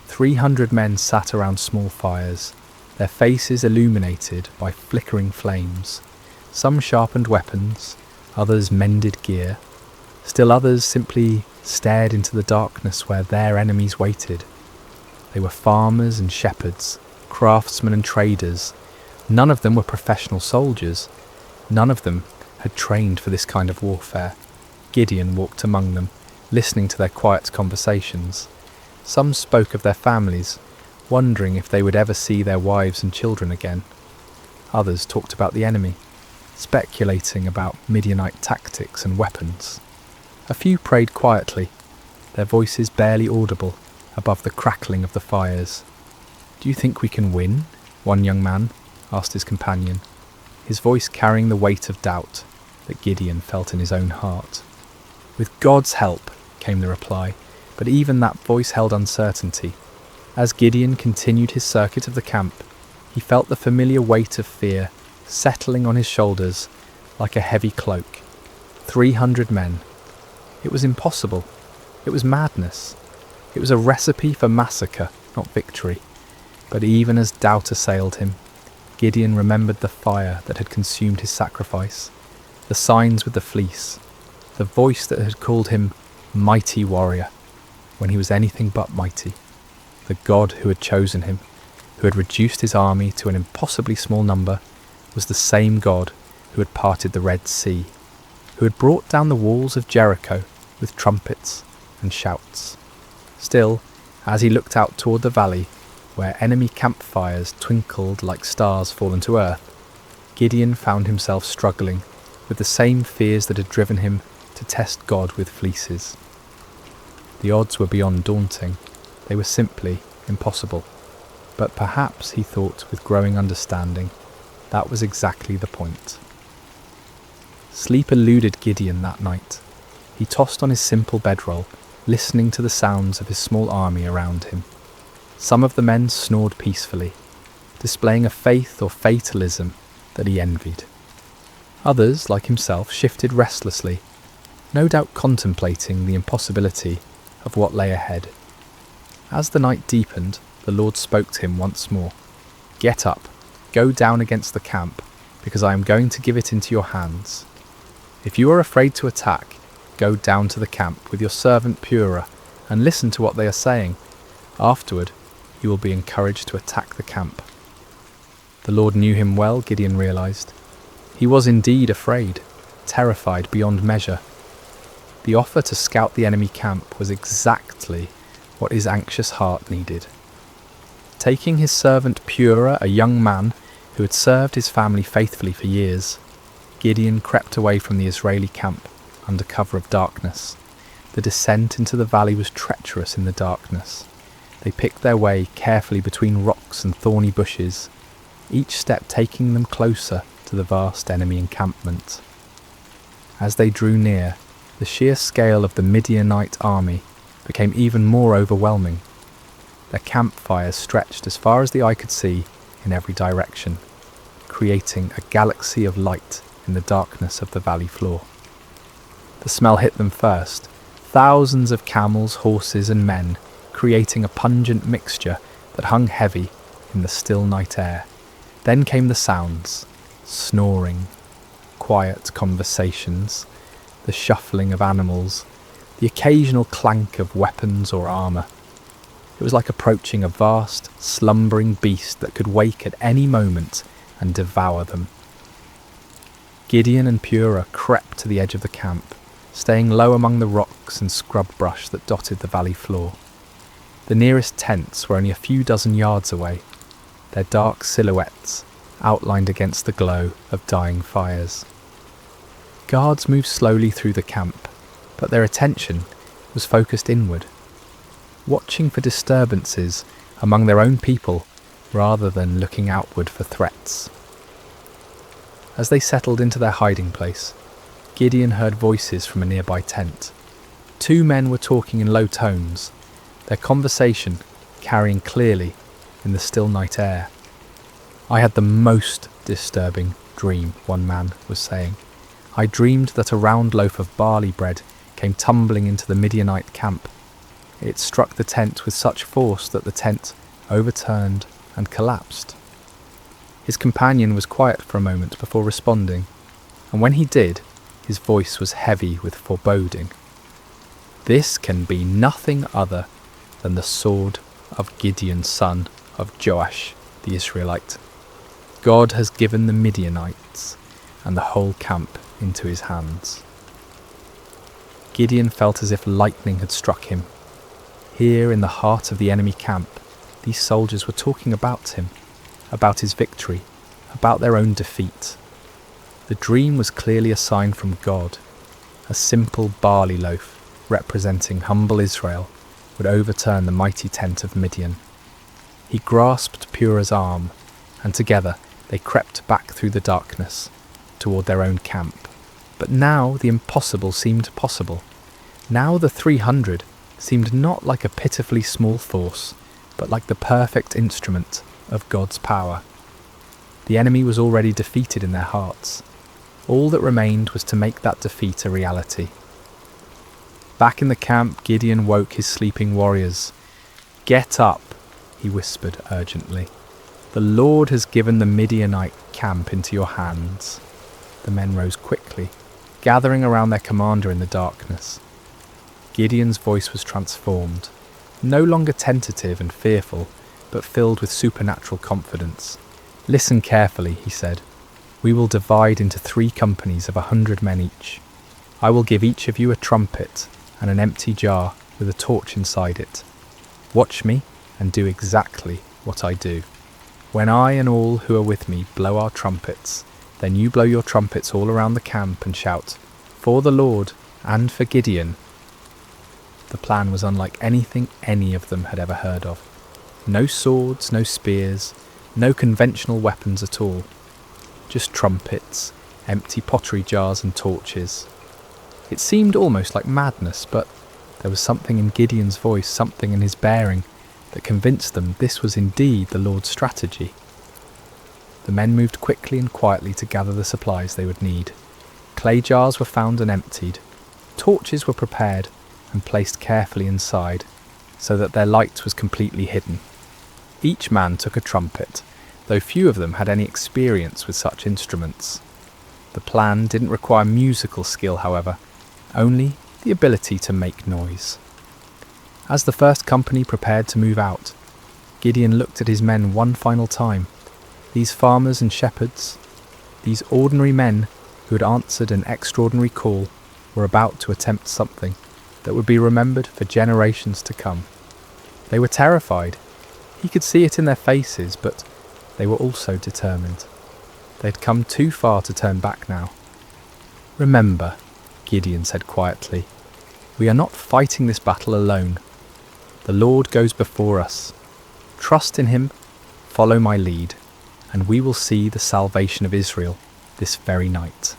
300 men sat around small fires, their faces illuminated by flickering flames. Some sharpened weapons, others mended gear, still others simply stared into the darkness where their enemies waited. They were farmers and shepherds, craftsmen and traders. None of them were professional soldiers. None of them had trained for this kind of warfare. Gideon walked among them, listening to their quiet conversations. Some spoke of their families, wondering if they would ever see their wives and children again. Others talked about the enemy, speculating about Midianite tactics and weapons. A few prayed quietly, their voices barely audible above the crackling of the fires. "Do you think we can win?" one young man asked his companion, his voice carrying the weight of doubt that Gideon felt in his own heart. "With God's help," came the reply, but even that voice held uncertainty. As Gideon continued his circuit of the camp, He felt the familiar weight of fear settling on his shoulders like a heavy cloak. 300 men. It was impossible. It was madness. It was a recipe for massacre, not victory. But even as doubt assailed him, Gideon remembered the fire that had consumed his sacrifice, the signs with the fleece, the voice that had called him mighty warrior when he was anything but mighty, the God who had chosen him, who had reduced his army to an impossibly small number, was the same God who had parted the Red Sea, who had brought down the walls of Jericho with trumpets and shouts. Still, as he looked out toward the valley, where enemy campfires twinkled like stars fallen to earth, Gideon found himself struggling with the same fears that had driven him to test God with fleeces. The odds were beyond daunting. They were simply impossible. But perhaps, he thought with growing understanding, that was exactly the point. Sleep eluded Gideon that night. He tossed on his simple bedroll, listening to the sounds of his small army around him. Some of the men snored peacefully, displaying a faith or fatalism that he envied. Others, like himself, shifted restlessly, no doubt contemplating the impossibility of what lay ahead. As the night deepened, the Lord spoke to him once more. "Get up, go down against the camp, because I am going to give it into your hands. If you are afraid to attack, go down to the camp with your servant Purah and listen to what they are saying. Afterward, you will be encouraged to attack the camp." The Lord knew him well, Gideon realized. He was indeed afraid, terrified beyond measure. The offer to scout the enemy camp was exactly what his anxious heart needed. Taking his servant Purah, a young man who had served his family faithfully for years, Gideon crept away from the Israeli camp under cover of darkness. The descent into the valley was treacherous in the darkness. They picked their way carefully between rocks and thorny bushes, each step taking them closer to the vast enemy encampment. As they drew near, the sheer scale of the Midianite army became even more overwhelming. Their campfires stretched as far as the eye could see in every direction, creating a galaxy of light in the darkness of the valley floor. The smell hit them first, thousands of camels, horses and men, creating a pungent mixture that hung heavy in the still night air. Then came the sounds, snoring, quiet conversations, the shuffling of animals, the occasional clank of weapons or armour. It was like approaching a vast, slumbering beast that could wake at any moment and devour them. Gideon and Purah crept to the edge of the camp, staying low among the rocks and scrub brush that dotted the valley floor. The nearest tents were only a few dozen yards away, their dark silhouettes outlined against the glow of dying fires. Guards moved slowly through the camp, but their attention was focused inward, watching for disturbances among their own people rather than looking outward for threats. As they settled into their hiding place, Gideon heard voices from a nearby tent. 2 men were talking in low tones, their conversation carrying clearly in the still night air. "I had the most disturbing dream," one man was saying. "I dreamed that a round loaf of barley bread came tumbling into the Midianite camp. It struck the tent with such force that the tent overturned and collapsed." His companion was quiet for a moment before responding, and when he did, his voice was heavy with foreboding. "This can be nothing other than the sword of Gideon, son of Joash the Israelite. God has given the Midianites and the whole camp into his hands." Gideon felt as if lightning had struck him. Here in the heart of the enemy camp, these soldiers were talking about him, about his victory, about their own defeat. The dream was clearly a sign from God. A simple barley loaf, representing humble Israel, would overturn the mighty tent of Midian. He grasped Purah's arm, and together they crept back through the darkness, toward their own camp. But now the impossible seemed possible. Now the 300 seemed not like a pitifully small force, but like the perfect instrument of God's power. The enemy was already defeated in their hearts. All that remained was to make that defeat a reality. Back in the camp, Gideon woke his sleeping warriors. "Get up," he whispered urgently. "The Lord has given the Midianite camp into your hands." The men rose quickly, gathering around their commander in the darkness. Gideon's voice was transformed, no longer tentative and fearful, but filled with supernatural confidence. "Listen carefully," he said. "We will divide into 3 companies of 100 men each. I will give each of you a trumpet and an empty jar with a torch inside it. Watch me and do exactly what I do. When I and all who are with me blow our trumpets, then you blow your trumpets all around the camp and shout, 'For the Lord and for Gideon.'" The plan was unlike anything any of them had ever heard of. No swords, no spears, no conventional weapons at all. Just trumpets, empty pottery jars and torches. It seemed almost like madness, but there was something in Gideon's voice, something in his bearing, that convinced them this was indeed the Lord's strategy. The men moved quickly and quietly to gather the supplies they would need. Clay jars were found and emptied. Torches were prepared and placed carefully inside, so that their light was completely hidden. Each man took a trumpet, though few of them had any experience with such instruments. The plan didn't require musical skill, however, only the ability to make noise. As the first company prepared to move out, Gideon looked at his men one final time. These farmers and shepherds, these ordinary men who had answered an extraordinary call, were about to attempt something that would be remembered for generations to come. They were terrified. He could see it in their faces, but they were also determined. They'd come too far to turn back now. "Remember," Gideon said quietly, "we are not fighting this battle alone. The Lord goes before us. Trust in him, follow my lead, and we will see the salvation of Israel this very night."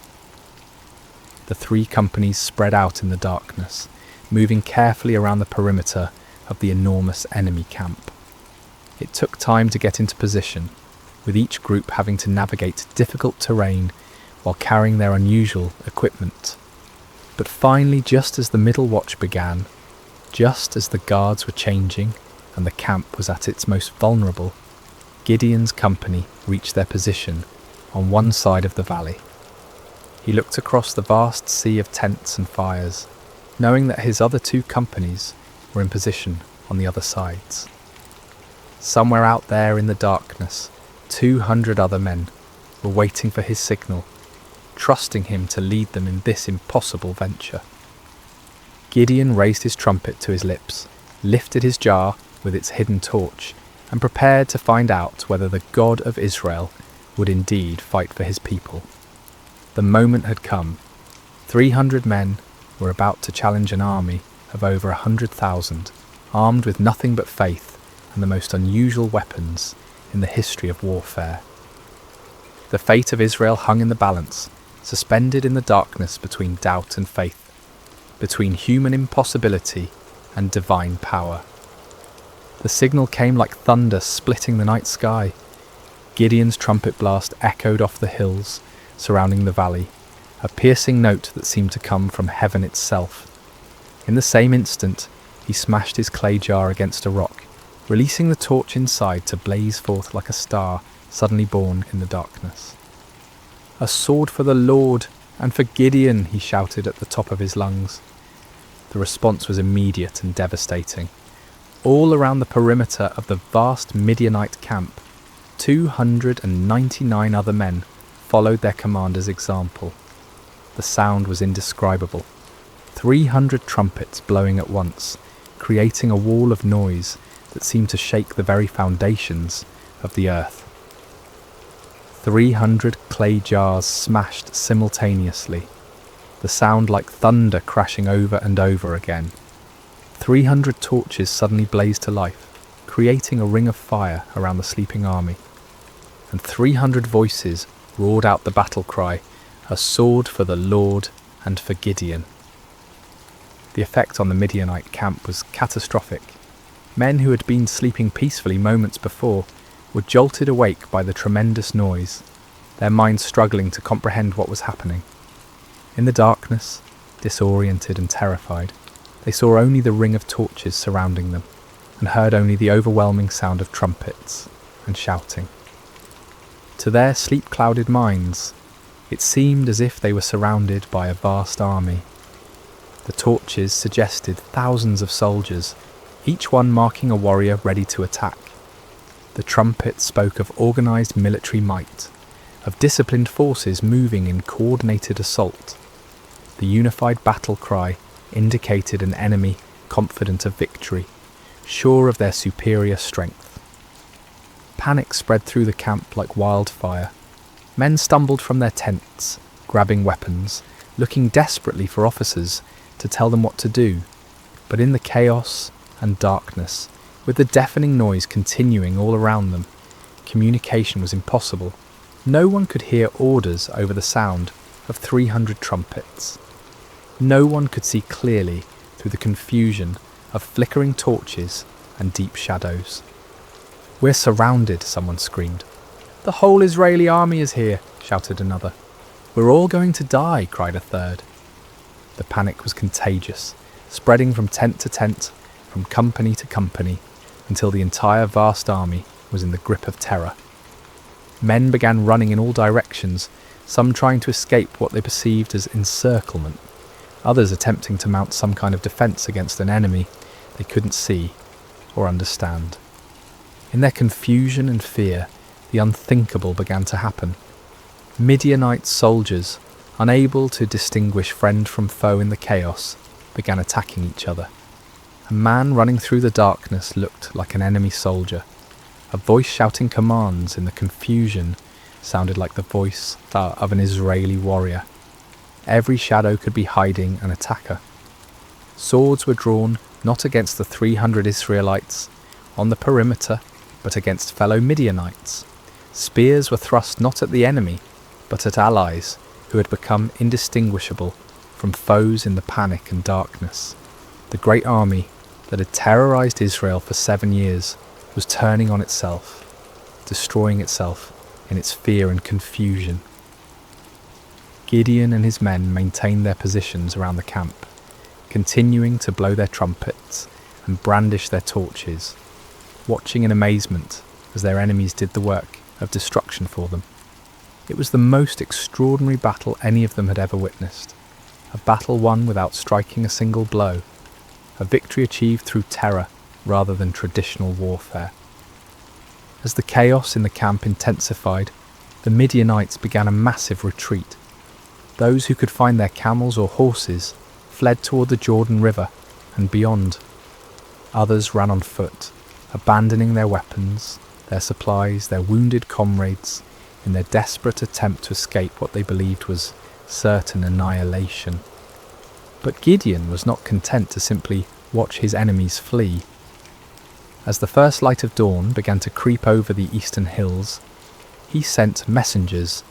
The 3 companies spread out in the darkness, moving carefully around the perimeter of the enormous enemy camp. It took time to get into position, with each group having to navigate difficult terrain while carrying their unusual equipment. But finally, just as the middle watch began, just as the guards were changing and the camp was at its most vulnerable, Gideon's company reached their position on one side of the valley. He looked across the vast sea of tents and fires, knowing that his other 2 companies were in position on the other sides. Somewhere out there in the darkness, 200 other men were waiting for his signal, trusting him to lead them in this impossible venture. Gideon raised his trumpet to his lips, lifted his jar with its hidden torch, and prepared to find out whether the God of Israel would indeed fight for his people. The moment had come. 300 men were about to challenge an army of over 100,000, armed with nothing but faith and the most unusual weapons in the history of warfare. The fate of Israel hung in the balance, suspended in the darkness between doubt and faith, between human impossibility and divine power. The signal came like thunder splitting the night sky. Gideon's trumpet blast echoed off the hills surrounding the valley, a piercing note that seemed to come from heaven itself. In the same instant, he smashed his clay jar against a rock, releasing the torch inside to blaze forth like a star suddenly born in the darkness. "A sword for the Lord and for Gideon," he shouted at the top of his lungs. The response was immediate and devastating. All around the perimeter of the vast Midianite camp, 299 other men followed their commander's example. The sound was indescribable. 300 trumpets blowing at once, creating a wall of noise that seemed to shake the very foundations of the earth. 300 clay jars smashed simultaneously, the sound like thunder crashing over and over again. 300 torches suddenly blazed to life, creating a ring of fire around the sleeping army. And 300 voices roared out the battle cry, "A sword for the Lord and for Gideon." The effect on the Midianite camp was catastrophic. Men who had been sleeping peacefully moments before were jolted awake by the tremendous noise, their minds struggling to comprehend what was happening. In the darkness, disoriented and terrified, they saw only the ring of torches surrounding them, and heard only the overwhelming sound of trumpets and shouting. To their sleep-clouded minds, it seemed as if they were surrounded by a vast army. The torches suggested thousands of soldiers, each one marking a warrior ready to attack. The trumpets spoke of organised military might, of disciplined forces moving in coordinated assault. The unified battle cry indicated an enemy confident of victory, sure of their superior strength. Panic spread through the camp like wildfire. Men stumbled from their tents, grabbing weapons, looking desperately for officers to tell them what to do. But in the chaos and darkness, with the deafening noise continuing all around them, communication was impossible. No one could hear orders over the sound of 300 trumpets. No one could see clearly through the confusion of flickering torches and deep shadows. "We're surrounded," someone screamed. "The whole Israeli army is here," shouted another. "We're all going to die," cried a third. The panic was contagious, spreading from tent to tent, from company to company, until the entire vast army was in the grip of terror. Men began running in all directions, some trying to escape what they perceived as encirclement, others attempting to mount some kind of defence against an enemy they couldn't see or understand. In their confusion and fear, the unthinkable began to happen. Midianite soldiers, unable to distinguish friend from foe in the chaos, began attacking each other. A man running through the darkness looked like an enemy soldier. A voice shouting commands in the confusion sounded like the voice of an Israeli warrior. Every shadow could be hiding an attacker. Swords were drawn not against the 300 Israelites on the perimeter, but against fellow Midianites. Spears were thrust not at the enemy, but at allies who had become indistinguishable from foes in the panic and darkness. The great army that had terrorized Israel for 7 years was turning on itself, destroying itself in its fear and confusion. Gideon and his men maintained their positions around the camp, continuing to blow their trumpets and brandish their torches, watching in amazement as their enemies did the work of destruction for them. It was the most extraordinary battle any of them had ever witnessed, a battle won without striking a single blow, a victory achieved through terror rather than traditional warfare. As the chaos in the camp intensified, the Midianites began a massive retreat. Those who could find their camels or horses fled toward the Jordan River and beyond. Others ran on foot, abandoning their weapons, their supplies, their wounded comrades, in their desperate attempt to escape what they believed was certain annihilation. But Gideon was not content to simply watch his enemies flee. As the first light of dawn began to creep over the eastern hills, he sent messengers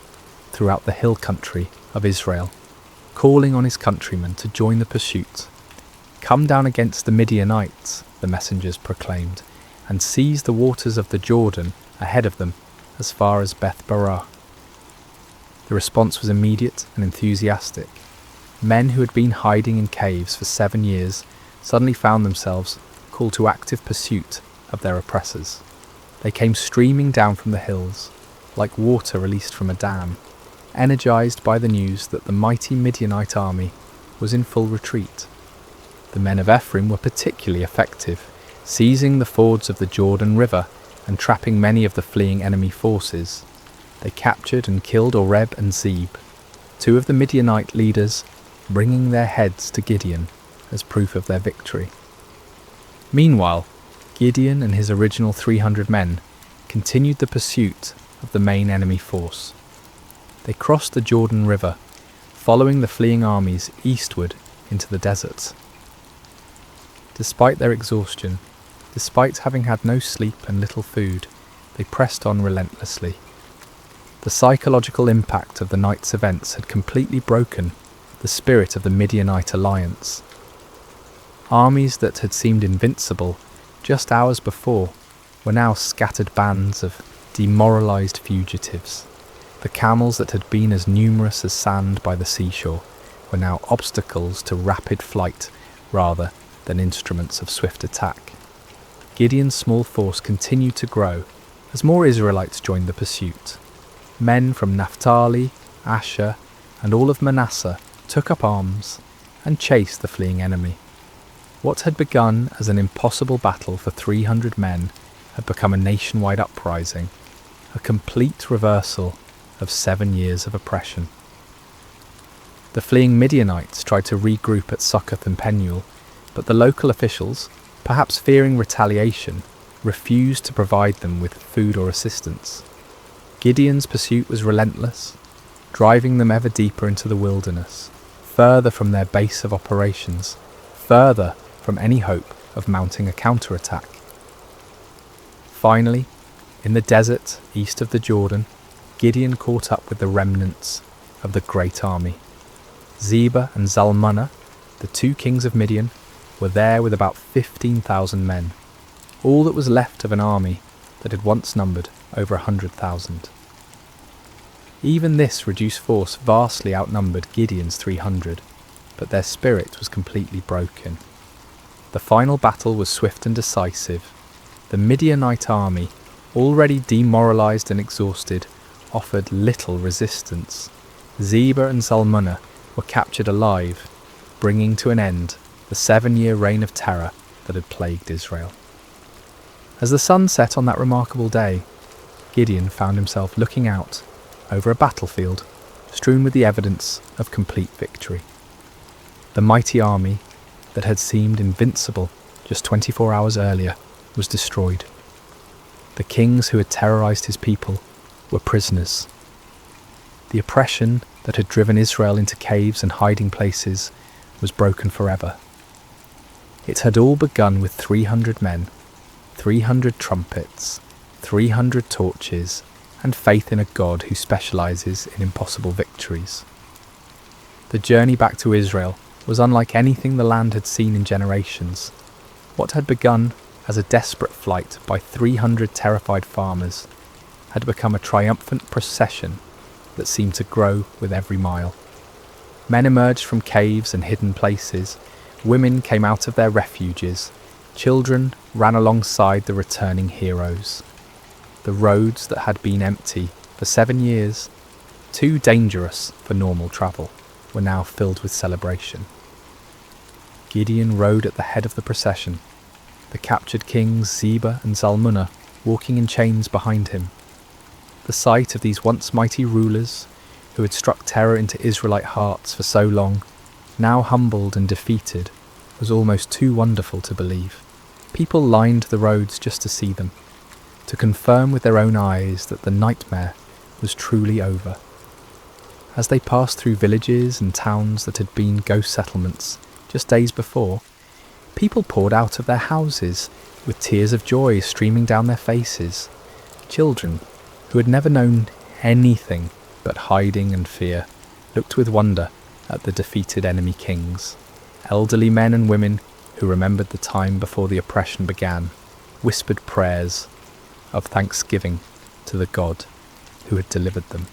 throughout the hill country of Israel, calling on his countrymen to join the pursuit. "Come down against the Midianites," the messengers proclaimed, "and seize the waters of the Jordan ahead of them as far as Beth-barah." The response was immediate and enthusiastic. Men who had been hiding in caves for 7 years suddenly found themselves called to active pursuit of their oppressors. They came streaming down from the hills, like water released from a dam, energized by the news that the mighty Midianite army was in full retreat. The men of Ephraim were particularly effective, seizing the fords of the Jordan River and trapping many of the fleeing enemy forces. They captured and killed Oreb and Zeb, 2 of the Midianite leaders, bringing their heads to Gideon as proof of their victory. Meanwhile, Gideon and his original 300 men continued the pursuit of the main enemy force. They crossed the Jordan River, following the fleeing armies eastward into the deserts. Despite their exhaustion, despite having had no sleep and little food, they pressed on relentlessly. The psychological impact of the night's events had completely broken the spirit of the Midianite alliance. Armies that had seemed invincible just hours before were now scattered bands of demoralised fugitives. The camels that had been as numerous as sand by the seashore were now obstacles to rapid flight rather than instruments of swift attack. Gideon's small force continued to grow as more Israelites joined the pursuit. Men from Naphtali, Asher, and all of Manasseh took up arms and chased the fleeing enemy. What had begun as an impossible battle for 300 men had become a nationwide uprising, a complete reversal of 7 years of oppression. The fleeing Midianites tried to regroup at Succoth and Penuel, but the local officials, perhaps fearing retaliation, refused to provide them with food or assistance. Gideon's pursuit was relentless, driving them ever deeper into the wilderness, further from their base of operations, further from any hope of mounting a counterattack. Finally, in the desert east of the Jordan, Gideon caught up with the remnants of the great army. Zebah and Zalmunna, the 2 kings of Midian, were there with about 15,000 men, all that was left of an army that had once numbered over 100,000. Even this reduced force vastly outnumbered Gideon's 300, but their spirit was completely broken. The final battle was swift and decisive. The Midianite army, already demoralised and exhausted, offered little resistance. Zebah and Zalmunna were captured alive, bringing to an end the 7-year reign of terror that had plagued Israel. As the sun set on that remarkable day, Gideon found himself looking out over a battlefield strewn with the evidence of complete victory. The mighty army that had seemed invincible just 24 hours earlier was destroyed. The kings who had terrorised his people were prisoners. The oppression that had driven Israel into caves and hiding places was broken forever. It had all begun with 300 men, 300 trumpets, 300 torches, and faith in a God who specialises in impossible victories. The journey back to Israel was unlike anything the land had seen in generations. What had begun as a desperate flight by 300 terrified farmers had become a triumphant procession that seemed to grow with every mile. Men emerged from caves and hidden places, women came out of their refuges, children ran alongside the returning heroes. The roads that had been empty for 7 years, too dangerous for normal travel, were now filled with celebration. Gideon rode at the head of the procession, the captured kings Zebah and Zalmunna walking in chains behind him. The sight of these once mighty rulers, who had struck terror into Israelite hearts for so long, now humbled and defeated, was almost too wonderful to believe. People lined the roads just to see them, to confirm with their own eyes that the nightmare was truly over. As they passed through villages and towns that had been ghost settlements just days before, people poured out of their houses with tears of joy streaming down their faces. Children, who had never known anything but hiding and fear, looked with wonder at the defeated enemy kings. Elderly men and women who remembered the time before the oppression began whispered prayers of thanksgiving to the God who had delivered them.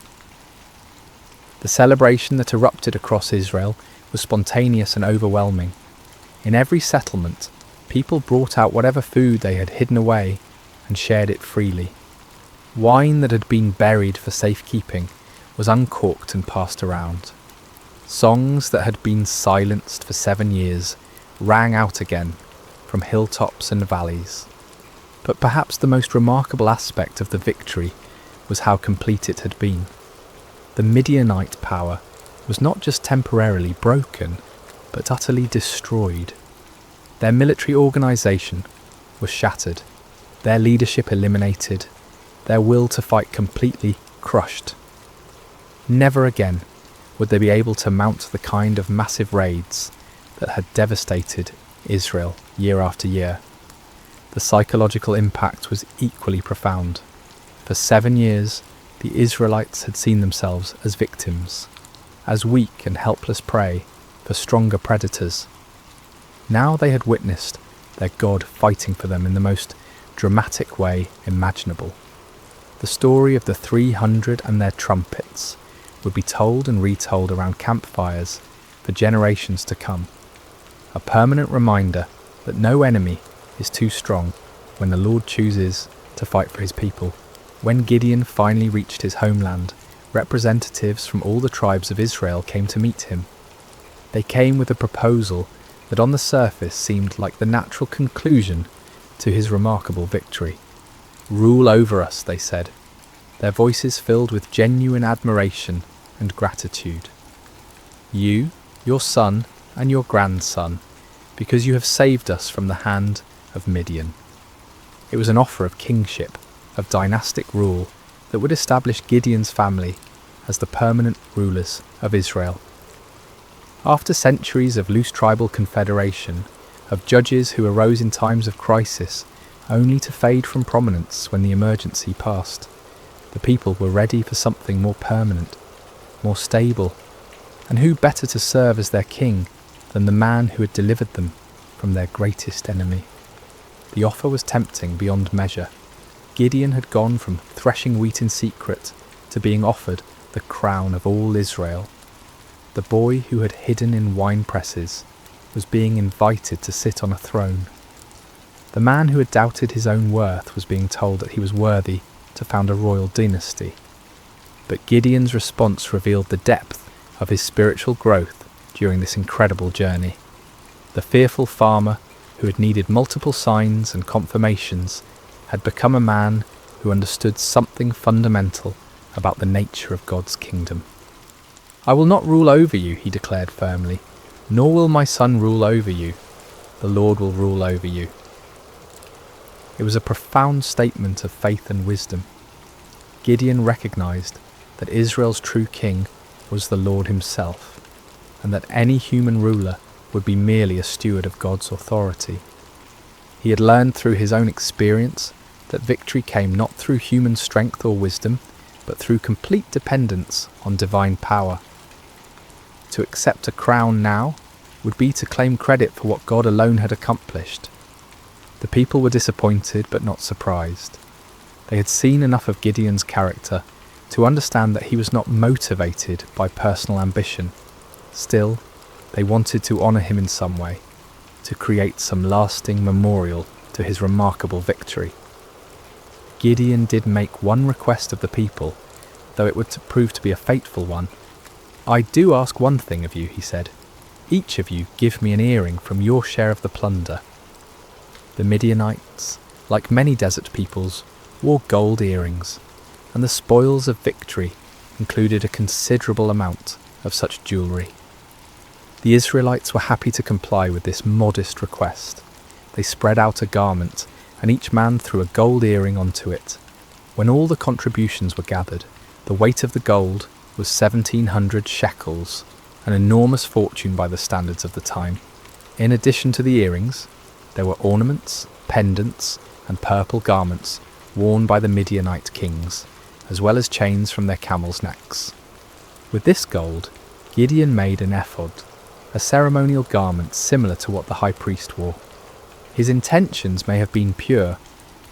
The celebration that erupted across Israel was spontaneous and overwhelming. In every settlement, people brought out whatever food they had hidden away and shared it freely. Wine that had been buried for safekeeping was uncorked and passed around. Songs that had been silenced for 7 years rang out again from hilltops and valleys. But perhaps the most remarkable aspect of the victory was how complete it had been. The Midianite power was not just temporarily broken, but utterly destroyed. Their military organisation was shattered, their leadership eliminated, their will to fight completely crushed. Never again would they be able to mount the kind of massive raids that had devastated Israel year after year. The psychological impact was equally profound. For 7 years, the Israelites had seen themselves as victims, as weak and helpless prey for stronger predators. Now they had witnessed their God fighting for them in the most dramatic way imaginable. The story of the 300 and their trumpets would be told and retold around campfires for generations to come. A permanent reminder that no enemy is too strong when the Lord chooses to fight for his people. When Gideon finally reached his homeland, representatives from all the tribes of Israel came to meet him. They came with a proposal that on the surface seemed like the natural conclusion to his remarkable victory. "Rule over us," they said, their voices filled with genuine admiration and gratitude. "You, your son, and your grandson, because you have saved us from the hand of Midian." It was an offer of kingship, of dynastic rule that would establish Gideon's family as the permanent rulers of Israel. After centuries of loose tribal confederation, of judges who arose in times of crisis only to fade from prominence when the emergency passed, the people were ready for something more permanent, more stable, and who better to serve as their king than the man who had delivered them from their greatest enemy? The offer was tempting beyond measure. Gideon had gone from threshing wheat in secret to being offered the crown of all Israel. The boy who had hidden in wine presses was being invited to sit on a throne. The man who had doubted his own worth was being told that he was worthy to found a royal dynasty. But Gideon's response revealed the depth of his spiritual growth during this incredible journey. The fearful farmer who had needed multiple signs and confirmations had become a man who understood something fundamental about the nature of God's kingdom. "I will not rule over you," he declared firmly, "nor will my son rule over you. The Lord will rule over you." It was a profound statement of faith and wisdom. Gideon recognized that Israel's true king was the Lord himself, and that any human ruler would be merely a steward of God's authority. He had learned through his own experience that victory came not through human strength or wisdom, but through complete dependence on divine power. To accept a crown now would be to claim credit for what God alone had accomplished. The people were disappointed but not surprised. They had seen enough of Gideon's character to understand that he was not motivated by personal ambition. Still, they wanted to honour him in some way, to create some lasting memorial to his remarkable victory. Gideon did make one request of the people, though it would prove to be a fateful one. "I do ask one thing of you," he said. "Each of you give me an earring from your share of the plunder." The Midianites, like many desert peoples, wore gold earrings, and the spoils of victory included a considerable amount of such jewellery. The Israelites were happy to comply with this modest request. They spread out a garment, and each man threw a gold earring onto it. When all the contributions were gathered, the weight of the gold was 1,700 shekels, an enormous fortune by the standards of the time. In addition to the earrings, there were ornaments, pendants, and purple garments worn by the Midianite kings, as well as chains from their camels' necks. With this gold, Gideon made an ephod, a ceremonial garment similar to what the high priest wore. His intentions may have been pure,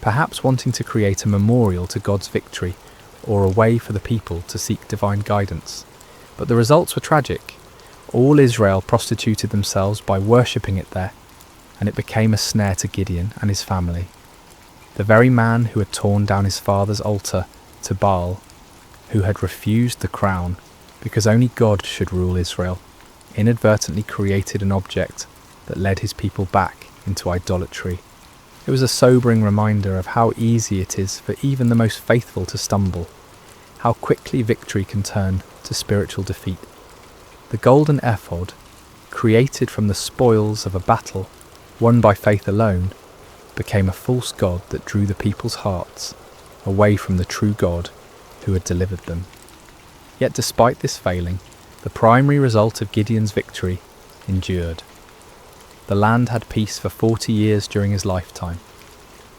perhaps wanting to create a memorial to God's victory or a way for the people to seek divine guidance. But the results were tragic. All Israel prostituted themselves by worshipping it there, and it became a snare to Gideon and his family. The very man who had torn down his father's altar to Baal, who had refused the crown because only God should rule Israel, inadvertently created an object that led his people back into idolatry. It was a sobering reminder of how easy it is for even the most faithful to stumble, how quickly victory can turn to spiritual defeat. The golden ephod, created from the spoils of a battle won by faith alone, became a false god that drew the people's hearts away from the true God who had delivered them. Yet despite this failing, the primary result of Gideon's victory endured. The land had peace for 40 years during his lifetime.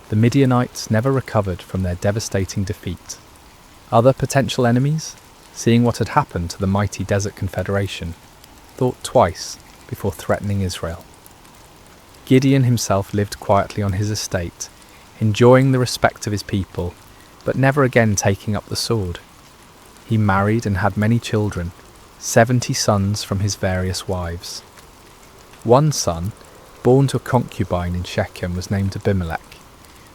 The Midianites never recovered from their devastating defeat. Other potential enemies, seeing what had happened to the mighty Desert Confederation, thought twice before threatening Israel. Gideon himself lived quietly on his estate, enjoying the respect of his people but never again taking up the sword. He married and had many children, 70 sons from his various wives. One son, born to a concubine in Shechem, was named Abimelech,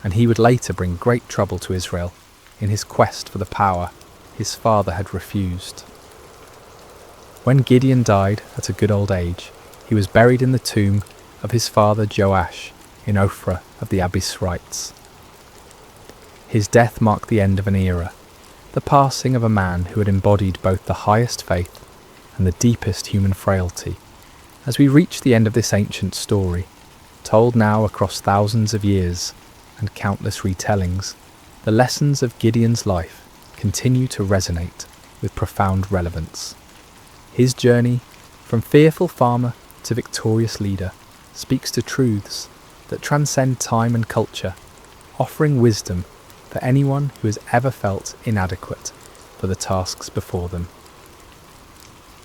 and he would later bring great trouble to Israel in his quest for the power his father had refused. When Gideon died at a good old age, he was buried in the tomb of his father Joash in Ophrah of the Abiezrites. His death marked the end of an era, the passing of a man who had embodied both the highest faith and the deepest human frailty. As we reach the end of this ancient story, told now across thousands of years and countless retellings, the lessons of Gideon's life continue to resonate with profound relevance. His journey from fearful farmer to victorious leader speaks to truths that transcend time and culture, offering wisdom for anyone who has ever felt inadequate for the tasks before them.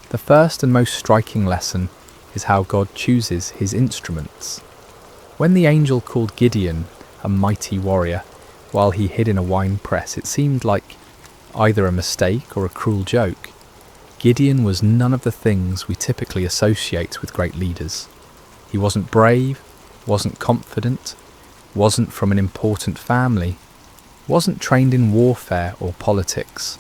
The first and most striking lesson is how God chooses his instruments. When the angel called Gideon a mighty warrior while he hid in a wine press, it seemed like either a mistake or a cruel joke. Gideon was none of the things we typically associate with great leaders. He wasn't brave, wasn't confident, wasn't from an important family, wasn't trained in warfare or politics.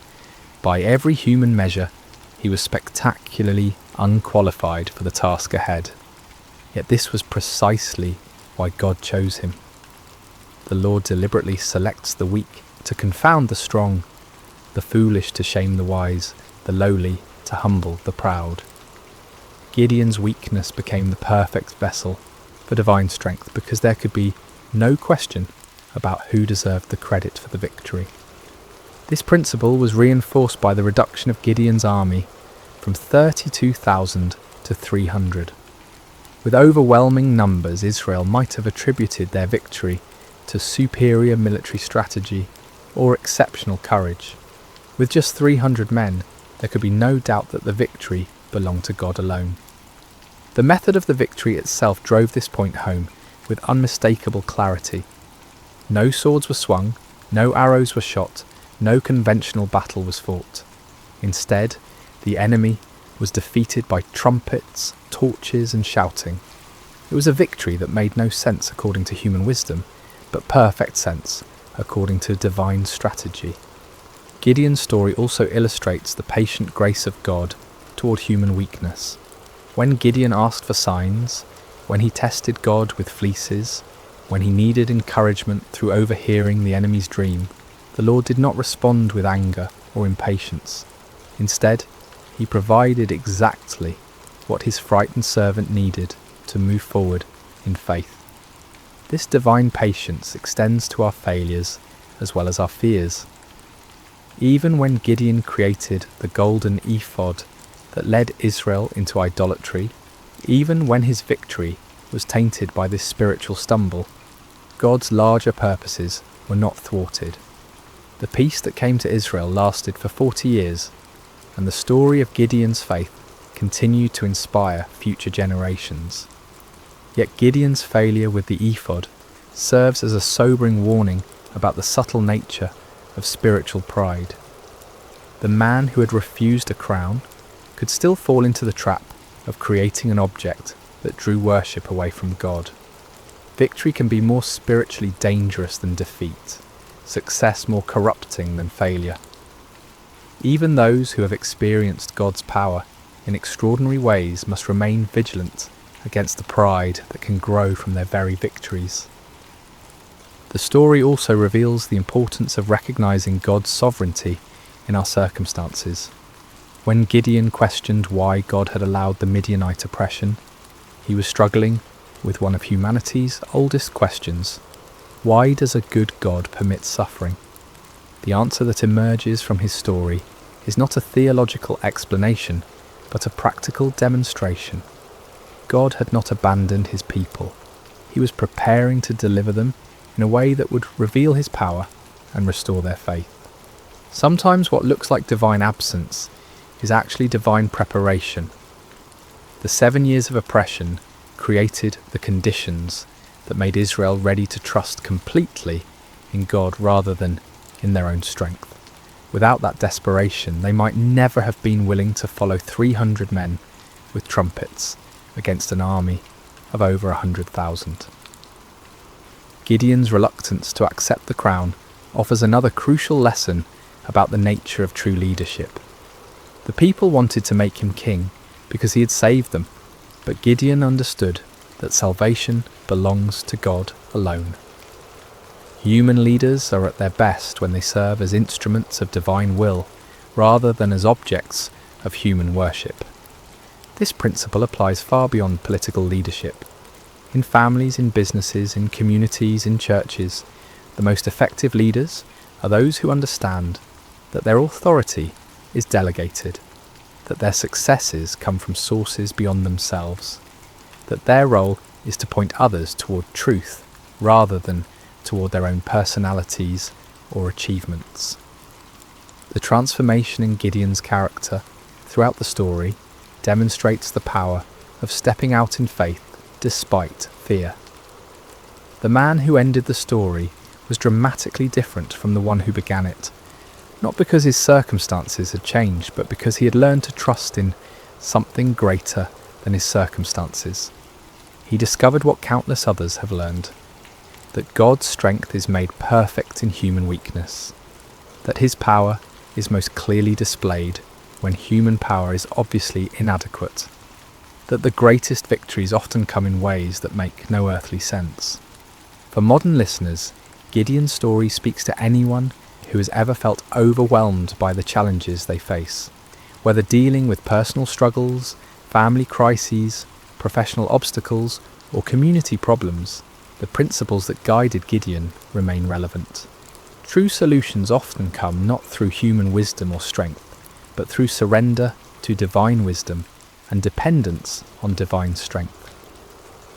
By every human measure, he was spectacularly unqualified for the task ahead. Yet this was precisely why God chose him. The Lord deliberately selects the weak to confound the strong, the foolish to shame the wise, the lowly to humble the proud. Gideon's weakness became the perfect vessel for divine strength because there could be no question about who deserved the credit for the victory. This principle was reinforced by the reduction of Gideon's army from 32,000 to 300. With overwhelming numbers, Israel might have attributed their victory to superior military strategy or exceptional courage. With just 300 men, there could be no doubt that the victory belonged to God alone. The method of the victory itself drove this point home with unmistakable clarity. No swords were swung, no arrows were shot, no conventional battle was fought. Instead, the enemy was defeated by trumpets, torches, and shouting. It was a victory that made no sense according to human wisdom, but perfect sense according to divine strategy. Gideon's story also illustrates the patient grace of God toward human weakness. When Gideon asked for signs, when he tested God with fleeces, when he needed encouragement through overhearing the enemy's dream, the Lord did not respond with anger or impatience. Instead, he provided exactly what his frightened servant needed to move forward in faith. This divine patience extends to our failures as well as our fears. Even when Gideon created the golden ephod that led Israel into idolatry, even when his victory was tainted by this spiritual stumble, God's larger purposes were not thwarted. The peace that came to Israel lasted for 40 years, and the story of Gideon's faith continued to inspire future generations. Yet Gideon's failure with the ephod serves as a sobering warning about the subtle nature of spiritual pride. The man who had refused a crown could still fall into the trap of creating an object that drew worship away from God. Victory can be more spiritually dangerous than defeat, success more corrupting than failure. Even those who have experienced God's power in extraordinary ways must remain vigilant against the pride that can grow from their very victories. The story also reveals the importance of recognizing God's sovereignty in our circumstances. When Gideon questioned why God had allowed the Midianite oppression, he was struggling with one of humanity's oldest questions. Why does a good God permit suffering? The answer that emerges from his story is not a theological explanation, but a practical demonstration. God had not abandoned his people. He was preparing to deliver them in a way that would reveal his power and restore their faith. Sometimes what looks like divine absence is actually divine preparation. The 7 years of oppression created the conditions that made Israel ready to trust completely in God rather than in their own strength. Without that desperation, they might never have been willing to follow 300 men with trumpets against an army of over 100,000. Gideon's reluctance to accept the crown offers another crucial lesson about the nature of true leadership. The people wanted to make him king because he had saved them, but Gideon understood that salvation belongs to God alone. Human leaders are at their best when they serve as instruments of divine will rather than as objects of human worship. This principle applies far beyond political leadership. In families, in businesses, in communities, in churches, the most effective leaders are those who understand that their authority is delegated, that their successes come from sources beyond themselves, that their role is to point others toward truth rather than toward their own personalities or achievements. The transformation in Gideon's character throughout the story demonstrates the power of stepping out in faith despite fear. The man who ended the story was dramatically different from the one who began it, not because his circumstances had changed, but because he had learned to trust in something greater than his circumstances. He discovered what countless others have learned, that God's strength is made perfect in human weakness, that his power is most clearly displayed when human power is obviously inadequate, that the greatest victories often come in ways that make no earthly sense. For modern listeners, Gideon's story speaks to anyone who has ever felt overwhelmed by the challenges they face, whether dealing with personal struggles, family crises, professional obstacles, or community problems. The principles that guided Gideon remain relevant. True solutions often come not through human wisdom or strength, but through surrender to divine wisdom and dependence on divine strength.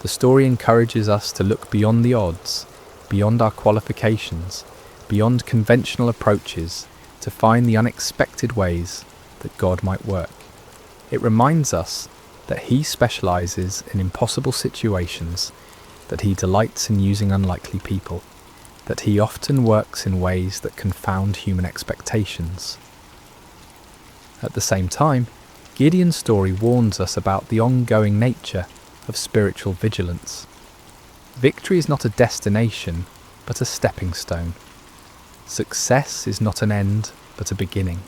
The story encourages us to look beyond the odds, beyond our qualifications, beyond conventional approaches, to find the unexpected ways that God might work. It reminds us that He specializes in impossible situations, that He delights in using unlikely people, that He often works in ways that confound human expectations. At the same time, Gideon's story warns us about the ongoing nature of spiritual vigilance. Victory is not a destination, but a stepping stone. Success is not an end, but a beginning.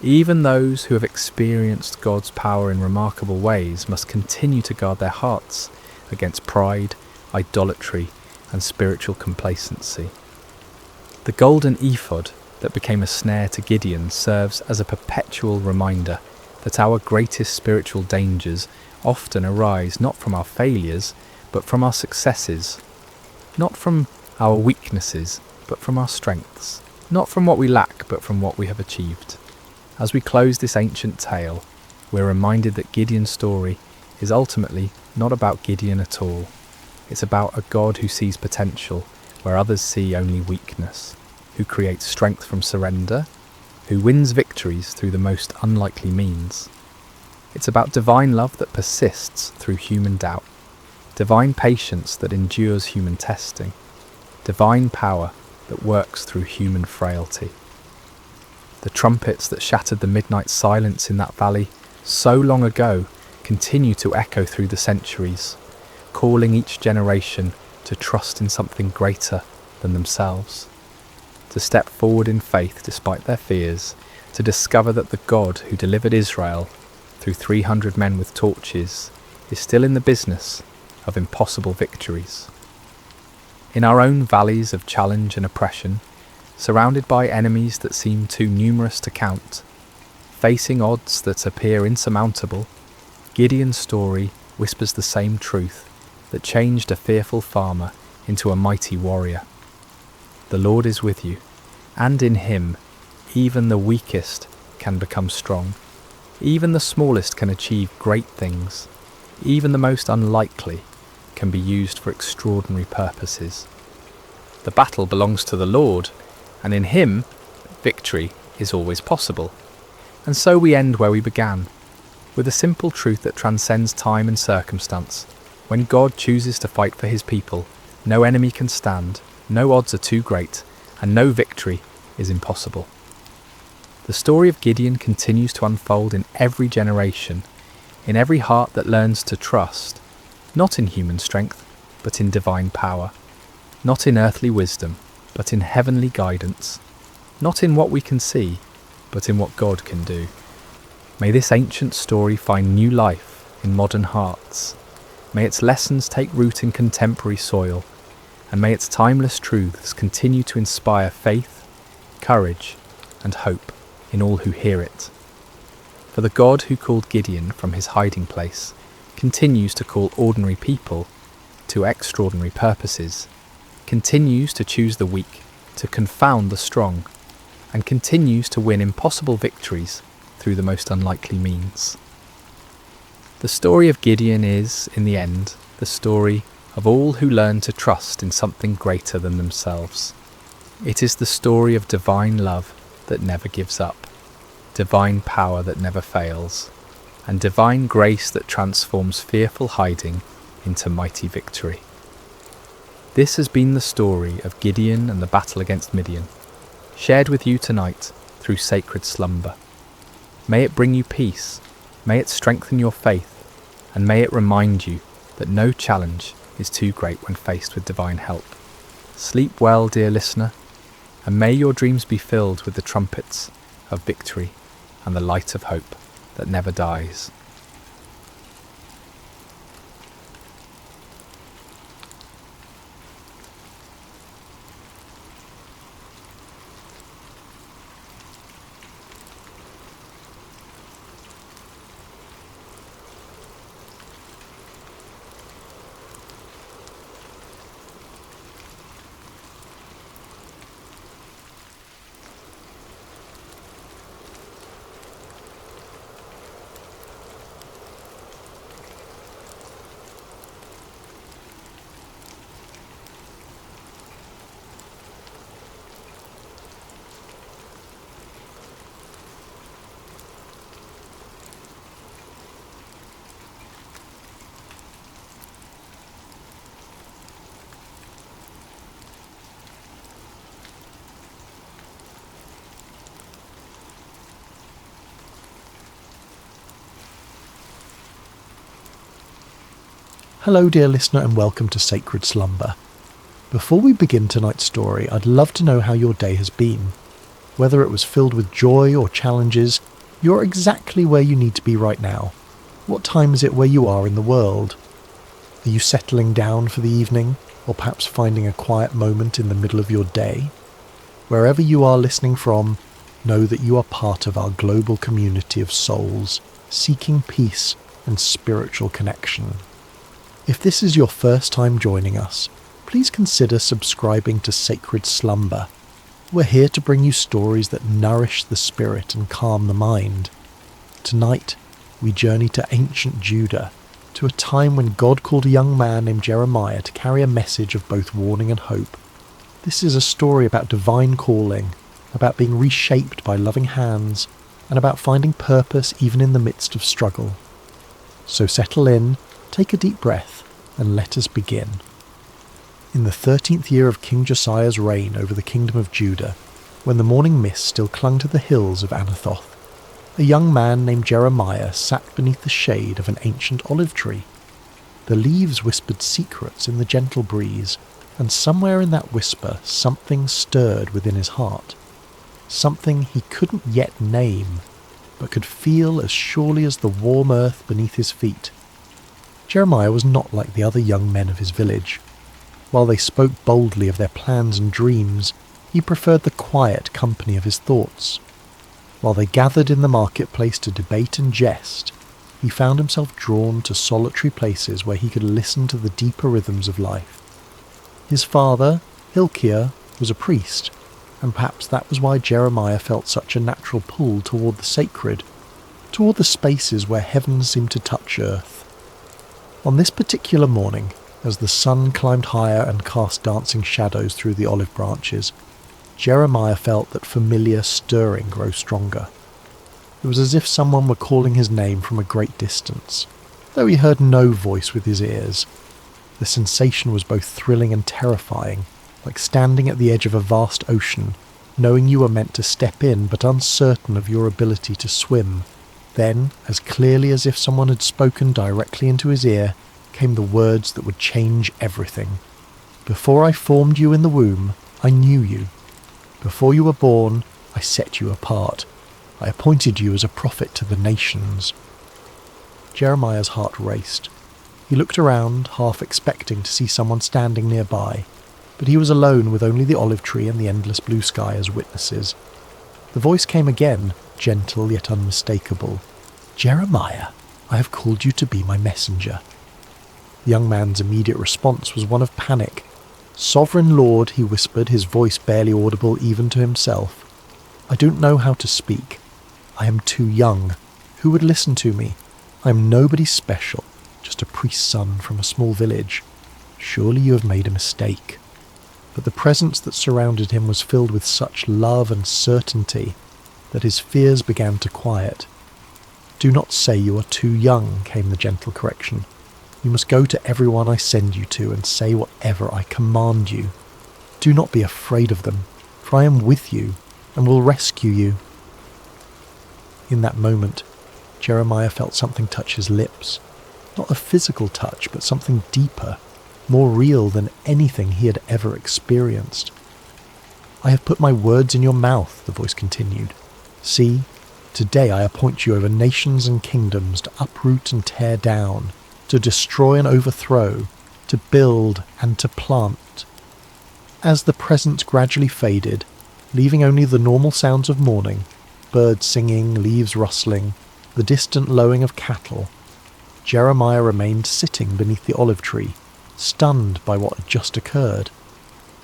Even those who have experienced God's power in remarkable ways must continue to guard their hearts against pride, idolatry, and spiritual complacency. The golden ephod that became a snare to Gideon serves as a perpetual reminder that our greatest spiritual dangers often arise not from our failures, but from our successes, not from our weaknesses, but from our strengths, not from what we lack, but from what we have achieved. As we close this ancient tale, we're reminded that Gideon's story is ultimately not about Gideon at all. It's about a God who sees potential where others see only weakness, who creates strength from surrender, who wins victories through the most unlikely means. It's about divine love that persists through human doubt, divine patience that endures human testing, divine power that works through human frailty. The trumpets that shattered the midnight silence in that valley so long ago continue to echo through the centuries, calling each generation to trust in something greater than themselves, to step forward in faith despite their fears, to discover that the God who delivered Israel through 300 men with torches is still in the business of impossible victories. In our own valleys of challenge and oppression, surrounded by enemies that seem too numerous to count, facing odds that appear insurmountable, Gideon's story whispers the same truth that changed a fearful farmer into a mighty warrior. The Lord is with you, and in Him even the weakest can become strong. Even the smallest can achieve great things. Even the most unlikely can be used for extraordinary purposes. The battle belongs to the Lord, and in Him, victory is always possible. And so we end where we began, with a simple truth that transcends time and circumstance. When God chooses to fight for His people, no enemy can stand, no odds are too great, and no victory is impossible. The story of Gideon continues to unfold in every generation, in every heart that learns to trust, not in human strength, but in divine power, not in earthly wisdom, but in heavenly guidance, not in what we can see, but in what God can do. May this ancient story find new life in modern hearts. May its lessons take root in contemporary soil, and may its timeless truths continue to inspire faith, courage, and hope in all who hear it. For the God who called Gideon from his hiding place continues to call ordinary people to extraordinary purposes, continues to choose the weak to confound the strong, and continues to win impossible victories through the most unlikely means. The story of Gideon is, in the end, the story of all who learn to trust in something greater than themselves. It is the story of divine love that never gives up, divine power that never fails, and divine grace that transforms fearful hiding into mighty victory. This has been the story of Gideon and the battle against Midian, shared with you tonight through sacred slumber. May it bring you peace, may it strengthen your faith, and may it remind you that no challenge is too great when faced with divine help. Sleep well, dear listener, and may your dreams be filled with the trumpets of victory and the light of hope that never dies. Hello dear listener and welcome to Sacred Slumber. Before we begin tonight's story, I'd love to know how your day has been. Whether it was filled with joy or challenges, you're exactly where you need to be right now. What time is it where you are in the world? Are you settling down for the evening, or perhaps finding a quiet moment in the middle of your day? Wherever you are listening from, know that you are part of our global community of souls, seeking peace and spiritual connection. If this is your first time joining us, please consider subscribing to Sacred Slumber. We're here to bring you stories that nourish the spirit and calm the mind. Tonight, we journey to ancient Judah, to a time when God called a young man named Jeremiah to carry a message of both warning and hope. This is a story about divine calling, about being reshaped by loving hands, and about finding purpose even in the midst of struggle. So settle in, take a deep breath, and let us begin. In the 13th year of King Josiah's reign over the kingdom of Judah, when the morning mist still clung to the hills of Anathoth, a young man named Jeremiah sat beneath the shade of an ancient olive tree. The leaves whispered secrets in the gentle breeze, and somewhere in that whisper something stirred within his heart. Something he couldn't yet name, but could feel as surely as the warm earth beneath his feet. Jeremiah was not like the other young men of his village. While they spoke boldly of their plans and dreams, he preferred the quiet company of his thoughts. While they gathered in the marketplace to debate and jest, he found himself drawn to solitary places where he could listen to the deeper rhythms of life. His father, Hilkiah, was a priest, and perhaps that was why Jeremiah felt such a natural pull toward the sacred, toward the spaces where heaven seemed to touch earth. On this particular morning, as the sun climbed higher and cast dancing shadows through the olive branches, Jeremiah felt that familiar stirring grow stronger. It was as if someone were calling his name from a great distance, though he heard no voice with his ears. The sensation was both thrilling and terrifying, like standing at the edge of a vast ocean knowing you were meant to step in but uncertain of your ability to swim. Then, as clearly as if someone had spoken directly into his ear, came the words that would change everything. Before I formed you in the womb, I knew you. Before you were born, I set you apart. I appointed you as a prophet to the nations. Jeremiah's heart raced. He looked around, half expecting to see someone standing nearby, but he was alone with only the olive tree and the endless blue sky as witnesses. The voice came again, gentle yet unmistakable. "Jeremiah, I have called you to be my messenger." The young man's immediate response was one of panic. "Sovereign Lord," he whispered, his voice barely audible even to himself. "I don't know how to speak. I am too young. Who would listen to me? I am nobody special, just a priest's son from a small village. Surely you have made a mistake." But the presence that surrounded him was filled with such love and certainty that his fears began to quiet. "Do not say you are too young," came the gentle correction. "You must go to everyone I send you to and say whatever I command you. Do not be afraid of them, for I am with you and will rescue you." In that moment, Jeremiah felt something touch his lips. Not a physical touch, but something deeper, more real than anything he had ever experienced. "I have put my words in your mouth," the voice continued. "See, today I appoint you over nations and kingdoms to uproot and tear down, to destroy and overthrow, to build and to plant." As the presence gradually faded, leaving only the normal sounds of morning, birds singing, leaves rustling, the distant lowing of cattle, Jeremiah remained sitting beneath the olive tree, stunned by what had just occurred.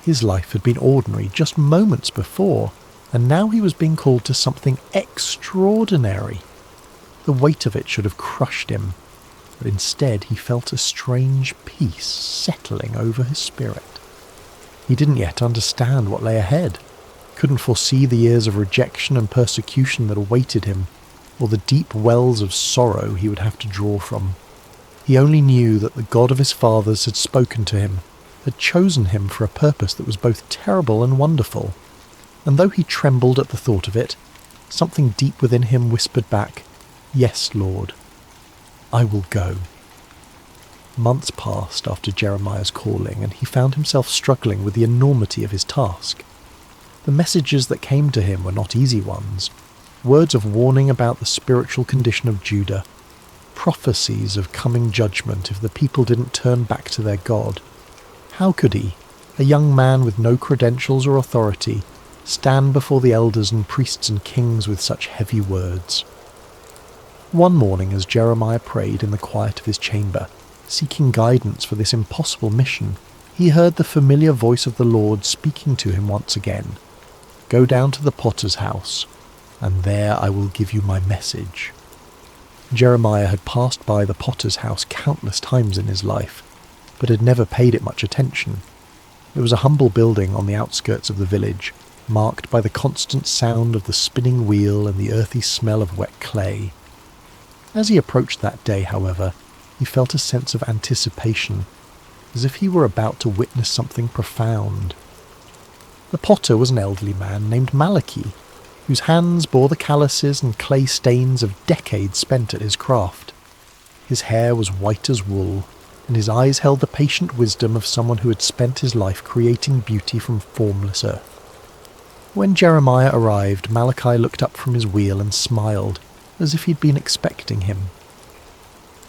His life had been ordinary just moments before, and now he was being called to something extraordinary. The weight of it should have crushed him, but instead he felt a strange peace settling over his spirit. He didn't yet understand what lay ahead, couldn't foresee the years of rejection and persecution that awaited him, or the deep wells of sorrow he would have to draw from. He only knew that the God of his fathers had spoken to him, had chosen him for a purpose that was both terrible and wonderful. And though he trembled at the thought of it, something deep within him whispered back, "Yes, Lord, I will go." Months passed after Jeremiah's calling, and he found himself struggling with the enormity of his task. The messages that came to him were not easy ones. Words of warning about the spiritual condition of Judah, prophecies of coming judgment if the people didn't turn back to their God. How could he, a young man with no credentials or authority, stand before the elders and priests and kings with such heavy words? One morning, as Jeremiah prayed in the quiet of his chamber, seeking guidance for this impossible mission, he heard the familiar voice of the Lord speaking to him once again. "Go down to the potter's house, and there I will give you my message." Jeremiah had passed by the potter's house countless times in his life, but had never paid it much attention. It was a humble building on the outskirts of the village, marked by the constant sound of the spinning wheel and the earthy smell of wet clay. As he approached that day, however, he felt a sense of anticipation, as if he were about to witness something profound. The potter was an elderly man named Malachi, whose hands bore the calluses and clay stains of decades spent at his craft. His hair was white as wool, and his eyes held the patient wisdom of someone who had spent his life creating beauty from formless earth. When Jeremiah arrived, Malachi looked up from his wheel and smiled, as if he'd been expecting him.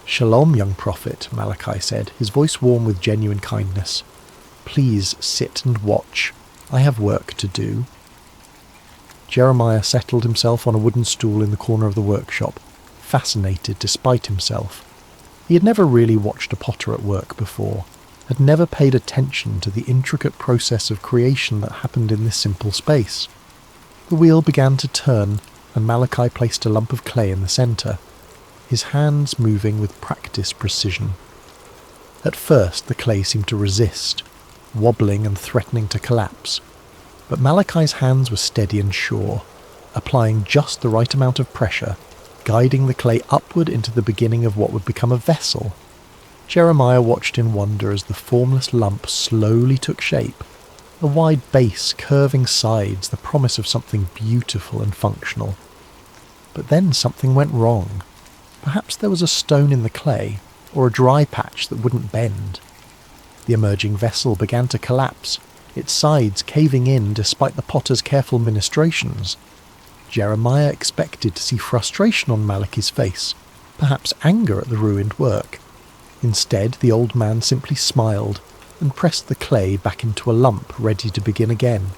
"Shalom, young prophet," Malachi said, his voice warm with genuine kindness. "Please sit and watch. I have work to do." Jeremiah settled himself on a wooden stool in the corner of the workshop, fascinated despite himself. He had never really watched a potter at work before, had never paid attention to the intricate process of creation that happened in this simple space. The wheel began to turn, and Malachi placed a lump of clay in the centre, his hands moving with practiced precision. At first the clay seemed to resist, wobbling and threatening to collapse, but Malachi's hands were steady and sure, applying just the right amount of pressure, guiding the clay upward into the beginning of what would become a vessel. Jeremiah watched in wonder as the formless lump slowly took shape, The wide base, curving sides, the promise of something beautiful and functional. But then something went wrong. Perhaps there was a stone in the clay, or a dry patch that wouldn't bend. The emerging vessel began to collapse, its sides caving in despite the potter's careful ministrations. Jeremiah expected to see frustration on Malachi's face, perhaps anger at the ruined work. Instead, the old man simply smiled and pressed the clay back into a lump, ready to begin again.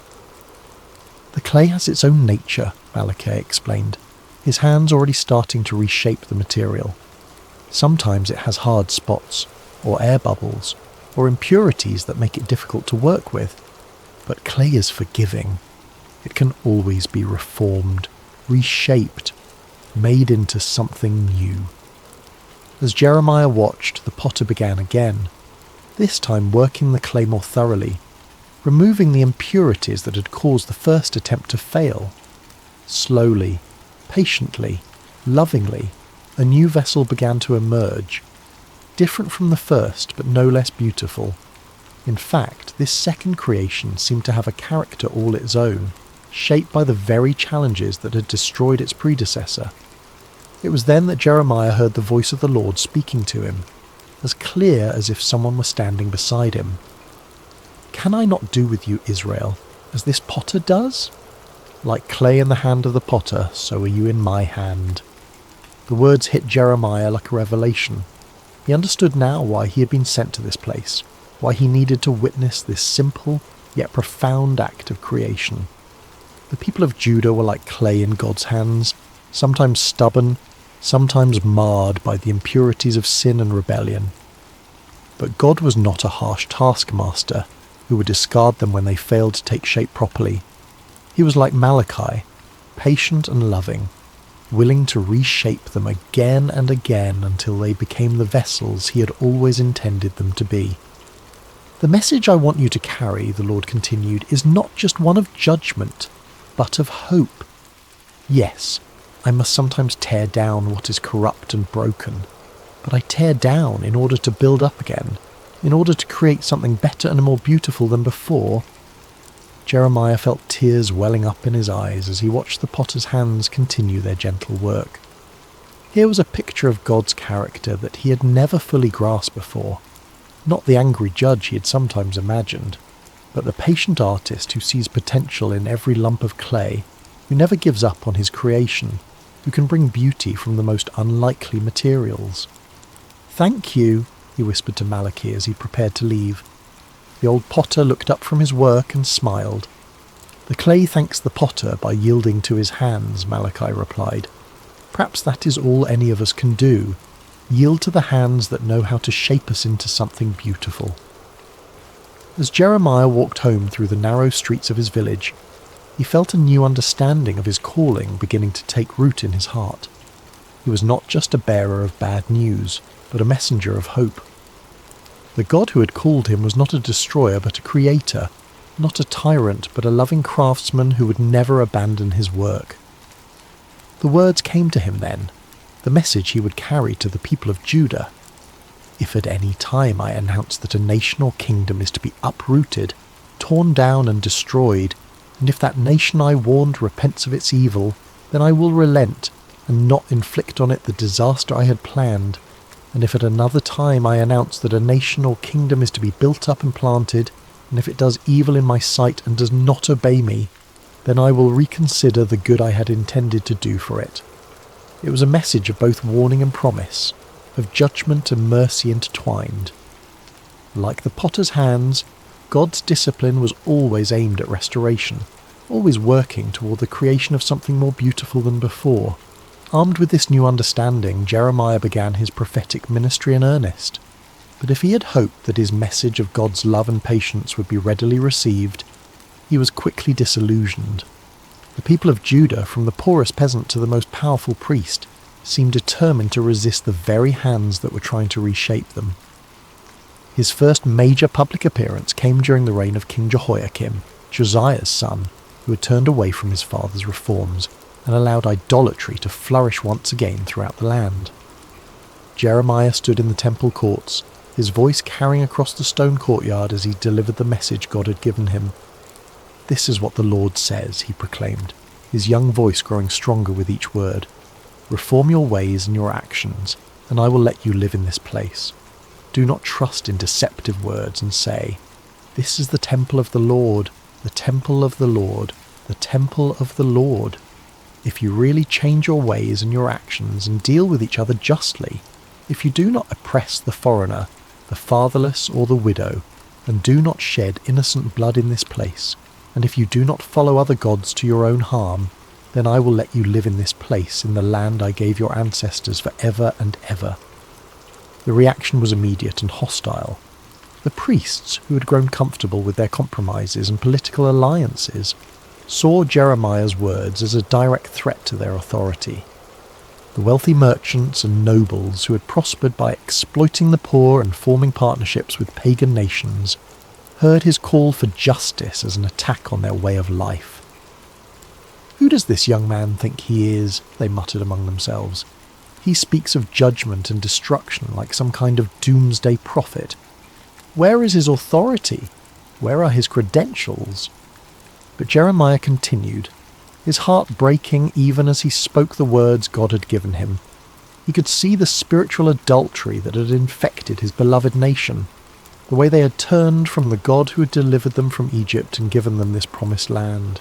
"The clay has its own nature," Malachi explained, his hands already starting to reshape the material. "Sometimes it has hard spots, or air bubbles, or impurities that make it difficult to work with. But clay is forgiving. It can always be reformed, reshaped, made into something new." As Jeremiah watched, the potter began again, this time working the clay more thoroughly, removing the impurities that had caused the first attempt to fail. Slowly, patiently, lovingly, a new vessel began to emerge, different from the first but no less beautiful. In fact, this second creation seemed to have a character all its own, shaped by the very challenges that had destroyed its predecessor. It was then that Jeremiah heard the voice of the Lord speaking to him, as clear as if someone were standing beside him. "Can I not do with you, Israel, as this potter does? Like clay in the hand of the potter, so are you in my hand." The words hit Jeremiah like a revelation. He understood now why he had been sent to this place, why he needed to witness this simple yet profound act of creation. The people of Judah were like clay in God's hands, sometimes stubborn, sometimes marred by the impurities of sin and rebellion. But God was not a harsh taskmaster who would discard them when they failed to take shape properly. He was like Malachi, patient and loving, willing to reshape them again and again until they became the vessels he had always intended them to be. "The message I want you to carry," the Lord continued, "is not just one of judgment, but of hope. Yes, I must sometimes tear down what is corrupt and broken, but I tear down in order to build up again, in order to create something better and more beautiful than before." Jeremiah felt tears welling up in his eyes as he watched the potter's hands continue their gentle work. Here was a picture of God's character that he had never fully grasped before, not the angry judge he had sometimes imagined, but the patient artist who sees potential in every lump of clay, who never gives up on his creation, who can bring beauty from the most unlikely materials. "Thank you," he whispered to Malachi as he prepared to leave. The old potter looked up from his work and smiled. "The clay thanks the potter by yielding to his hands," Malachi replied. "Perhaps that is all any of us can do, yield to the hands that know how to shape us into something beautiful." As Jeremiah walked home through the narrow streets of his village, he felt a new understanding of his calling beginning to take root in his heart. He was not just a bearer of bad news, but a messenger of hope. The God who had called him was not a destroyer but a creator, not a tyrant but a loving craftsman who would never abandon his work. The words came to him then, the message he would carry to the people of Judah. "If at any time I announce that a nation or kingdom is to be uprooted, torn down and destroyed, and if that nation I warned repents of its evil, then I will relent and not inflict on it the disaster I had planned. And if at another time I announce that a nation or kingdom is to be built up and planted, and if it does evil in my sight and does not obey me, then I will reconsider the good I had intended to do for it." It was a message of both warning and promise, of judgment and mercy intertwined. Like the potter's hands, God's discipline was always aimed at restoration, always working toward the creation of something more beautiful than before. Armed with this new understanding, Jeremiah began his prophetic ministry in earnest. But if he had hoped that his message of God's love and patience would be readily received, he was quickly disillusioned. The people of Judah, from the poorest peasant to the most powerful priest, seemed determined to resist the very hands that were trying to reshape them. His first major public appearance came during the reign of King Jehoiakim, Josiah's son, who had turned away from his father's reforms and allowed idolatry to flourish once again throughout the land. Jeremiah stood in the temple courts, his voice carrying across the stone courtyard as he delivered the message God had given him. "This is what the Lord says," he proclaimed, his young voice growing stronger with each word. "Reform your ways and your actions, and I will let you live in this place. Do not trust in deceptive words and say, 'This is the temple of the Lord, the temple of the Lord, the temple of the Lord.' If you really change your ways and your actions and deal with each other justly, if you do not oppress the foreigner, the fatherless or the widow, and do not shed innocent blood in this place, and if you do not follow other gods to your own harm, then I will let you live in this place, in the land I gave your ancestors for ever and ever." The reaction was immediate and hostile. The priests, who had grown comfortable with their compromises and political alliances, saw Jeremiah's words as a direct threat to their authority. The wealthy merchants and nobles who had prospered by exploiting the poor and forming partnerships with pagan nations heard his call for justice as an attack on their way of life. "Who does this young man think he is?" they muttered among themselves. "He speaks of judgment and destruction like some kind of doomsday prophet. Where is his authority? Where are his credentials?" But Jeremiah continued, his heart breaking even as he spoke the words God had given him. He could see the spiritual adultery that had infected his beloved nation, the way they had turned from the God who had delivered them from Egypt and given them this promised land.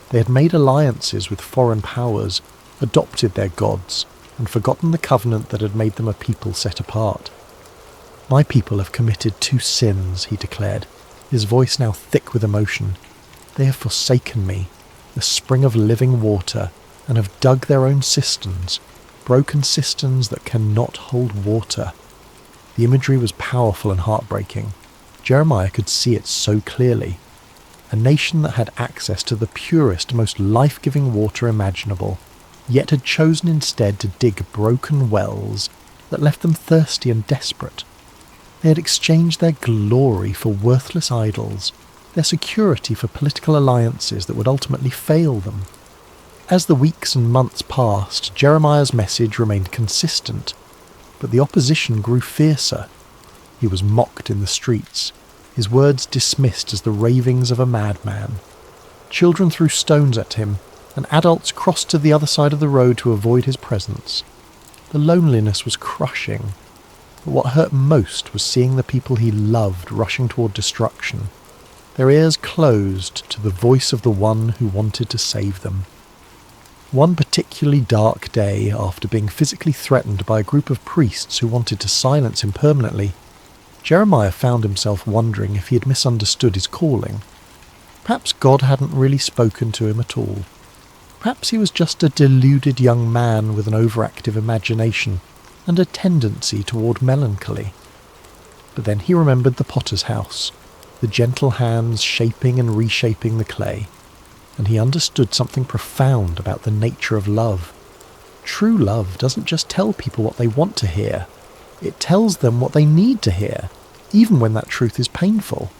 They had made alliances with foreign powers, adopted their gods, and forgotten the covenant that had made them a people set apart. "My people have committed 2 sins, he declared, his voice now thick with emotion. "They have forsaken me, the spring of living water, and have dug their own cisterns, broken cisterns that cannot hold water." The imagery was powerful and heartbreaking. Jeremiah could see it so clearly. A nation that had access to the purest, most life-giving water imaginable, yet had chosen instead to dig broken wells that left them thirsty and desperate. They had exchanged their glory for worthless idols, their security for political alliances that would ultimately fail them. As the weeks and months passed, Jeremiah's message remained consistent, but the opposition grew fiercer. He was mocked in the streets, his words dismissed as the ravings of a madman. Children threw stones at him, and adults crossed to the other side of the road to avoid his presence. The loneliness was crushing, but what hurt most was seeing the people he loved rushing toward destruction, their ears closed to the voice of the one who wanted to save them. One particularly dark day, after being physically threatened by a group of priests who wanted to silence him permanently, Jeremiah found himself wondering if he had misunderstood his calling. Perhaps God hadn't really spoken to him at all. Perhaps he was just a deluded young man with an overactive imagination and a tendency toward melancholy. But then he remembered the potter's house, the gentle hands shaping and reshaping the clay, and he understood something profound about the nature of love. True love doesn't just tell people what they want to hear, it tells them what they need to hear, even when that truth is painful.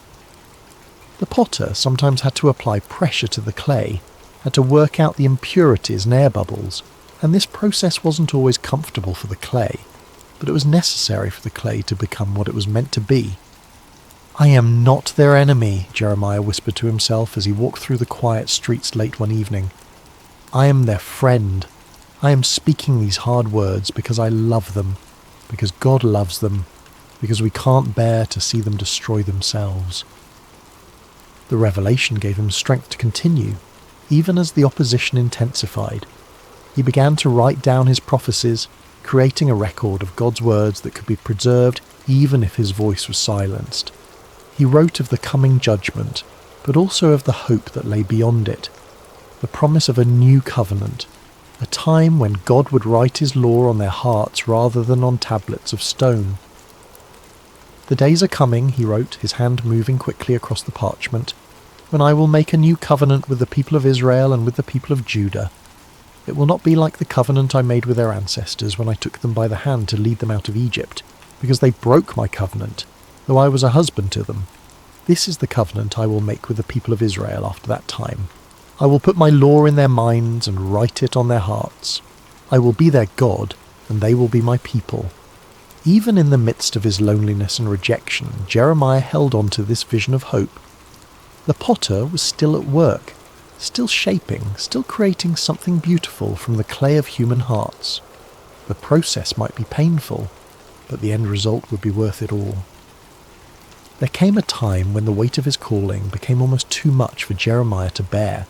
The potter sometimes had to apply pressure to the clay, had to work out the impurities and air bubbles, and this process wasn't always comfortable for the clay, but it was necessary for the clay to become what it was meant to be. "I am not their enemy," Jeremiah whispered to himself as he walked through the quiet streets late one evening. "I am their friend. I am speaking these hard words because I love them, because God loves them, because we can't bear to see them destroy themselves." The revelation gave him strength to continue, even as the opposition intensified. He began to write down his prophecies, creating a record of God's words that could be preserved even if his voice was silenced. He wrote of the coming judgment, but also of the hope that lay beyond it, the promise of a new covenant, a time when God would write his law on their hearts rather than on tablets of stone. "The days are coming," he wrote, his hand moving quickly across the parchment, "when I will make a new covenant with the people of Israel and with the people of Judah. It will not be like the covenant I made with their ancestors when I took them by the hand to lead them out of Egypt, because they broke my covenant, though I was a husband to them. This is the covenant I will make with the people of Israel after that time. I will put my law in their minds and write it on their hearts. I will be their God, and they will be my people." Even in the midst of his loneliness and rejection, Jeremiah held on to this vision of hope. The potter was still at work, still shaping, still creating something beautiful from the clay of human hearts. The process might be painful, but the end result would be worth it all. There came a time when the weight of his calling became almost too much for Jeremiah to bear.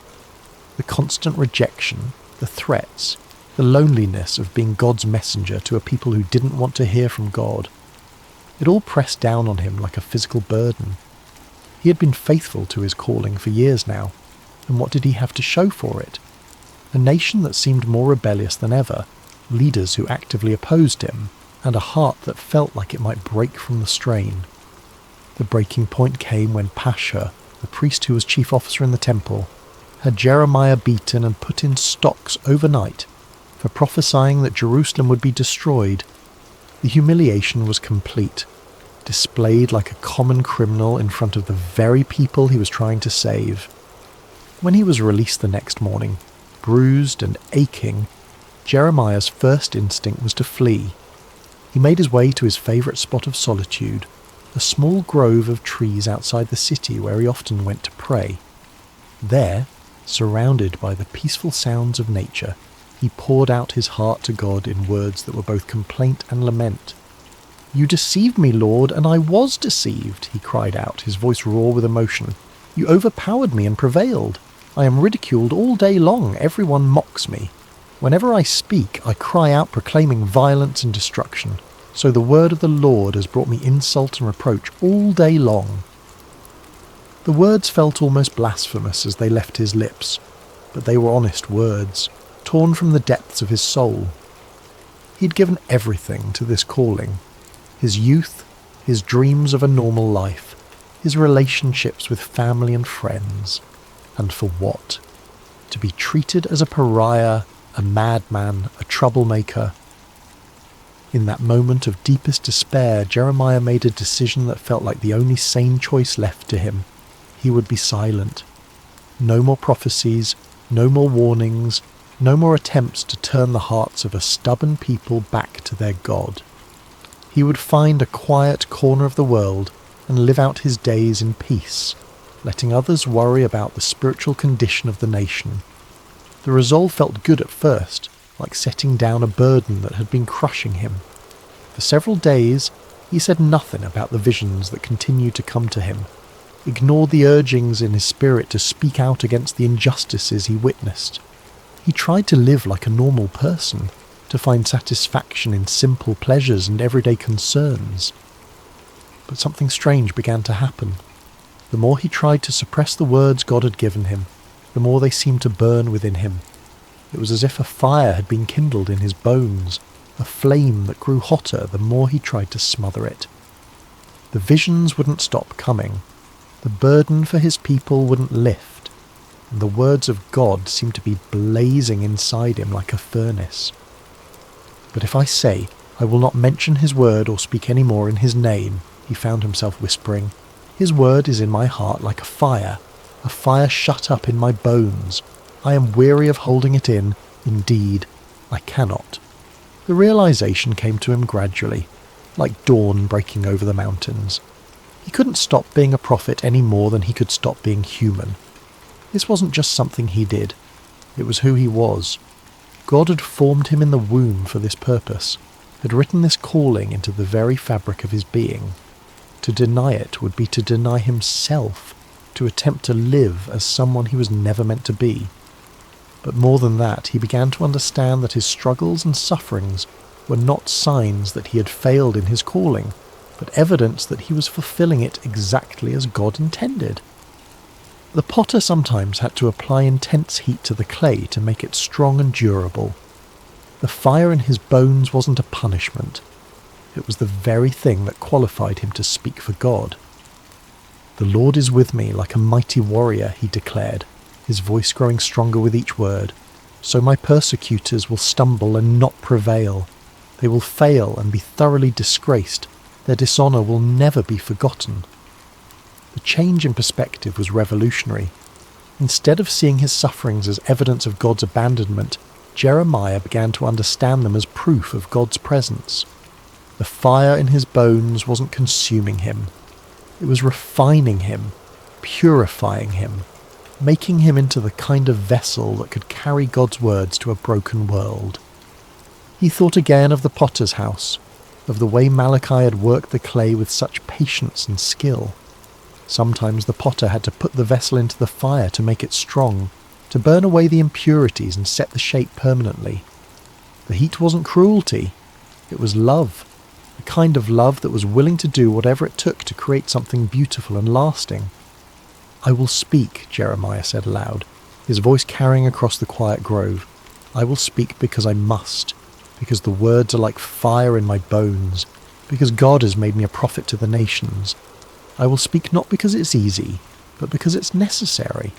The constant rejection, the threats, the loneliness of being God's messenger to a people who didn't want to hear from God. It all pressed down on him like a physical burden. He had been faithful to his calling for years now, and what did he have to show for it? A nation that seemed more rebellious than ever, leaders who actively opposed him, and a heart that felt like it might break from the strain. The breaking point came when Pashur, the priest who was chief officer in the temple, had Jeremiah beaten and put in stocks overnight for prophesying that Jerusalem would be destroyed. The humiliation was complete, displayed like a common criminal in front of the very people he was trying to save. When he was released the next morning, bruised and aching, Jeremiah's first instinct was to flee. He made his way to his favourite spot of solitude, a small grove of trees outside the city where he often went to pray. There, surrounded by the peaceful sounds of nature, he poured out his heart to God in words that were both complaint and lament. "You deceived me, Lord, and I was deceived," he cried out, his voice raw with emotion. "You overpowered me and prevailed. I am ridiculed all day long. Everyone mocks me. Whenever I speak, I cry out proclaiming violence and destruction. So the word of the Lord has brought me insult and reproach all day long." The words felt almost blasphemous as they left his lips, but they were honest words, torn from the depths of his soul. He'd given everything to this calling. His youth, his dreams of a normal life, his relationships with family and friends. And for what? To be treated as a pariah, a madman, a troublemaker. In that moment of deepest despair, Jeremiah made a decision that felt like the only sane choice left to him. He would be silent. No more prophecies, no more warnings, no more attempts to turn the hearts of a stubborn people back to their God. He would find a quiet corner of the world and live out his days in peace, letting others worry about the spiritual condition of the nation. The resolve felt good at first, like setting down a burden that had been crushing him. For several days, he said nothing about the visions that continued to come to him, ignored the urgings in his spirit to speak out against the injustices he witnessed. He tried to live like a normal person, to find satisfaction in simple pleasures and everyday concerns. But something strange began to happen. The more he tried to suppress the words God had given him, the more they seemed to burn within him. It was as if a fire had been kindled in his bones, a flame that grew hotter the more he tried to smother it. The visions wouldn't stop coming. The burden for his people wouldn't lift, and the words of God seemed to be blazing inside him like a furnace. "But if I say, I will not mention his word or speak any more in his name," he found himself whispering, "his word is in my heart like a fire shut up in my bones. I am weary of holding it in. Indeed, I cannot." The realization came to him gradually, like dawn breaking over the mountains. He couldn't stop being a prophet any more than he could stop being human. This wasn't just something he did. It was who he was. God had formed him in the womb for this purpose, had written this calling into the very fabric of his being. To deny it would be to deny himself, to attempt to live as someone he was never meant to be. But more than that, he began to understand that his struggles and sufferings were not signs that he had failed in his calling, but evidence that he was fulfilling it exactly as God intended. The potter sometimes had to apply intense heat to the clay to make it strong and durable. The fire in his bones wasn't a punishment. It was the very thing that qualified him to speak for God. "The Lord is with me like a mighty warrior," he declared, his voice growing stronger with each word. "So my persecutors will stumble and not prevail. They will fail and be thoroughly disgraced. Their dishonour will never be forgotten." The change in perspective was revolutionary. Instead of seeing his sufferings as evidence of God's abandonment, Jeremiah began to understand them as proof of God's presence. The fire in his bones wasn't consuming him. It was refining him, purifying him, making him into the kind of vessel that could carry God's words to a broken world. He thought again of the potter's house, of the way Malachi had worked the clay with such patience and skill. Sometimes the potter had to put the vessel into the fire to make it strong, to burn away the impurities and set the shape permanently. The heat wasn't cruelty, it was love, the kind of love that was willing to do whatever it took to create something beautiful and lasting. "I will speak," Jeremiah said aloud, his voice carrying across the quiet grove. "I will speak because I must, because the words are like fire in my bones, because God has made me a prophet to the nations. I will speak not because it's easy, but because it's necessary.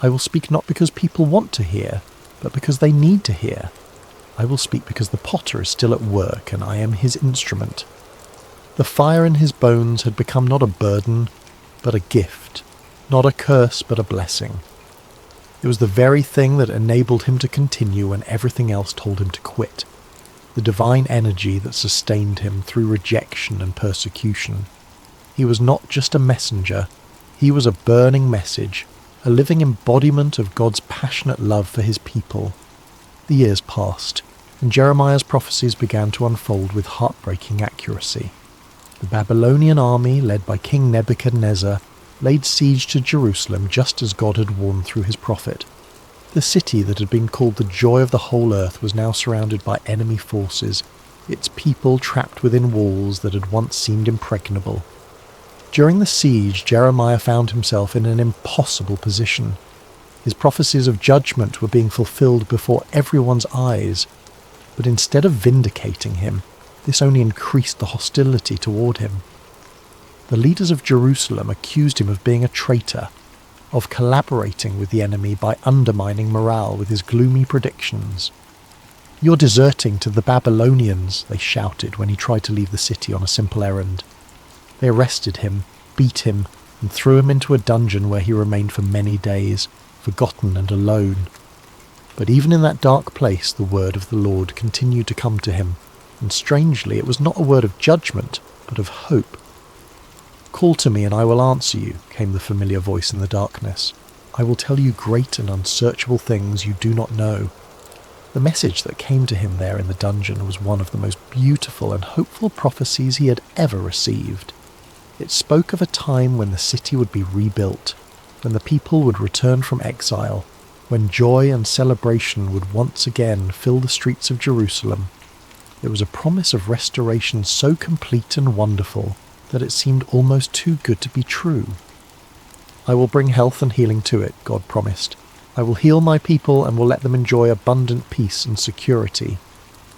I will speak not because people want to hear, but because they need to hear. I will speak because the potter is still at work and I am his instrument." The fire in his bones had become not a burden, but a gift, not a curse, but a blessing. It was the very thing that enabled him to continue when everything else told him to quit, the divine energy that sustained him through rejection and persecution. He was not just a messenger, he was a burning message, a living embodiment of God's passionate love for his people. The years passed, and Jeremiah's prophecies began to unfold with heartbreaking accuracy. The Babylonian army, led by King Nebuchadnezzar, laid siege to Jerusalem just as God had warned through his prophet. The city that had been called the joy of the whole earth was now surrounded by enemy forces, its people trapped within walls that had once seemed impregnable. During the siege, Jeremiah found himself in an impossible position. His prophecies of judgment were being fulfilled before everyone's eyes, but instead of vindicating him, this only increased the hostility toward him. The leaders of Jerusalem accused him of being a traitor, of collaborating with the enemy by undermining morale with his gloomy predictions. "You're deserting to the Babylonians," they shouted when he tried to leave the city on a simple errand. They arrested him, beat him, and threw him into a dungeon where he remained for many days, forgotten and alone. But even in that dark place, the word of the Lord continued to come to him, and strangely it was not a word of judgment, but of hope. "Call to me and I will answer you," came the familiar voice in the darkness. "I will tell you great and unsearchable things you do not know." The message that came to him there in the dungeon was one of the most beautiful and hopeful prophecies he had ever received. It spoke of a time when the city would be rebuilt, when the people would return from exile, when joy and celebration would once again fill the streets of Jerusalem. It was a promise of restoration so complete and wonderful that it seemed almost too good to be true. "I will bring health and healing to it," God promised. "I will heal my people and will let them enjoy abundant peace and security.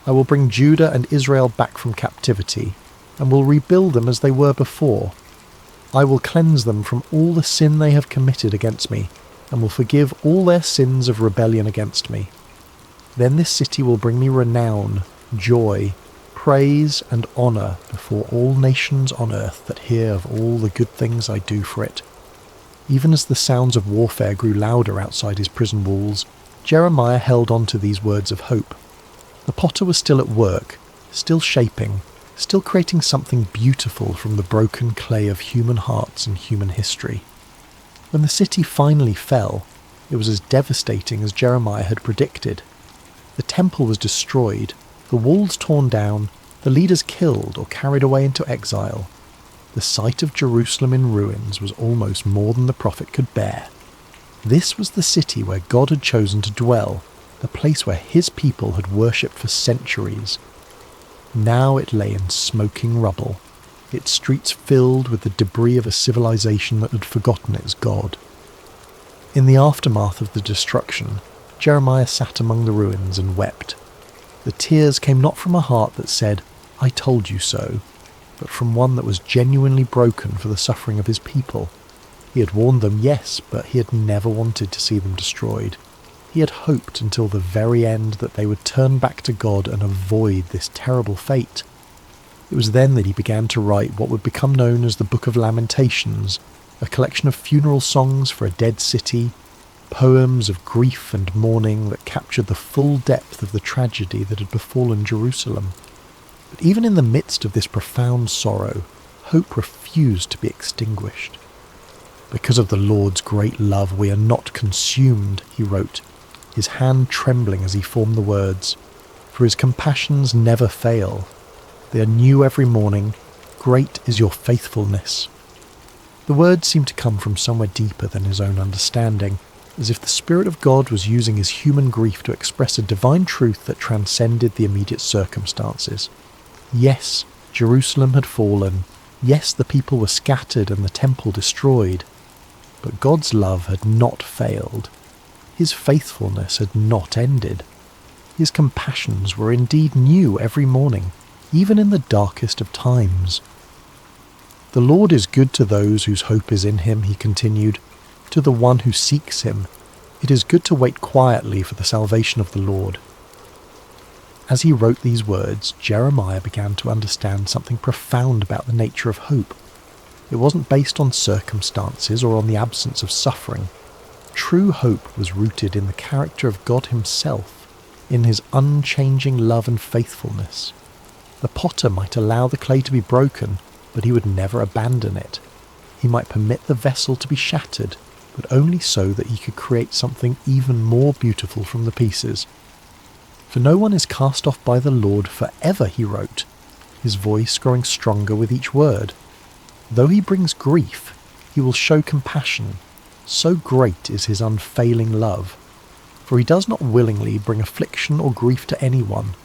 I will bring Judah and Israel back from captivity, and will rebuild them as they were before. I will cleanse them from all the sin they have committed against me, and will forgive all their sins of rebellion against me. Then this city will bring me renown, joy, praise and honour before all nations on earth that hear of all the good things I do for it." Even as the sounds of warfare grew louder outside his prison walls, Jeremiah held on to these words of hope. The potter was still at work, still shaping, still creating something beautiful from the broken clay of human hearts and human history. When the city finally fell, it was as devastating as Jeremiah had predicted. The temple was destroyed, the walls torn down, the leaders killed or carried away into exile. The sight of Jerusalem in ruins was almost more than the prophet could bear. This was the city where God had chosen to dwell, the place where his people had worshipped for centuries. Now it lay in smoking rubble, its streets filled with the debris of a civilization that had forgotten its God. In the aftermath of the destruction, Jeremiah sat among the ruins and wept. The tears came not from a heart that said, "I told you so," but from one that was genuinely broken for the suffering of his people. He had warned them, yes, but he had never wanted to see them destroyed. He had hoped until the very end that they would turn back to God and avoid this terrible fate. It was then that he began to write what would become known as the Book of Lamentations, a collection of funeral songs for a dead city, poems of grief and mourning that captured the full depth of the tragedy that had befallen Jerusalem. But even in the midst of this profound sorrow, hope refused to be extinguished. "Because of the Lord's great love we are not consumed," he wrote, his hand trembling as he formed the words. "For his compassions never fail. They are new every morning. Great is your faithfulness." The words seemed to come from somewhere deeper than his own understanding, as if the Spirit of God was using his human grief to express a divine truth that transcended the immediate circumstances. Yes, Jerusalem had fallen. Yes, the people were scattered and the temple destroyed. But God's love had not failed. His faithfulness had not ended. His compassions were indeed new every morning, even in the darkest of times. "The Lord is good to those whose hope is in him," he continued, "to the one who seeks him. It is good to wait quietly for the salvation of the Lord." As he wrote these words, Jeremiah began to understand something profound about the nature of hope. It wasn't based on circumstances or on the absence of suffering. True hope was rooted in the character of God himself, in his unchanging love and faithfulness. The potter might allow the clay to be broken, but he would never abandon it. He might permit the vessel to be shattered, but only so that he could create something even more beautiful from the pieces. "For no one is cast off by the Lord forever," he wrote, his voice growing stronger with each word. "Though he brings grief, he will show compassion. So great is his unfailing love. For he does not willingly bring affliction or grief to anyone."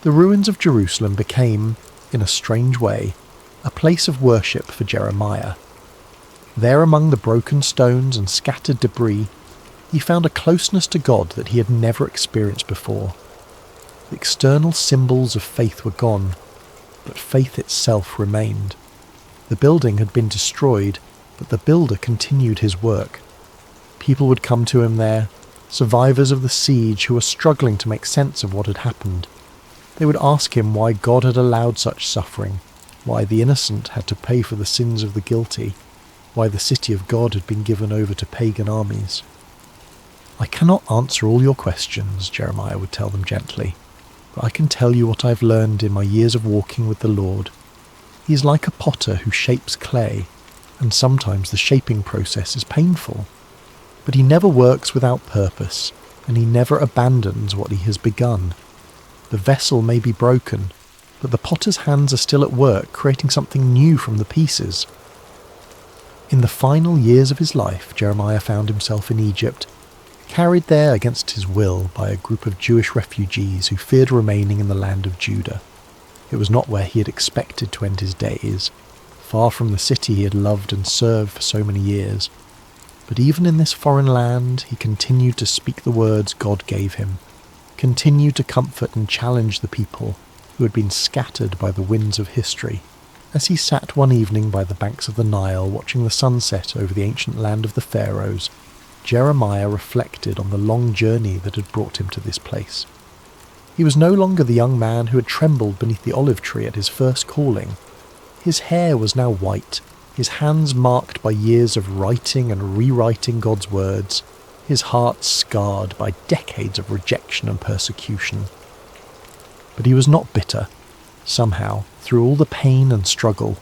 The ruins of Jerusalem became, in a strange way, a place of worship for Jeremiah. There among the broken stones and scattered debris, he found a closeness to God that he had never experienced before. The external symbols of faith were gone, but faith itself remained. The building had been destroyed, but the builder continued his work. People would come to him there, survivors of the siege who were struggling to make sense of what had happened. They would ask him why God had allowed such suffering, why the innocent had to pay for the sins of the guilty, why the city of God had been given over to pagan armies. "I cannot answer all your questions," Jeremiah would tell them gently, "but I can tell you what I've learned in my years of walking with the Lord. He is like a potter who shapes clay, and sometimes the shaping process is painful. But he never works without purpose, and he never abandons what he has begun. The vessel may be broken, but the potter's hands are still at work creating something new from the pieces." In the final years of his life, Jeremiah found himself in Egypt, carried there against his will by a group of Jewish refugees who feared remaining in the land of Judah. It was not where he had expected to end his days, far from the city he had loved and served for so many years. But even in this foreign land, he continued to speak the words God gave him, continued to comfort and challenge the people who had been scattered by the winds of history. As he sat one evening by the banks of the Nile watching the sunset over the ancient land of the Pharaohs, Jeremiah reflected on the long journey that had brought him to this place. He was no longer the young man who had trembled beneath the olive tree at his first calling. His hair was now white, his hands marked by years of writing and rewriting God's words, his heart scarred by decades of rejection and persecution. But he was not bitter. Somehow, through all the pain and struggle,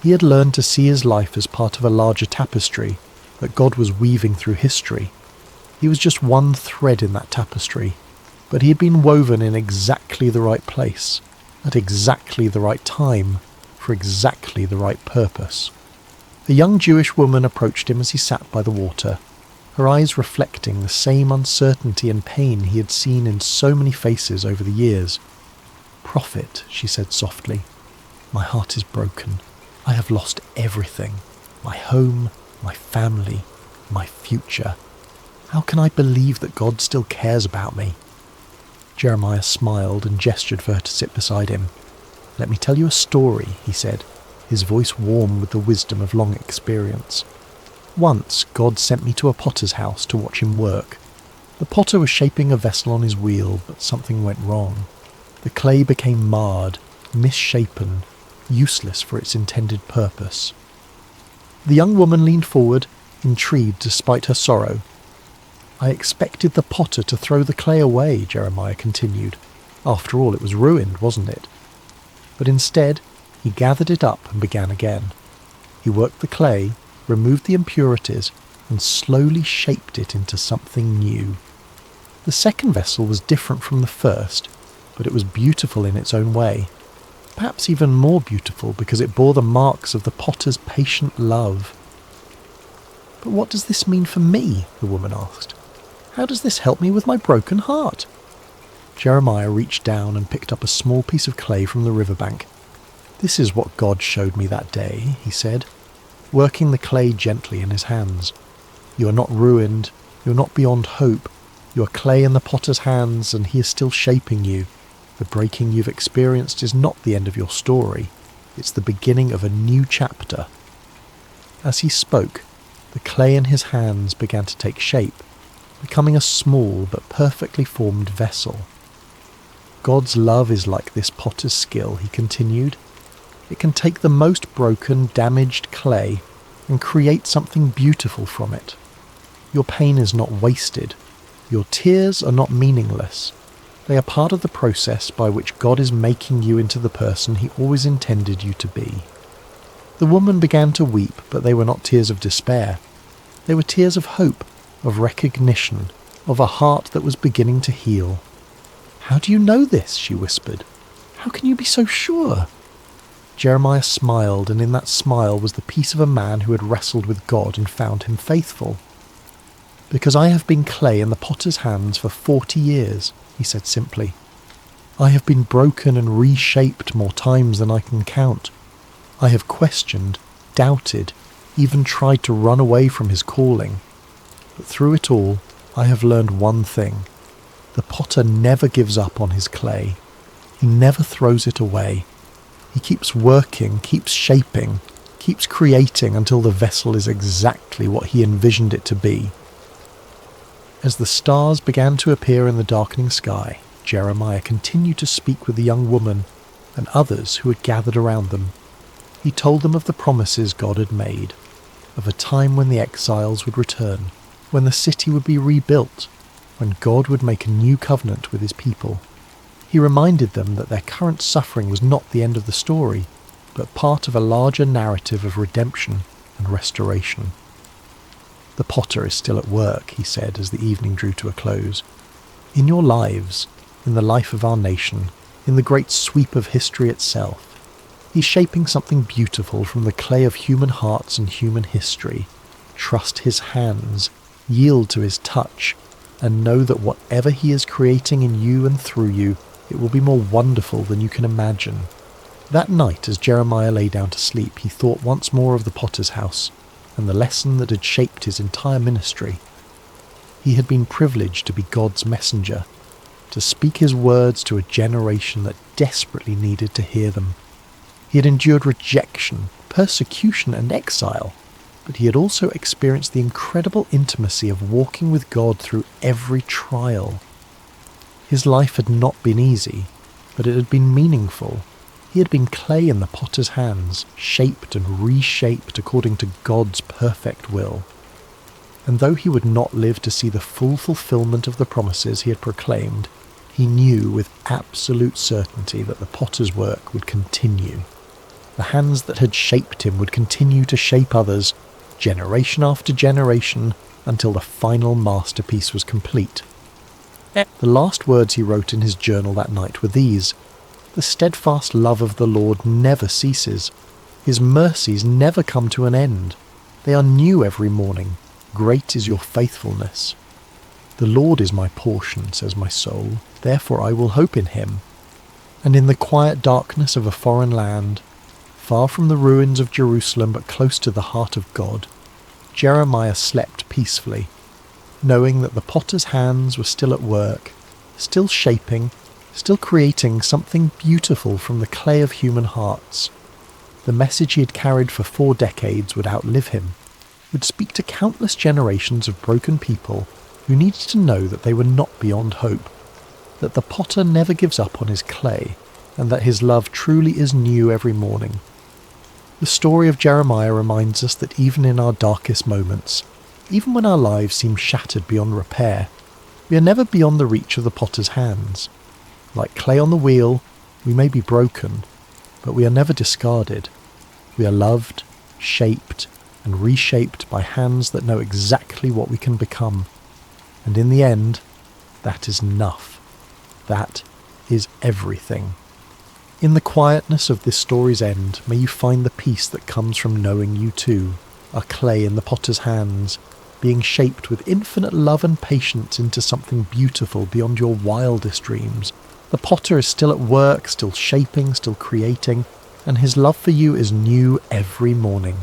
he had learned to see his life as part of a larger tapestry that God was weaving through history. He was just one thread in that tapestry, but he had been woven in exactly the right place, at exactly the right time, for exactly the right purpose. A young Jewish woman approached him as he sat by the water, her eyes reflecting the same uncertainty and pain he had seen in so many faces over the years. "Prophet," she said softly, "my heart is broken. I have lost everything, my home, my family, my future. How can I believe that God still cares about me?" Jeremiah smiled and gestured for her to sit beside him. "Let me tell you a story," he said, his voice warm with the wisdom of long experience. "Once God sent me to a potter's house to watch him work. The potter was shaping a vessel on his wheel, but something went wrong. The clay became marred, misshapen, useless for its intended purpose." The young woman leaned forward, intrigued despite her sorrow. "I expected the potter to throw the clay away," Jeremiah continued. "After all, it was ruined, wasn't it? But instead, he gathered it up and began again. He worked the clay, removed the impurities, and slowly shaped it into something new. The second vessel was different from the first, but it was beautiful in its own way. Perhaps even more beautiful because it bore the marks of the potter's patient love. "But what does this mean for me?" the woman asked. "How does this help me with my broken heart?" Jeremiah reached down and picked up a small piece of clay from the riverbank. "This is what God showed me that day," he said, working the clay gently in his hands. "You are not ruined, you are not beyond hope. You are clay in the potter's hands, and he is still shaping you. The breaking you've experienced is not the end of your story. It's the beginning of a new chapter." As he spoke, the clay in his hands began to take shape, becoming a small but perfectly formed vessel. "God's love is like this potter's skill," he continued. "It can take the most broken, damaged clay and create something beautiful from it. Your pain is not wasted. Your tears are not meaningless. They are part of the process by which God is making you into the person he always intended you to be." The woman began to weep, but they were not tears of despair. They were tears of hope, of recognition, of a heart that was beginning to heal. "How do you know this?" she whispered. "How can you be so sure?" Jeremiah smiled, and in that smile was the peace of a man who had wrestled with God and found him faithful. "Because I have been clay in the potter's hands for 40 years, he said simply. "I have been broken and reshaped more times than I can count. I have questioned, doubted, even tried to run away from his calling. But through it all, I have learned one thing. The potter never gives up on his clay. He never throws it away. He keeps working, keeps shaping, keeps creating until the vessel is exactly what he envisioned it to be." As the stars began to appear in the darkening sky, Jeremiah continued to speak with the young woman and others who had gathered around them. He told them of the promises God had made, of a time when the exiles would return, when the city would be rebuilt, when God would make a new covenant with his people. He reminded them that their current suffering was not the end of the story, but part of a larger narrative of redemption and restoration. "The potter is still at work," he said as the evening drew to a close. "In your lives, in the life of our nation, in the great sweep of history itself, he's shaping something beautiful from the clay of human hearts and human history. Trust his hands, yield to his touch, and know that whatever he is creating in you and through you, it will be more wonderful than you can imagine." That night, as Jeremiah lay down to sleep, he thought once more of the potter's house and the lesson that had shaped his entire ministry. He had been privileged to be God's messenger, to speak his words to a generation that desperately needed to hear them. He had endured rejection, persecution, and exile, but he had also experienced the incredible intimacy of walking with God through every trial. His life had not been easy, but it had been meaningful. He had been clay in the potter's hands, shaped and reshaped according to God's perfect will. And though he would not live to see the full fulfillment of the promises he had proclaimed, he knew with absolute certainty that the potter's work would continue. The hands that had shaped him would continue to shape others, generation after generation, until the final masterpiece was complete. The last words he wrote in his journal that night were these: "The steadfast love of the Lord never ceases. His mercies never come to an end. They are new every morning. Great is your faithfulness. The Lord is my portion, says my soul, therefore I will hope in him." And in the quiet darkness of a foreign land, far from the ruins of Jerusalem but close to the heart of God, Jeremiah slept peacefully, knowing that the potter's hands were still at work, still shaping, still creating something beautiful from the clay of human hearts. The message he had carried for 4 decades would outlive him, would speak to countless generations of broken people who needed to know that they were not beyond hope, that the potter never gives up on his clay, and that his love truly is new every morning. The story of Jeremiah reminds us that even in our darkest moments, even when our lives seem shattered beyond repair, we are never beyond the reach of the potter's hands. Like clay on the wheel, we may be broken, but we are never discarded. We are loved, shaped, and reshaped by hands that know exactly what we can become. And in the end, that is enough. That is everything. In the quietness of this story's end, may you find the peace that comes from knowing you too are clay in the potter's hands, being shaped with infinite love and patience into something beautiful beyond your wildest dreams. The potter is still at work, still shaping, still creating, and his love for you is new every morning.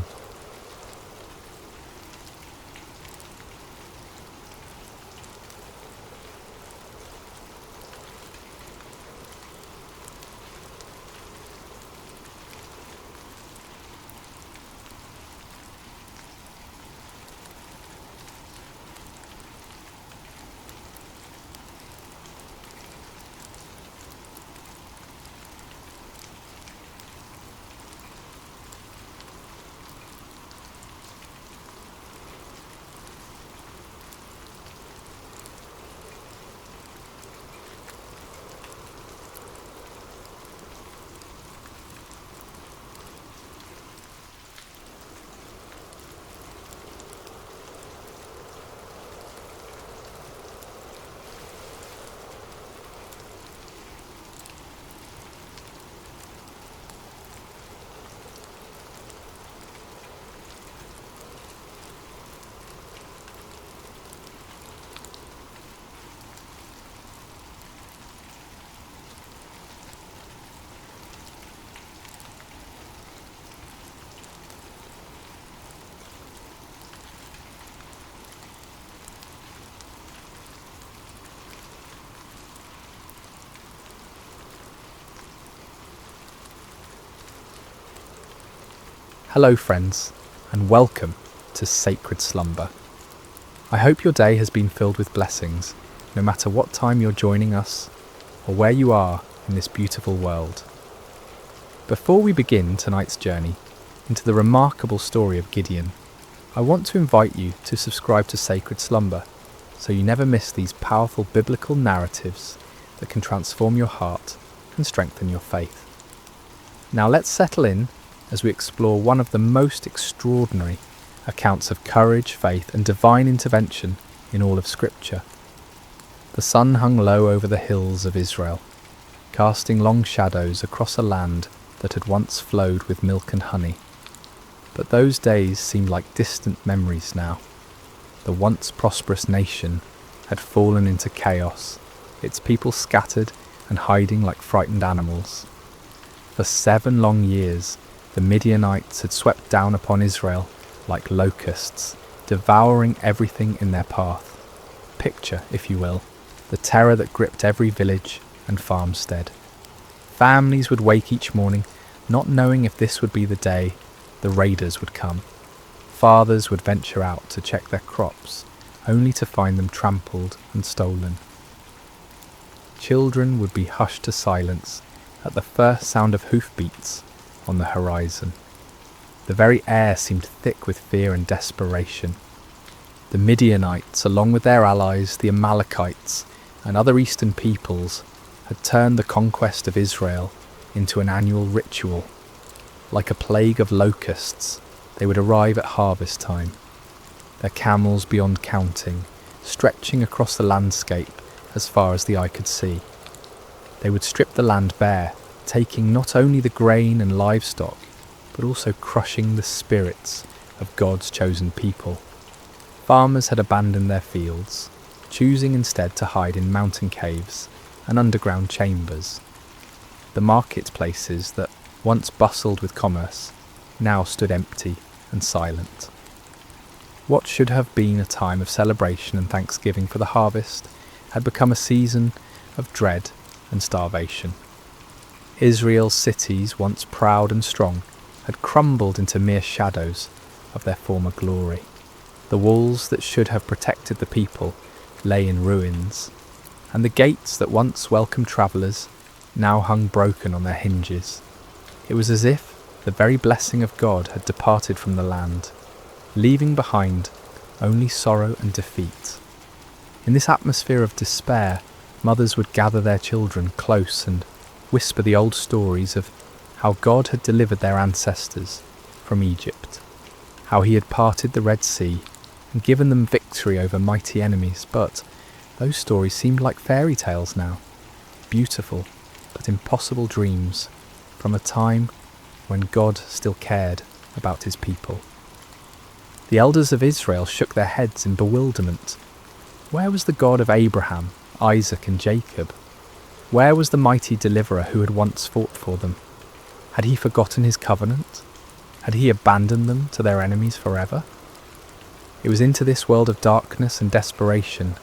Hello friends, and welcome to Sacred Slumber. I hope your day has been filled with blessings, no matter what time you're joining us or where you are in this beautiful world. Before we begin tonight's journey into the remarkable story of Gideon, I want to invite you to subscribe to Sacred Slumber so you never miss these powerful biblical narratives that can transform your heart and strengthen your faith. Now let's settle in as we explore one of the most extraordinary accounts of courage, faith, and divine intervention in all of Scripture. The sun hung low over the hills of Israel, casting long shadows across a land that had once flowed with milk and honey. But those days seemed like distant memories now. The once prosperous nation had fallen into chaos, its people scattered and hiding like frightened animals. For 7 long years, the Midianites had swept down upon Israel like locusts, devouring everything in their path. Picture, if you will, the terror that gripped every village and farmstead. Families would wake each morning, not knowing if this would be the day the raiders would come. Fathers would venture out to check their crops, only to find them trampled and stolen. Children would be hushed to silence at the first sound of hoofbeats on the horizon. The very air seemed thick with fear and desperation. The Midianites, along with their allies, the Amalekites, and other eastern peoples, had turned the conquest of Israel into an annual ritual. Like a plague of locusts, they would arrive at harvest time, their camels beyond counting, stretching across the landscape as far as the eye could see. They would strip the land bare, taking not only the grain and livestock, but also crushing the spirits of God's chosen people. Farmers had abandoned their fields, choosing instead to hide in mountain caves and underground chambers. The marketplaces that once bustled with commerce now stood empty and silent. What should have been a time of celebration and thanksgiving for the harvest had become a season of dread and starvation. Israel's cities, once proud and strong, had crumbled into mere shadows of their former glory. The walls that should have protected the people lay in ruins, and the gates that once welcomed travellers now hung broken on their hinges. It was as if the very blessing of God had departed from the land, leaving behind only sorrow and defeat. In this atmosphere of despair, mothers would gather their children close and whisper the old stories of how God had delivered their ancestors from Egypt. how he had parted the Red Sea and given them victory over mighty enemies, but those stories seemed like fairy tales now, beautiful but impossible dreams from a time when God still cared about his people. The elders of Israel shook their heads in bewilderment. Where was the God of Abraham, Isaac and Jacob? Where was the mighty deliverer who had once fought for them? Had he forgotten his covenant? Had he abandoned them to their enemies forever? It was into this world of darkness and desperation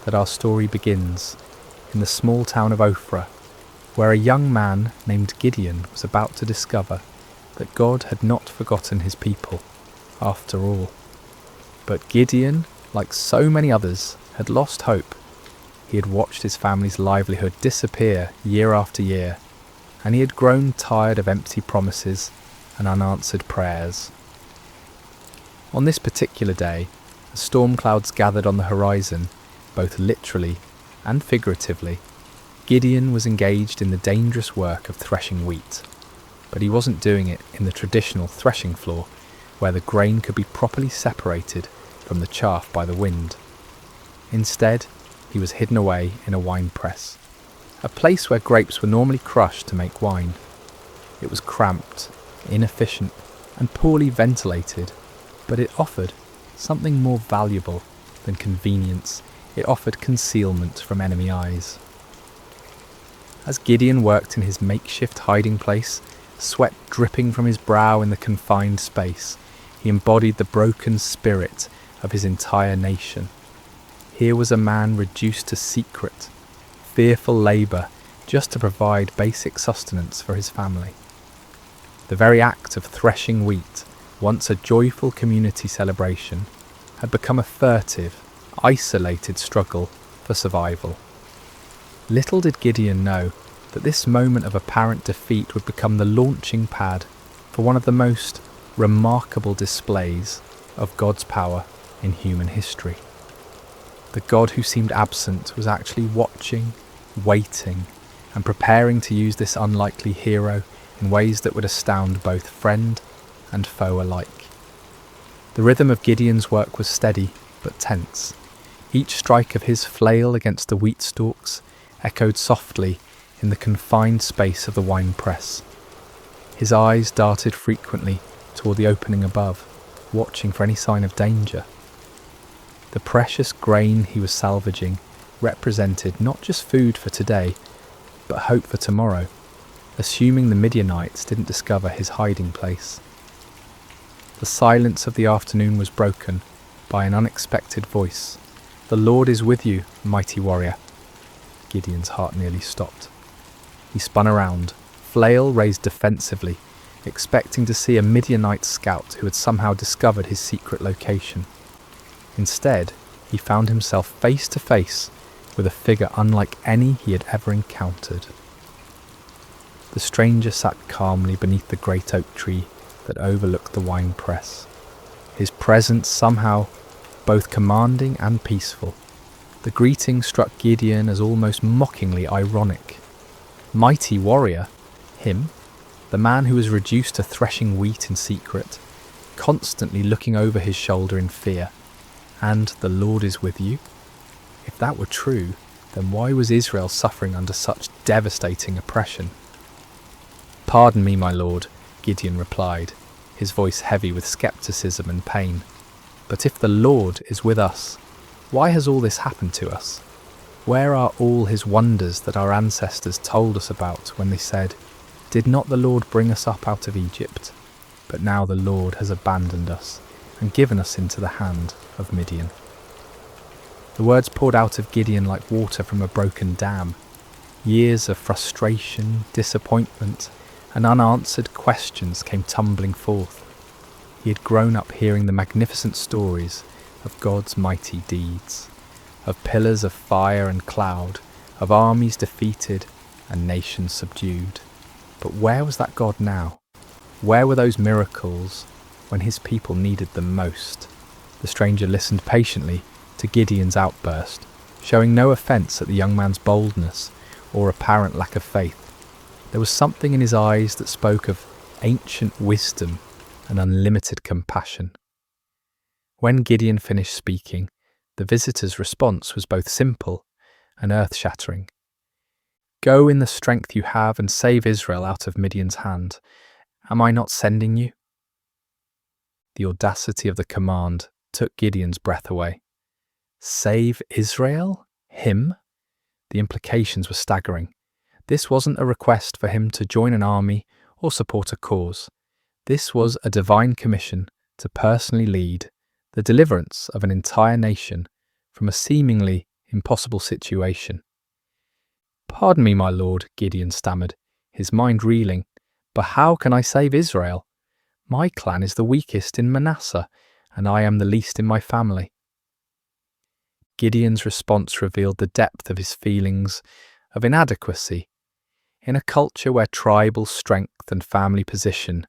that our story begins, in the small town of Ophrah, where a young man named Gideon was about to discover that God had not forgotten his people, after all. But Gideon, like so many others, had lost hope. He had watched his family's livelihood disappear year after year, and he had grown tired of empty promises and unanswered prayers. On this particular day, as storm clouds gathered on the horizon, both literally and figuratively, Gideon was engaged in the dangerous work of threshing wheat. But he wasn't doing it in the traditional threshing floor, where the grain could be properly separated from the chaff by the wind. Instead, he was hidden away in a wine press, a place where grapes were normally crushed to make wine. It was cramped, inefficient, and poorly ventilated, but it offered something more valuable than convenience. It offered concealment from enemy eyes. As Gideon worked in his makeshift hiding place, sweat dripping from his brow in the confined space, he embodied the broken spirit of his entire nation. Here was a man reduced to secret, fearful labour just to provide basic sustenance for his family. The very act of threshing wheat, once a joyful community celebration, had become a furtive, isolated struggle for survival. Little did Gideon know that this moment of apparent defeat would become the launching pad for one of the most remarkable displays of God's power in human history. The God who seemed absent was actually watching, waiting, and preparing to use this unlikely hero in ways that would astound both friend and foe alike. The rhythm of Gideon's work was steady but tense. Each strike of his flail against the wheat stalks echoed softly in the confined space of the wine press. His eyes darted frequently toward the opening above, watching for any sign of danger. The precious grain he was salvaging represented not just food for today, but hope for tomorrow, assuming the Midianites didn't discover his hiding place. The silence of the afternoon was broken by an unexpected voice. "The Lord is with you, mighty warrior." Gideon's heart nearly stopped. He spun around, flail raised defensively, expecting to see a Midianite scout who had somehow discovered his secret location. Instead, he found himself face to face with a figure unlike any he had ever encountered. The stranger sat calmly beneath the great oak tree that overlooked the wine press, his presence somehow both commanding and peaceful. The greeting struck Gideon as almost mockingly ironic. Mighty warrior? Him? The man who was reduced to threshing wheat in secret, constantly looking over his shoulder in fear. And the Lord is with you? If that were true, then why was Israel suffering under such devastating oppression? "Pardon me, my lord," Gideon replied, his voice heavy with skepticism and pain. "But if the Lord is with us, why has all this happened to us? Where are all his wonders that our ancestors told us about when they said, 'Did not the Lord bring us up out of Egypt?' But now the Lord has abandoned us and given us into the hand of Midian." The words poured out of Gideon like water from a broken dam. Years of frustration, disappointment, and unanswered questions came tumbling forth. He had grown up hearing the magnificent stories of God's mighty deeds, of pillars of fire and cloud, of armies defeated and nations subdued. But where was that God now? Where were those miracles when his people needed them most? The stranger listened patiently to Gideon's outburst, showing no offence at the young man's boldness or apparent lack of faith. There was something in his eyes that spoke of ancient wisdom and unlimited compassion. When Gideon finished speaking, the visitor's response was both simple and earth-shattering. "Go in the strength you have and save Israel out of Midian's hand. Am I not sending you?" The audacity of the command took Gideon's breath away. Save Israel? Him? The implications were staggering. This wasn't a request for him to join an army or support a cause. This was a divine commission to personally lead the deliverance of an entire nation from a seemingly impossible situation. "Pardon me, my lord," Gideon stammered, his mind reeling, "but how can I save Israel? My clan is the weakest in Manasseh, and I am the least in my family." Gideon's response revealed the depth of his feelings of inadequacy. In a culture where tribal strength and family position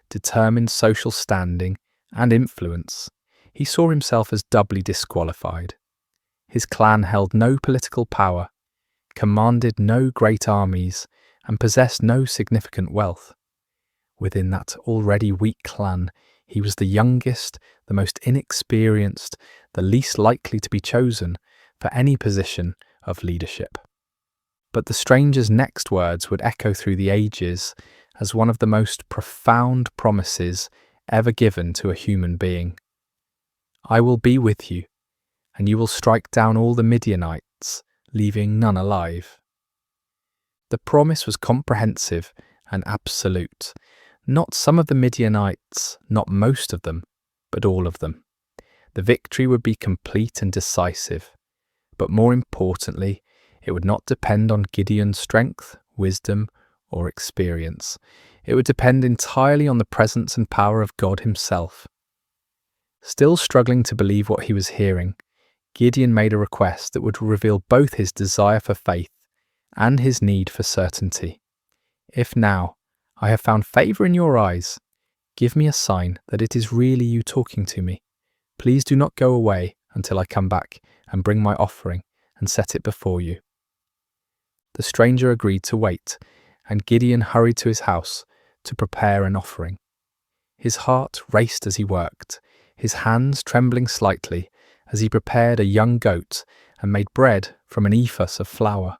determined social standing and influence, he saw himself as doubly disqualified. His clan held no political power, commanded no great armies, and possessed no significant wealth. Within that already weak clan, he was the youngest, the most inexperienced, the least likely to be chosen for any position of leadership. But the stranger's next words would echo through the ages as one of the most profound promises ever given to a human being. "I will be with you, and you will strike down all the Midianites, leaving none alive." The promise was comprehensive and absolute. Not some of the Midianites, not most of them, but all of them. The victory would be complete and decisive. But more importantly, it would not depend on Gideon's strength, wisdom, or experience. It would depend entirely on the presence and power of God himself. Still struggling to believe what he was hearing, Gideon made a request that would reveal both his desire for faith and his need for certainty. "If now I have found favour in your eyes, give me a sign that it is really you talking to me. Please do not go away until I come back and bring my offering and set it before you." The stranger agreed to wait, and Gideon hurried to his house to prepare an offering. His heart raced as he worked, his hands trembling slightly as he prepared a young goat and made bread from an ephah of flour.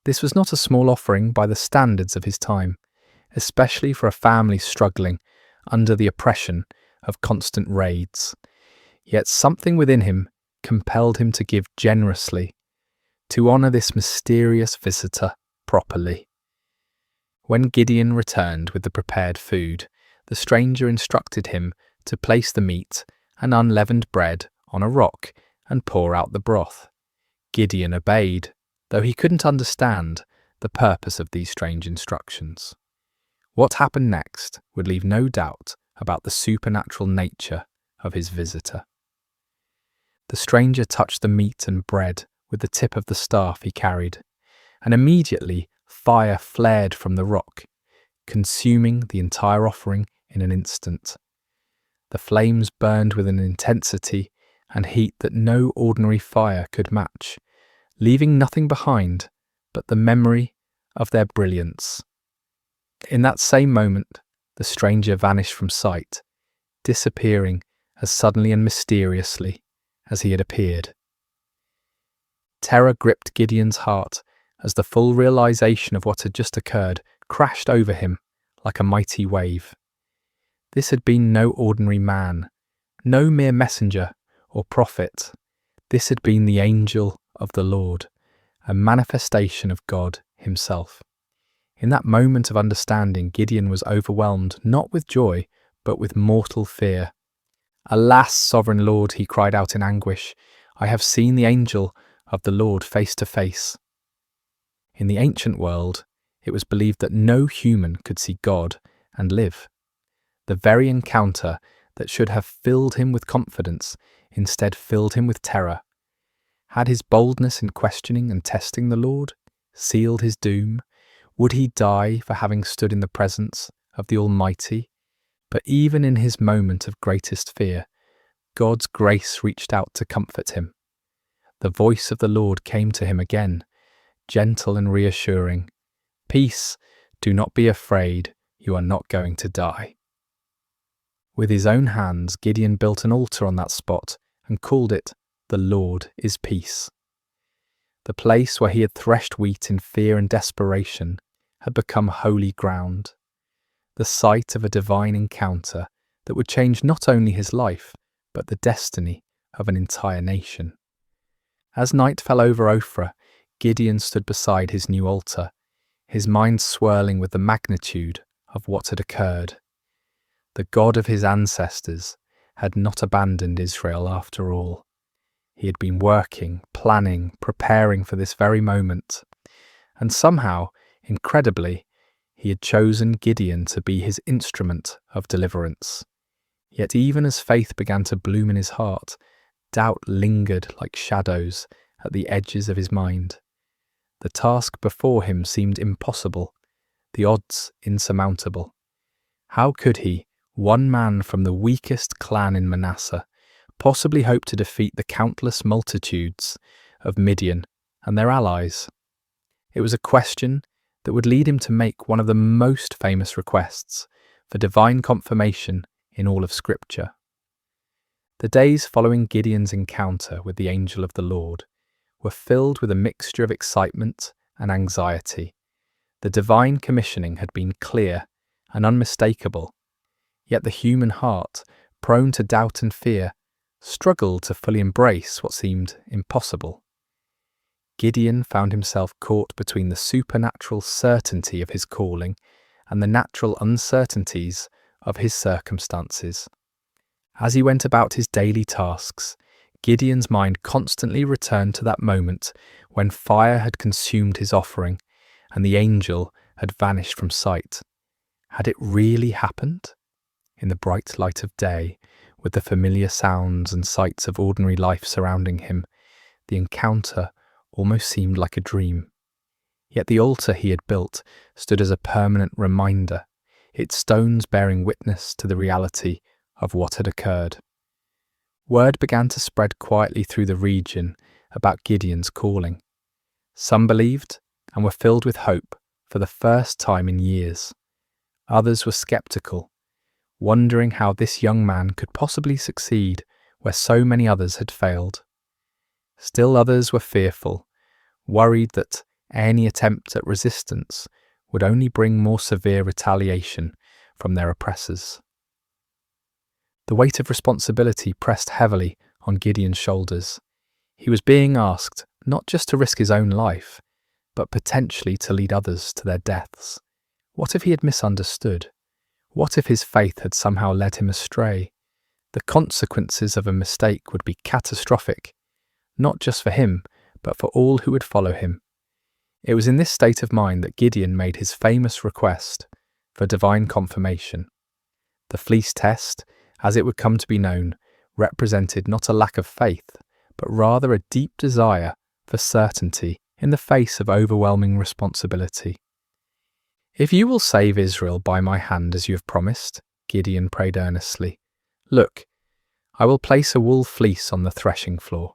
This was not a small offering by the standards of his time, especially for a family struggling under the oppression of constant raids. Yet something within him compelled him to give generously, to honour this mysterious visitor properly. When Gideon returned with the prepared food, the stranger instructed him to place the meat and unleavened bread on a rock and pour out the broth. Gideon obeyed, though he couldn't understand the purpose of these strange instructions. What happened next would leave no doubt about the supernatural nature of his visitor. The stranger touched the meat and bread with the tip of the staff he carried, and immediately fire flared from the rock, consuming the entire offering in an instant. The flames burned with an intensity and heat that no ordinary fire could match, leaving nothing behind but the memory of their brilliance. In that same moment, the stranger vanished from sight, disappearing as suddenly and mysteriously as he had appeared. Terror gripped Gideon's heart as the full realization of what had just occurred crashed over him like a mighty wave. This had been no ordinary man, no mere messenger or prophet. This had been the angel of the Lord, a manifestation of God himself. In that moment of understanding, Gideon was overwhelmed not with joy, but with mortal fear. "Alas, sovereign Lord," he cried out in anguish, "I have seen the angel of the Lord face to face." In the ancient world, it was believed that no human could see God and live. The very encounter that should have filled him with confidence instead filled him with terror. Had his boldness in questioning and testing the Lord sealed his doom? Would he die for having stood in the presence of the Almighty? But even in his moment of greatest fear, God's grace reached out to comfort him. The voice of the Lord came to him again, gentle and reassuring. "Peace, do not be afraid, you are not going to die." With his own hands, Gideon built an altar on that spot and called it, "The Lord is Peace." The place where he had threshed wheat in fear and desperation had become holy ground, the site of a divine encounter that would change not only his life, but the destiny of an entire nation. As night fell over Ophrah, Gideon stood beside his new altar, his mind swirling with the magnitude of what had occurred. The God of his ancestors had not abandoned Israel after all. He had been working, planning, preparing for this very moment. And somehow, incredibly, he had chosen Gideon to be his instrument of deliverance. Yet even as faith began to bloom in his heart, doubt lingered like shadows at the edges of his mind. The task before him seemed impossible, the odds insurmountable. How could he, one man from the weakest clan in Manasseh, possibly hope to defeat the countless multitudes of Midian and their allies? It was a question that would lead him to make one of the most famous requests for divine confirmation in all of Scripture. The days following Gideon's encounter with the angel of the Lord were filled with a mixture of excitement and anxiety. The divine commissioning had been clear and unmistakable, yet the human heart, prone to doubt and fear, struggled to fully embrace what seemed impossible. Gideon found himself caught between the supernatural certainty of his calling and the natural uncertainties of his circumstances. As he went about his daily tasks, Gideon's mind constantly returned to that moment when fire had consumed his offering and the angel had vanished from sight. Had it really happened? In the bright light of day, with the familiar sounds and sights of ordinary life surrounding him, the encounter almost seemed like a dream. Yet the altar he had built stood as a permanent reminder, its stones bearing witness to the reality of what had occurred. Word began to spread quietly through the region about Gideon's calling. Some believed and were filled with hope for the first time in years. Others were skeptical, wondering how this young man could possibly succeed where so many others had failed. Still others were fearful, worried that any attempt at resistance would only bring more severe retaliation from their oppressors. The weight of responsibility pressed heavily on Gideon's shoulders. He was being asked not just to risk his own life, but potentially to lead others to their deaths. What if he had misunderstood? What if his faith had somehow led him astray? The consequences of a mistake would be catastrophic, not just for him, but for all who would follow him. It was in this state of mind that Gideon made his famous request for divine confirmation. The fleece test, as it would come to be known, represented not a lack of faith, but rather a deep desire for certainty in the face of overwhelming responsibility. "If you will save Israel by my hand as you have promised," Gideon prayed earnestly, "look, I will place a wool fleece on the threshing floor.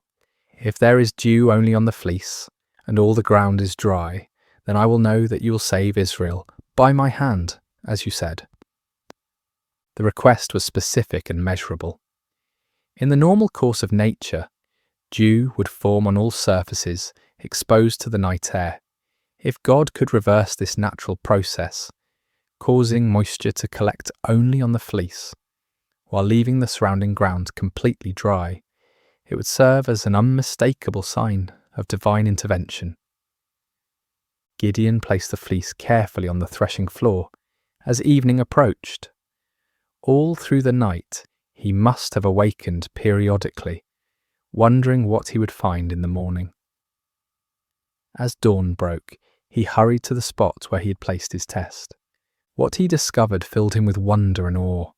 If there is dew only on the fleece, and all the ground is dry, then I will know that you will save Israel by my hand, as you said." The request was specific and measurable. In the normal course of nature, dew would form on all surfaces exposed to the night air. If God could reverse this natural process, causing moisture to collect only on the fleece, while leaving the surrounding ground completely dry, it would serve as an unmistakable sign of divine intervention. Gideon placed the fleece carefully on the threshing floor as evening approached. All through the night, he must have awakened periodically, wondering what he would find in the morning. As dawn broke, he hurried to the spot where he had placed his test. What he discovered filled him with wonder and awe.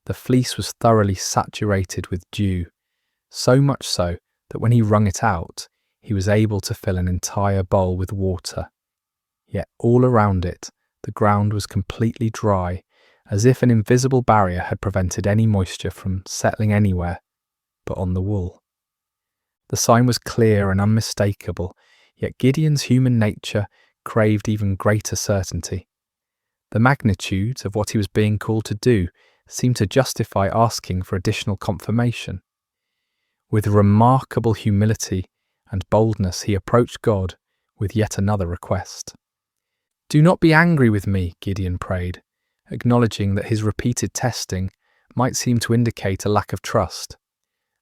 The fleece was thoroughly saturated with dew, so much so that when he wrung it out, he was able to fill an entire bowl with water. Yet all around it, the ground was completely dry, as if an invisible barrier had prevented any moisture from settling anywhere but on the wool. The sign was clear and unmistakable, yet Gideon's human nature craved even greater certainty. The magnitude of what he was being called to do seemed to justify asking for additional confirmation. With remarkable humility and boldness, he approached God with yet another request. "Do not be angry with me," Gideon prayed, acknowledging that his repeated testing might seem to indicate a lack of trust.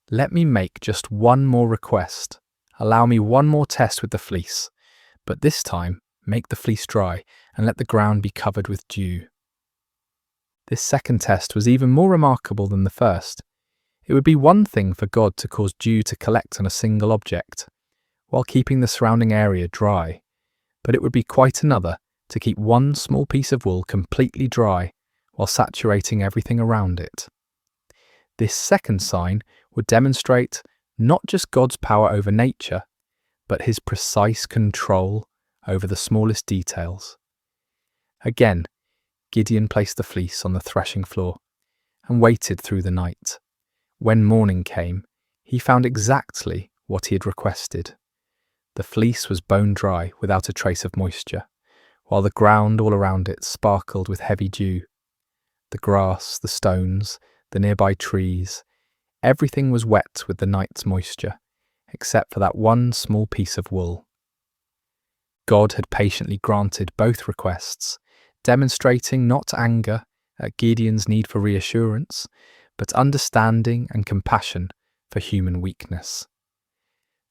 "Let me make just one more request. Allow me one more test with the fleece, but this time make the fleece dry and let the ground be covered with dew." This second test was even more remarkable than the first. It would be one thing for God to cause dew to collect on a single object, while keeping the surrounding area dry, but it would be quite another to keep one small piece of wool completely dry while saturating everything around it. This second sign would demonstrate not just God's power over nature, but his precise control over the smallest details. Again, Gideon placed the fleece on the threshing floor and waited through the night. When morning came, he found exactly what he had requested. The fleece was bone dry without a trace of moisture, while the ground all around it sparkled with heavy dew. The grass, the stones, the nearby trees, everything was wet with the night's moisture, except for that one small piece of wool. God had patiently granted both requests, demonstrating not anger at Gideon's need for reassurance, but understanding and compassion for human weakness.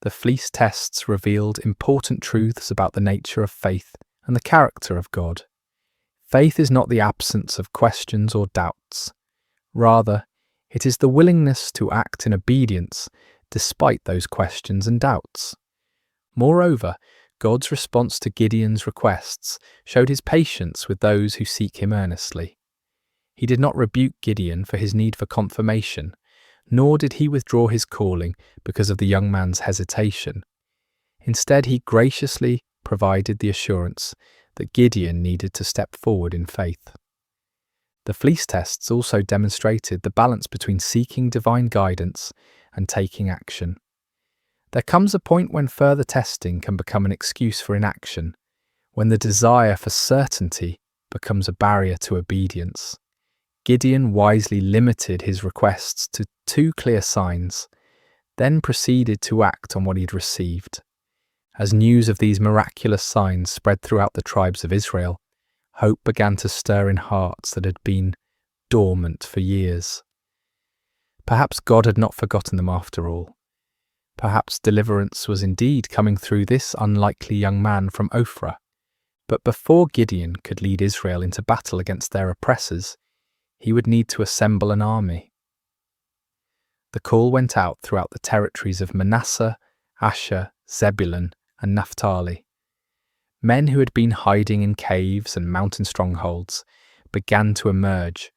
The fleece tests revealed important truths about the nature of faith and the character of God. Faith is not the absence of questions or doubts. Rather, it is the willingness to act in obedience despite those questions and doubts. Moreover, God's response to Gideon's requests showed his patience with those who seek him earnestly. He did not rebuke Gideon for his need for confirmation, nor did he withdraw his calling because of the young man's hesitation. Instead, he graciously provided the assurance that Gideon needed to step forward in faith. The fleece tests also demonstrated the balance between seeking divine guidance and taking action. There comes a point when further testing can become an excuse for inaction, when the desire for certainty becomes a barrier to obedience. Gideon wisely limited his requests to 2 clear signs, then proceeded to act on what he had received. As news of these miraculous signs spread throughout the tribes of Israel, hope began to stir in hearts that had been dormant for years. Perhaps God had not forgotten them after all. Perhaps deliverance was indeed coming through this unlikely young man from Ophrah. But before Gideon could lead Israel into battle against their oppressors, he would need to assemble an army. The call went out throughout the territories of Manasseh, Asher, Zebulun, and Naphtali. Men who had been hiding in caves and mountain strongholds began to emerge,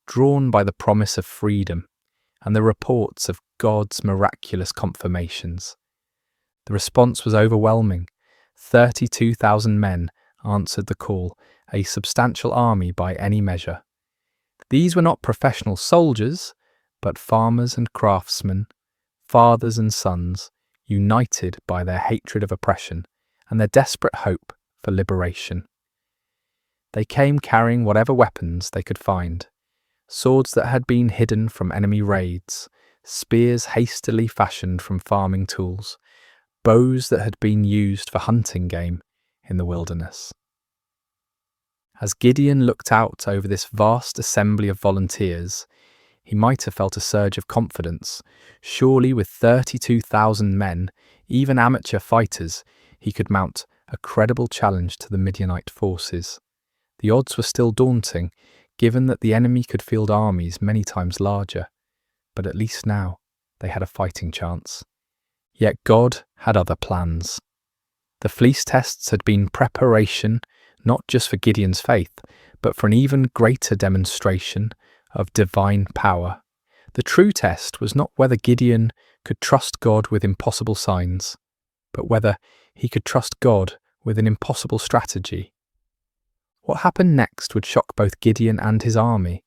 drawn by the promise of freedom and the reports of God's miraculous confirmations. The response was overwhelming. 32,000 men answered the call, a substantial army by any measure. These were not professional soldiers, but farmers and craftsmen, fathers and sons, united by their hatred of oppression and their desperate hope for liberation. They came carrying whatever weapons they could find, swords that had been hidden from enemy raids, spears hastily fashioned from farming tools, bows that had been used for hunting game in the wilderness. As Gideon looked out over this vast assembly of volunteers, he might have felt a surge of confidence. Surely with 32,000 men, even amateur fighters, he could mount a credible challenge to the Midianite forces. The odds were still daunting, given that the enemy could field armies many times larger, but at least now they had a fighting chance. Yet God had other plans. The fleece tests had been preparation not just for Gideon's faith, but for an even greater demonstration of divine power. The true test was not whether Gideon could trust God with impossible signs, but whether he could trust God with an impossible strategy. What happened next would shock both Gideon and his army,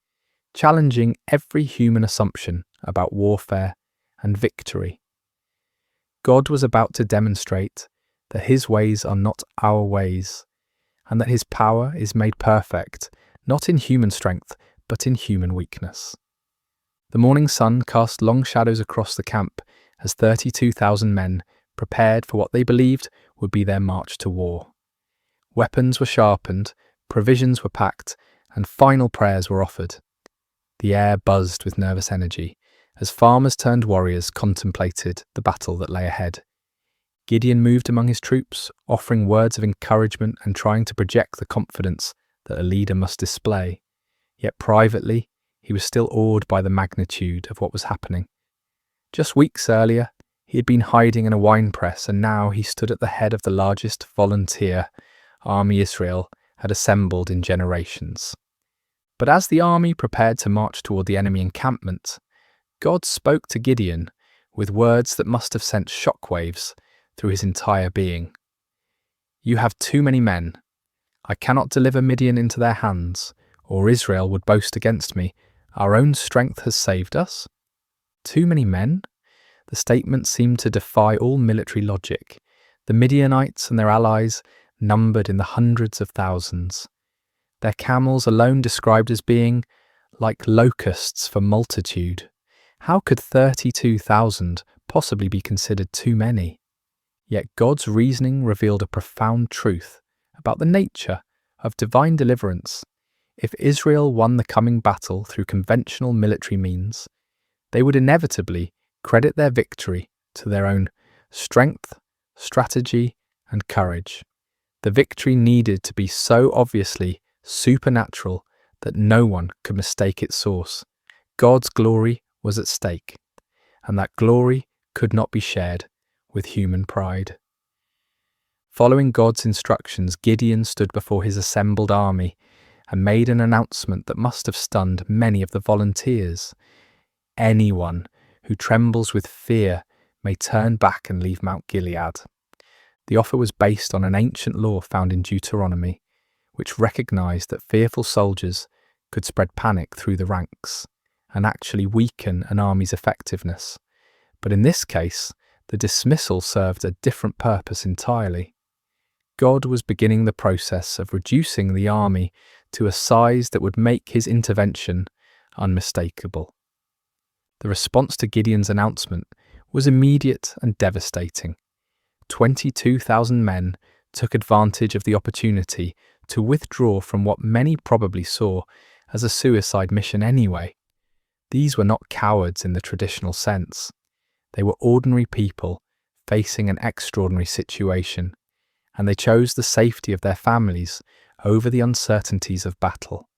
challenging every human assumption about warfare and victory. God was about to demonstrate that his ways are not our ways, and that his power is made perfect, not in human strength, but in human weakness. The morning sun cast long shadows across the camp as 32,000 men prepared for what they believed would be their march to war. Weapons were sharpened, provisions were packed, and final prayers were offered. The air buzzed with nervous energy as farmers turned warriors contemplated the battle that lay ahead. Gideon moved among his troops, offering words of encouragement and trying to project the confidence that a leader must display. Yet privately, he was still awed by the magnitude of what was happening. Just weeks earlier, he had been hiding in a wine press, and now he stood at the head of the largest volunteer army Israel had assembled in generations. But as the army prepared to march toward the enemy encampment, God spoke to Gideon with words that must have sent shockwaves through his entire being. "You have too many men. I cannot deliver Midian into their hands, or Israel would boast against me. Our own strength has saved us." Too many men? The statement seemed to defy all military logic. The Midianites and their allies numbered in the hundreds of thousands. Their camels alone described as being like locusts for multitude. How could 32,000 possibly be considered too many? Yet God's reasoning revealed a profound truth about the nature of divine deliverance. If Israel won the coming battle through conventional military means, they would inevitably credit their victory to their own strength, strategy, and courage. The victory needed to be so obviously supernatural that no one could mistake its source. God's glory was at stake, and that glory could not be shared with human pride. Following God's instructions, Gideon stood before his assembled army and made an announcement that must have stunned many of the volunteers. Anyone who trembles with fear may turn back and leave Mount Gilead. The offer was based on an ancient law found in Deuteronomy, which recognized that fearful soldiers could spread panic through the ranks and actually weaken an army's effectiveness. But in this case, the dismissal served a different purpose entirely. God was beginning the process of reducing the army to a size that would make his intervention unmistakable. The response to Gideon's announcement was immediate and devastating. 22,000 men took advantage of the opportunity to withdraw from what many probably saw as a suicide mission anyway. These were not cowards in the traditional sense. They were ordinary people facing an extraordinary situation, and they chose the safety of their families over the uncertainties of battle.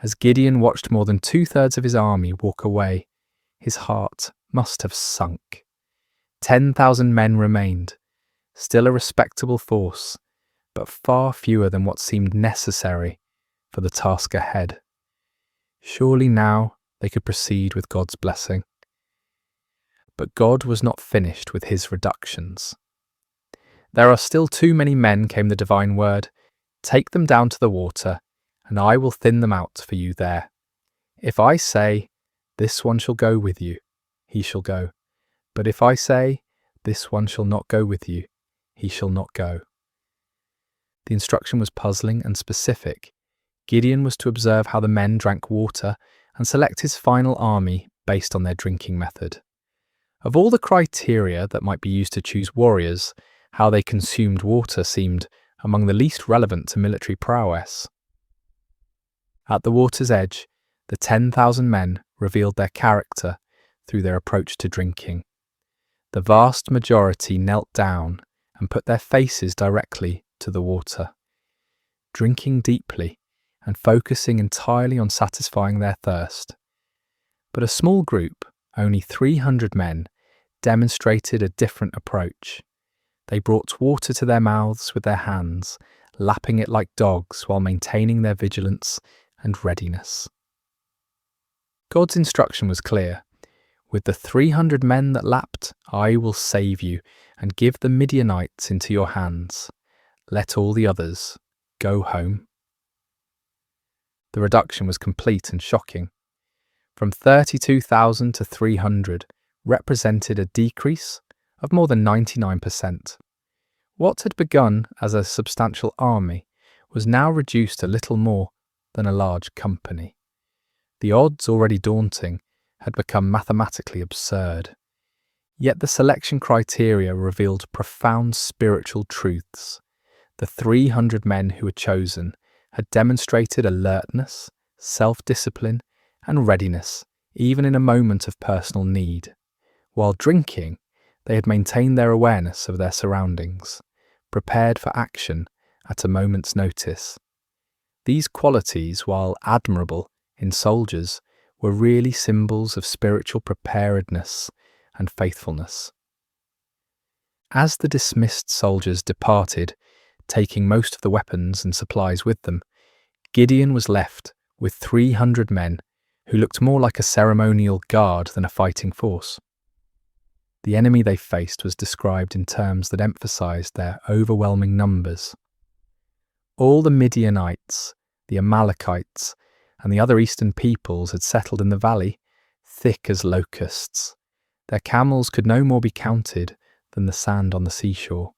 As Gideon watched more than 2/3 of his army walk away, his heart must have sunk. 10,000 men remained, still a respectable force, but far fewer than what seemed necessary for the task ahead. Surely now they could proceed with God's blessing. But God was not finished with his reductions. "There are still too many men," came the divine word. "Take them down to the water, and I will thin them out for you there. If I say, 'This one shall go with you,' he shall go. But if I say, 'This one shall not go with you,' he shall not go." The instruction was puzzling and specific. Gideon was to observe how the men drank water and select his final army based on their drinking method. Of all the criteria that might be used to choose warriors, how they consumed water seemed among the least relevant to military prowess. At the water's edge, the 10,000 men revealed their character through their approach to drinking. The vast majority knelt down and put their faces directly to the water, drinking deeply and focusing entirely on satisfying their thirst. But a small group, only 300 men, demonstrated a different approach. They brought water to their mouths with their hands, lapping it like dogs while maintaining their vigilance and readiness. God's instruction was clear. "With the 300 men that lapped, I will save you and give the Midianites into your hands. Let all the others go home." The reduction was complete and shocking. From 32,000 to 300 represented a decrease of more than 99%. What had begun as a substantial army was now reduced to little more than a large company. The odds, already daunting, had become mathematically absurd. Yet the selection criteria revealed profound spiritual truths. The 300 men who were chosen had demonstrated alertness, self-discipline, and readiness, even in a moment of personal need. While drinking, they had maintained their awareness of their surroundings, prepared for action at a moment's notice. These qualities, while admirable in soldiers, were really symbols of spiritual preparedness and faithfulness. As the dismissed soldiers departed, taking most of the weapons and supplies with them, Gideon was left with 300 men who looked more like a ceremonial guard than a fighting force. The enemy they faced was described in terms that emphasized their overwhelming numbers. All the Midianites, the Amalekites, and the other eastern peoples had settled in the valley, thick as locusts. Their camels could no more be counted than the sand on the seashore.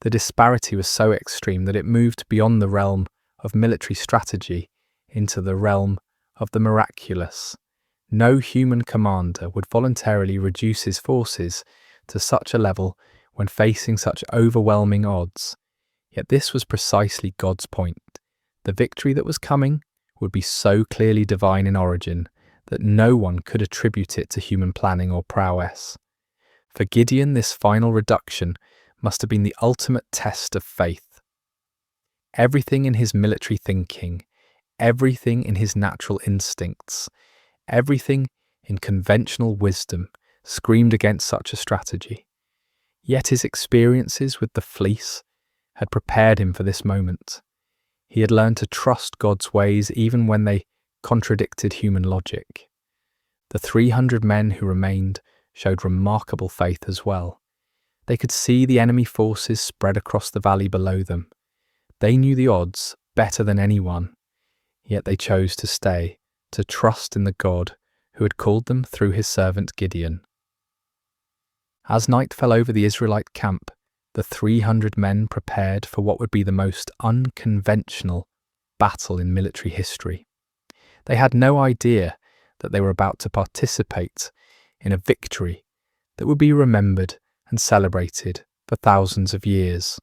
The disparity was so extreme that it moved beyond the realm of military strategy into the realm of the miraculous. No human commander would voluntarily reduce his forces to such a level when facing such overwhelming odds. Yet this was precisely God's point. The victory that was coming would be so clearly divine in origin that no one could attribute it to human planning or prowess. For Gideon, this final reduction must have been the ultimate test of faith. Everything in his military thinking, everything in his natural instincts, everything in conventional wisdom screamed against such a strategy. Yet his experiences with the fleece had prepared him for this moment. He had learned to trust God's ways even when they contradicted human logic. The 300 men who remained showed remarkable faith as well. They could see the enemy forces spread across the valley below them. They knew the odds better than anyone, yet they chose to stay, to trust in the God who had called them through his servant Gideon. As night fell over the Israelite camp, the 300 men prepared for what would be the most unconventional battle in military history. They had no idea that they were about to participate in a victory that would be remembered and celebrated for thousands of years,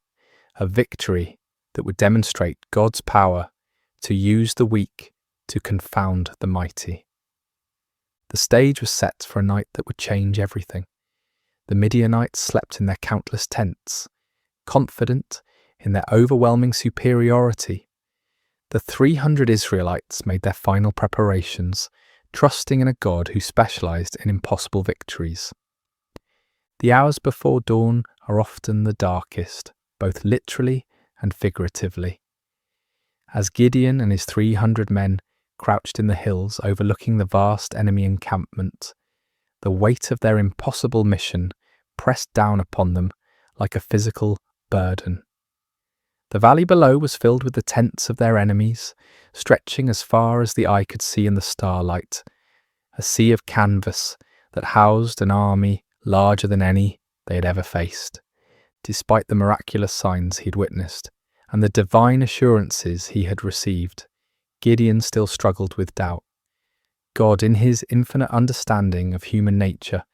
a victory that would demonstrate God's power to use the weak to confound the mighty. The stage was set for a night that would change everything. The Midianites slept in their countless tents, confident in their overwhelming superiority. The 300 Israelites made their final preparations, trusting in a God who specialized in impossible victories. The hours before dawn are often the darkest, both literally and figuratively. As Gideon and his 300 men crouched in the hills overlooking the vast enemy encampment, the weight of their impossible mission pressed down upon them like a physical burden. The valley below was filled with the tents of their enemies, stretching as far as the eye could see in the starlight, a sea of canvas that housed an army larger than any they had ever faced. Despite the miraculous signs he had witnessed and the divine assurances he had received, Gideon still struggled with doubt. God, in his infinite understanding of human nature,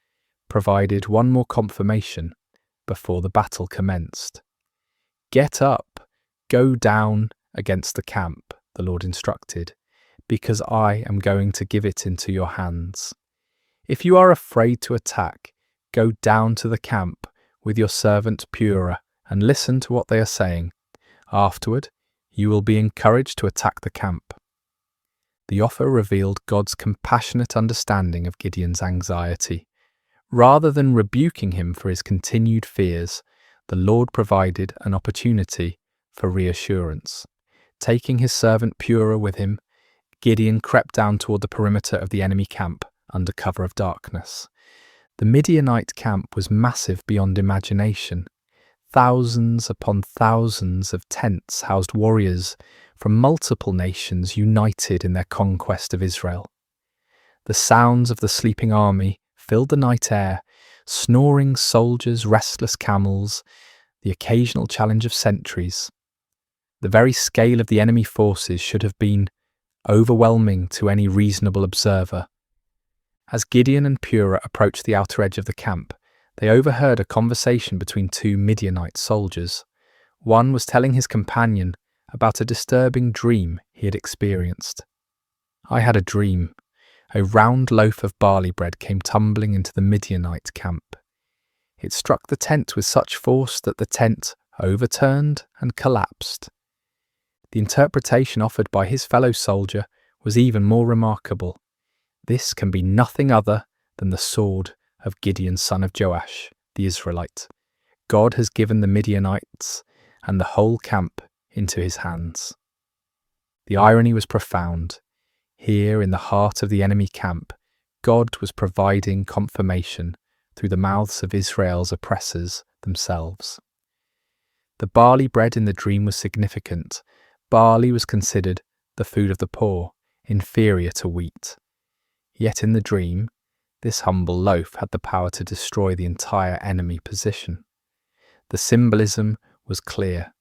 provided one more confirmation before the battle commenced. "Get up, go down against the camp," the Lord instructed, "because I am going to give it into your hands. If you are afraid to attack, go down to the camp with your servant Purah and listen to what they are saying. Afterward, you will be encouraged to attack the camp." The offer revealed God's compassionate understanding of Gideon's anxiety. Rather than rebuking him for his continued fears, the Lord provided an opportunity for reassurance. Taking his servant Purah with him, Gideon crept down toward the perimeter of the enemy camp under cover of darkness. The Midianite camp was massive beyond imagination. Thousands upon thousands of tents housed warriors from multiple nations united in their conquest of Israel. The sounds of the sleeping army filled the night air, snoring soldiers, restless camels, the occasional challenge of sentries. The very scale of the enemy forces should have been overwhelming to any reasonable observer. As Gideon and Purah approached the outer edge of the camp, they overheard a conversation between two Midianite soldiers. One was telling his companion about a disturbing dream he had experienced. "I had a dream. A round loaf of barley bread came tumbling into the Midianite camp. It struck the tent with such force that the tent overturned and collapsed." The interpretation offered by his fellow soldier was even more remarkable. "This can be nothing other than the sword of Gideon, son of Joash, the Israelite. God has given the Midianites and the whole camp into his hands." The irony was profound. Here, in the heart of the enemy camp, God was providing confirmation through the mouths of Israel's oppressors themselves. The barley bread in the dream was significant. Barley was considered the food of the poor, inferior to wheat. Yet in the dream, this humble loaf had the power to destroy the entire enemy position. The symbolism was clear.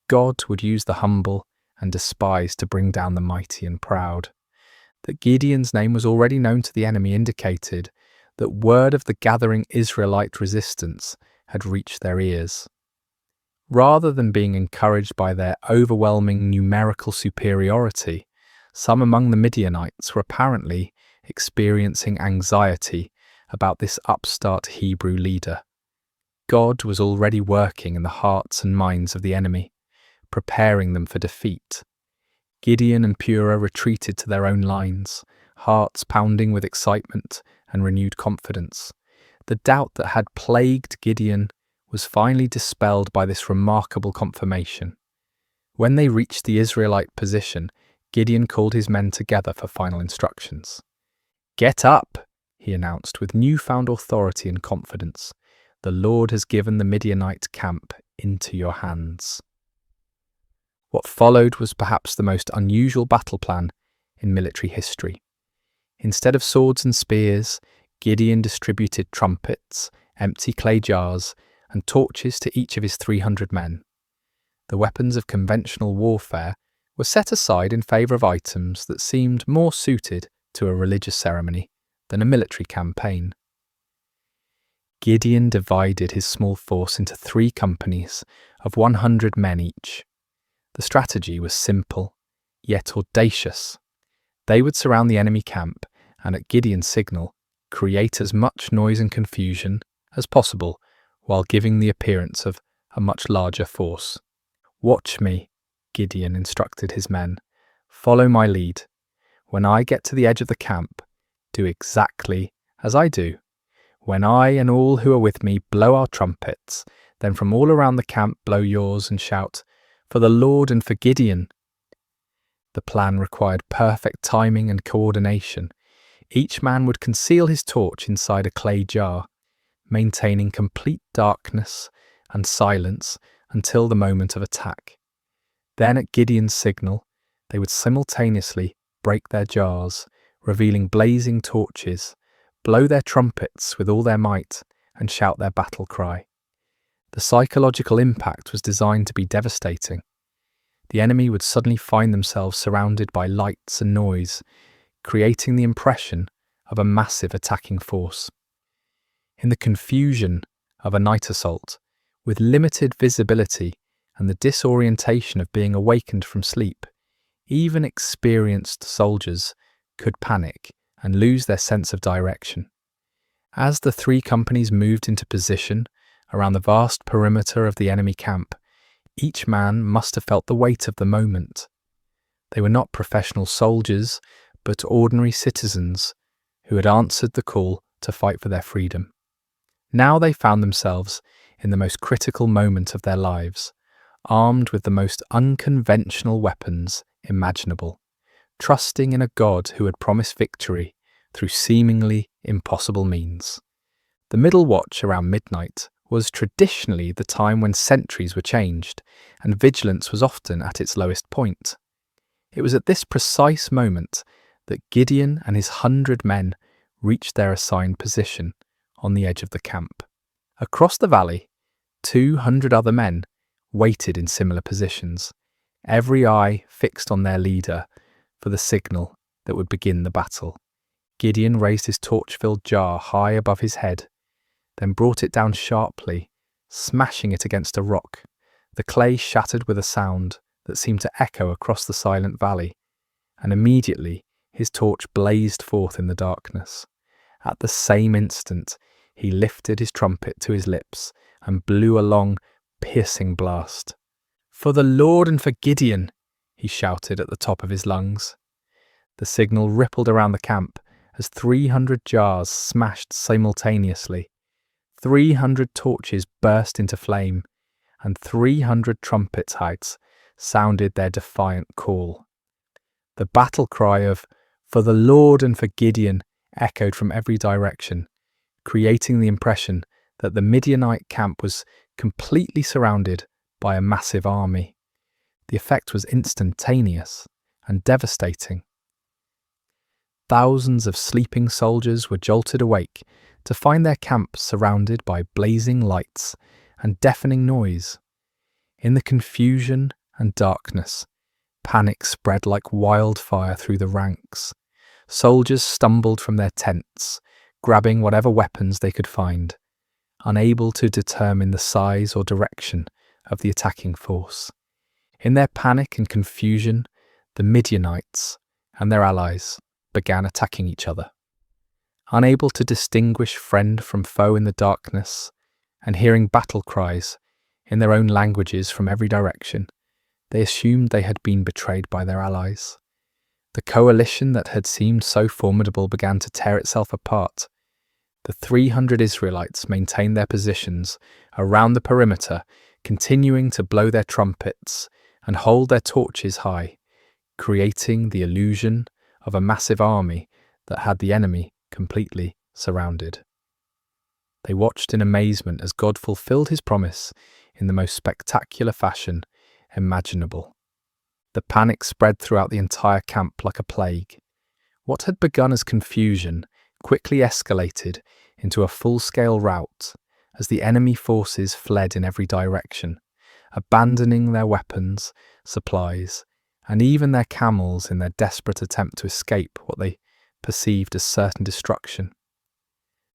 God would use the humble and despised to bring down the mighty and proud. That Gideon's name was already known to the enemy indicated that word of the gathering Israelite resistance had reached their ears. Rather than being encouraged by their overwhelming numerical superiority, some among the Midianites were apparently experiencing anxiety about this upstart Hebrew leader. God was already working in the hearts and minds of the enemy, preparing them for defeat. Gideon and Purah retreated to their own lines, hearts pounding with excitement and renewed confidence. The doubt that had plagued Gideon was finally dispelled by this remarkable confirmation. When they reached the Israelite position, Gideon called his men together for final instructions. "Get up," he announced with newfound authority and confidence. "The Lord has given the Midianite camp into your hands." What followed was perhaps the most unusual battle plan in military history. Instead of swords and spears, Gideon distributed trumpets, empty clay jars, and torches to each of his 300 men. The weapons of conventional warfare were set aside in favour of items that seemed more suited to a religious ceremony than a military campaign. Gideon divided his small force into 3 companies of 100 men each. The strategy was simple, yet audacious. They would surround the enemy camp and, at Gideon's signal, create as much noise and confusion as possible while giving the appearance of a much larger force. "Watch me," Gideon instructed his men. "Follow my lead. When I get to the edge of the camp, do exactly as I do. When I and all who are with me blow our trumpets, then from all around the camp blow yours and shout, 'For the Lord and for Gideon.'" The plan required perfect timing and coordination. Each man would conceal his torch inside a clay jar, maintaining complete darkness and silence until the moment of attack. Then, at Gideon's signal, they would simultaneously break their jars, revealing blazing torches, blow their trumpets with all their might, and shout their battle cry. The psychological impact was designed to be devastating. The enemy would suddenly find themselves surrounded by lights and noise, creating the impression of a massive attacking force. In the confusion of a night assault, with limited visibility and the disorientation of being awakened from sleep, even experienced soldiers could panic and lose their sense of direction. As the 3 companies moved into position around the vast perimeter of the enemy camp, each man must have felt the weight of the moment. They were not professional soldiers, but ordinary citizens who had answered the call to fight for their freedom. Now they found themselves in the most critical moment of their lives, armed with the most unconventional weapons imaginable, trusting in a God who had promised victory through seemingly impossible means. The middle watch around midnight was traditionally the time when sentries were changed and vigilance was often at its lowest point. It was at this precise moment that Gideon and his 100 men reached their assigned position on the edge of the camp. Across the valley, 200 other men waited in similar positions, every eye fixed on their leader for the signal that would begin the battle. Gideon raised his torch-filled jar high above his head, then brought it down sharply, smashing it against a rock. The clay shattered with a sound that seemed to echo across the silent valley, and immediately his torch blazed forth in the darkness. At the same instant, he lifted his trumpet to his lips and blew a long, piercing blast. "For the Lord and for Gideon!" he shouted at the top of his lungs. The signal rippled around the camp as 300 jars smashed simultaneously. 300 torches burst into flame, and 300 trumpet heights sounded their defiant call. The battle cry of "For the Lord and for Gideon" echoed from every direction, creating the impression that the Midianite camp was completely surrounded by a massive army. The effect was instantaneous and devastating. Thousands of sleeping soldiers were jolted awake to find their camp surrounded by blazing lights and deafening noise. In the confusion and darkness, panic spread like wildfire through the ranks. Soldiers stumbled from their tents, grabbing whatever weapons they could find, unable to determine the size or direction of the attacking force. In their panic and confusion, the Midianites and their allies began attacking each other. Unable to distinguish friend from foe in the darkness, and hearing battle cries in their own languages from every direction, they assumed they had been betrayed by their allies. The coalition that had seemed so formidable began to tear itself apart. The 300 Israelites maintained their positions around the perimeter, continuing to blow their trumpets and hold their torches high, creating the illusion of a massive army that had the enemy completely surrounded. They watched in amazement as God fulfilled his promise in the most spectacular fashion imaginable. The panic spread throughout the entire camp like a plague. What had begun as confusion quickly escalated into a full-scale rout as the enemy forces fled in every direction, abandoning their weapons, supplies, and even their camels in their desperate attempt to escape what they perceived as certain destruction.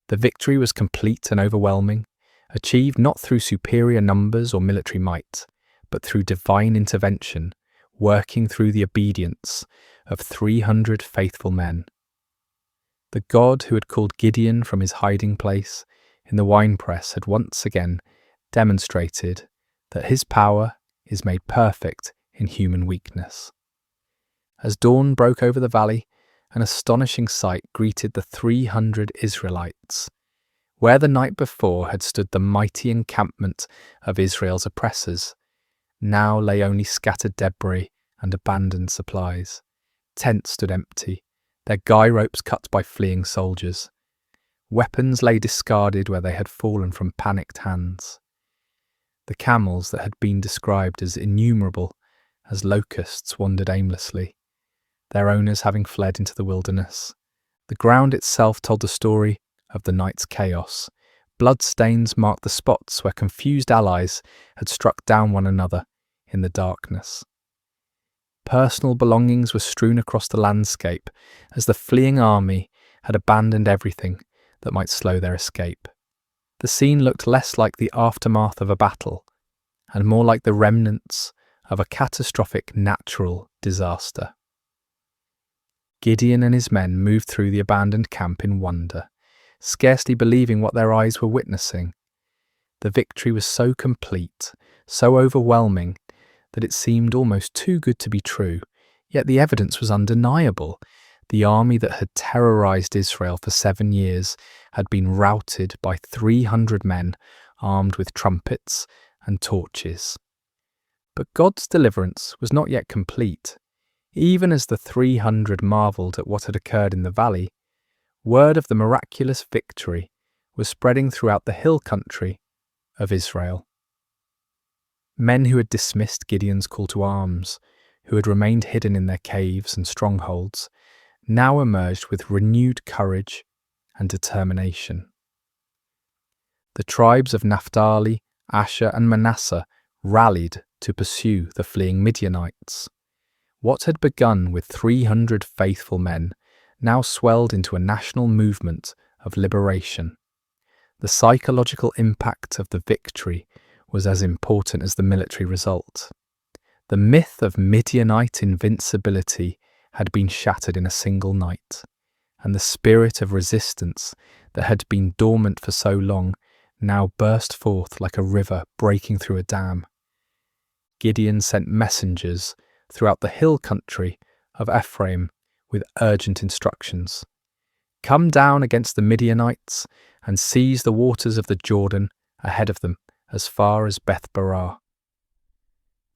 The victory was complete and overwhelming, achieved not through superior numbers or military might, but through divine intervention, working through the obedience of 300 faithful men. The God who had called Gideon from his hiding place in the winepress had once again demonstrated that his power is made perfect in human weakness. As dawn broke over the valley, an astonishing sight greeted the 300 Israelites. Where the night before had stood the mighty encampment of Israel's oppressors, now lay only scattered debris and abandoned supplies. Tents stood empty, their guy ropes cut by fleeing soldiers. Weapons lay discarded where they had fallen from panicked hands. The camels that had been described as innumerable as locusts wandered aimlessly, their owners having fled into the wilderness. The ground itself told the story of the night's chaos. Bloodstains marked the spots where confused allies had struck down one another in the darkness. Personal belongings were strewn across the landscape as the fleeing army had abandoned everything that might slow their escape. The scene looked less like the aftermath of a battle and more like the remnants of a catastrophic natural disaster. Gideon and his men moved through the abandoned camp in wonder, scarcely believing what their eyes were witnessing. The victory was so complete, so overwhelming, that it seemed almost too good to be true, yet the evidence was undeniable. The army that had terrorized Israel for 7 years had been routed by 300 men armed with trumpets and torches. But God's deliverance was not yet complete. Even as the 300 marveled at what had occurred in the valley, word of the miraculous victory was spreading throughout the hill country of Israel. Men who had dismissed Gideon's call to arms, who had remained hidden in their caves and strongholds, now emerged with renewed courage and determination. The tribes of Naphtali, Asher, and Manasseh rallied to pursue the fleeing Midianites. What had begun with 300 faithful men now swelled into a national movement of liberation. The psychological impact of the victory was as important as the military result. The myth of Midianite invincibility had been shattered in a single night, and the spirit of resistance that had been dormant for so long now burst forth like a river breaking through a dam. Gideon sent messengers throughout the hill country of Ephraim with urgent instructions. Come down against the Midianites and seize the waters of the Jordan ahead of them as far as Beth-barah.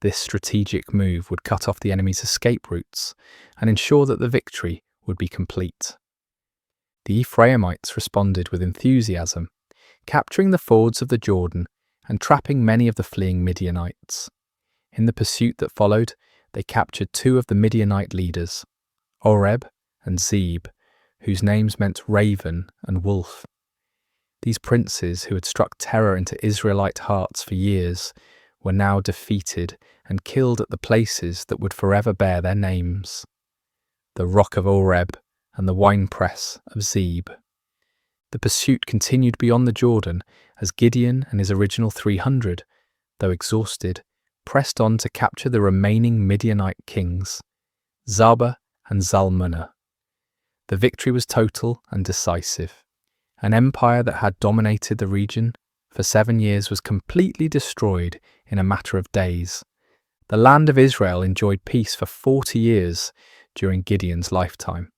This strategic move would cut off the enemy's escape routes and ensure that the victory would be complete. The Ephraimites responded with enthusiasm, capturing the fords of the Jordan and trapping many of the fleeing Midianites. In the pursuit that followed, they captured two of the Midianite leaders, Oreb and Zeb, whose names meant raven and wolf. These princes, who had struck terror into Israelite hearts for years, were now defeated and killed at the places that would forever bear their names: the rock of Oreb and the winepress of Zeb. The pursuit continued beyond the Jordan as Gideon and his original 300, though exhausted, pressed on to capture the remaining Midianite kings, Zaba and Zalmunna. The victory was total and decisive. An empire that had dominated the region for 7 years was completely destroyed in a matter of days. The land of Israel enjoyed peace for 40 years during Gideon's lifetime.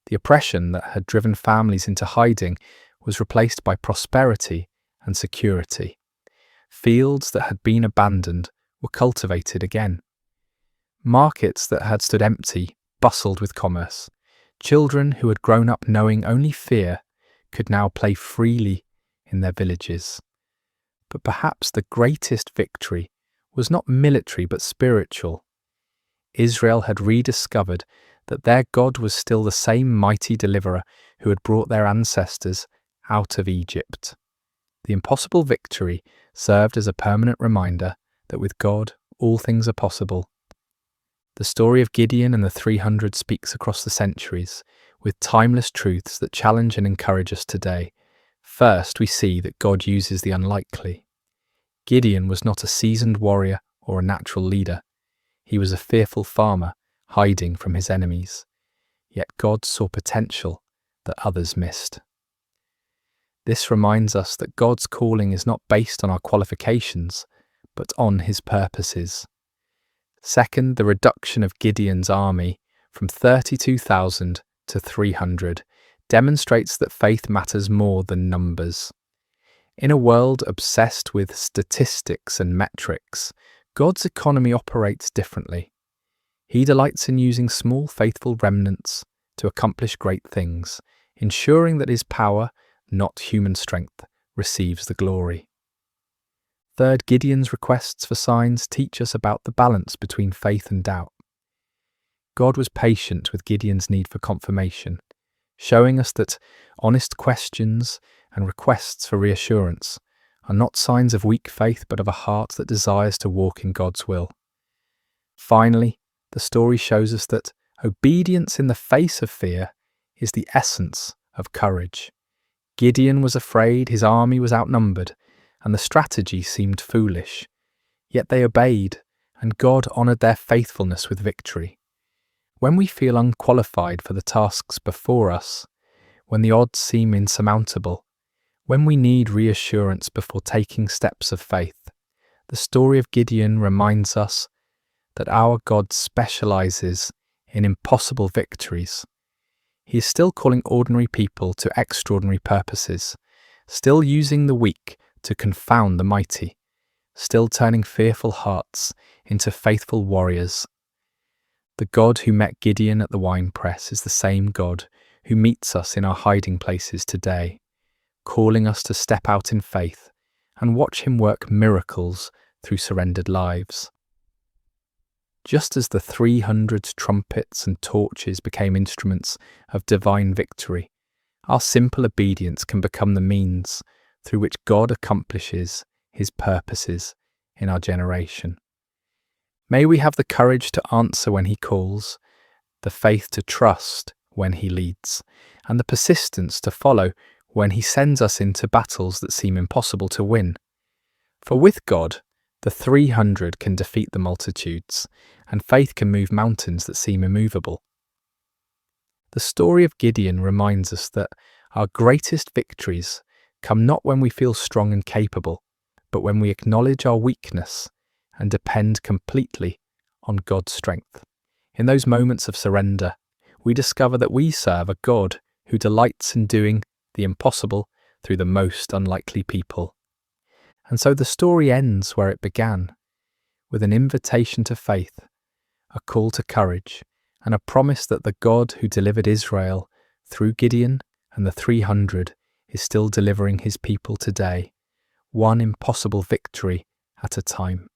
The oppression that had driven families into hiding was replaced by prosperity and security. Fields that had been abandoned were cultivated again. Markets that had stood empty bustled with commerce. Children who had grown up knowing only fear could now play freely in their villages. But perhaps the greatest victory was not military but spiritual. Israel had rediscovered that their God was still the same mighty deliverer who had brought their ancestors out of Egypt. The impossible victory served as a permanent reminder that with God all things are possible. The story of Gideon and the 300 speaks across the centuries, with timeless truths that challenge and encourage us today. First, we see that God uses the unlikely. Gideon was not a seasoned warrior or a natural leader. He was a fearful farmer, hiding from his enemies. Yet God saw potential that others missed. This reminds us that God's calling is not based on our qualifications, but on his purposes. Second, the reduction of Gideon's army from 32,000 to 300 demonstrates that faith matters more than numbers. In a world obsessed with statistics and metrics, God's economy operates differently. He delights in using small faithful remnants to accomplish great things, ensuring that his power, not human strength, receives the glory. Third, Gideon's requests for signs teach us about the balance between faith and doubt. God was patient with Gideon's need for confirmation, showing us that honest questions and requests for reassurance are not signs of weak faith but of a heart that desires to walk in God's will. Finally, the story shows us that obedience in the face of fear is the essence of courage. Gideon was afraid, his army was outnumbered, and the strategy seemed foolish. Yet they obeyed, and God honoured their faithfulness with victory. When we feel unqualified for the tasks before us, when the odds seem insurmountable, when we need reassurance before taking steps of faith, the story of Gideon reminds us that our God specialises in impossible victories. He is still calling ordinary people to extraordinary purposes, still using the weak to confound the mighty, still turning fearful hearts into faithful warriors. The God who met Gideon at the winepress is the same God who meets us in our hiding places today, calling us to step out in faith and watch him work miracles through surrendered lives. Just as the 300 trumpets and torches became instruments of divine victory, our simple obedience can become the means through which God accomplishes his purposes in our generation. May we have the courage to answer when He calls, the faith to trust when He leads, and the persistence to follow when He sends us into battles that seem impossible to win. For with God, the 300 can defeat the multitudes, and faith can move mountains that seem immovable. The story of Gideon reminds us that our greatest victories come not when we feel strong and capable, but when we acknowledge our weakness and depend completely on God's strength. In those moments of surrender, we discover that we serve a God who delights in doing the impossible through the most unlikely people. And so the story ends where it began, with an invitation to faith, a call to courage, and a promise that the God who delivered Israel through Gideon and the 300 is still delivering His people today, one impossible victory at a time.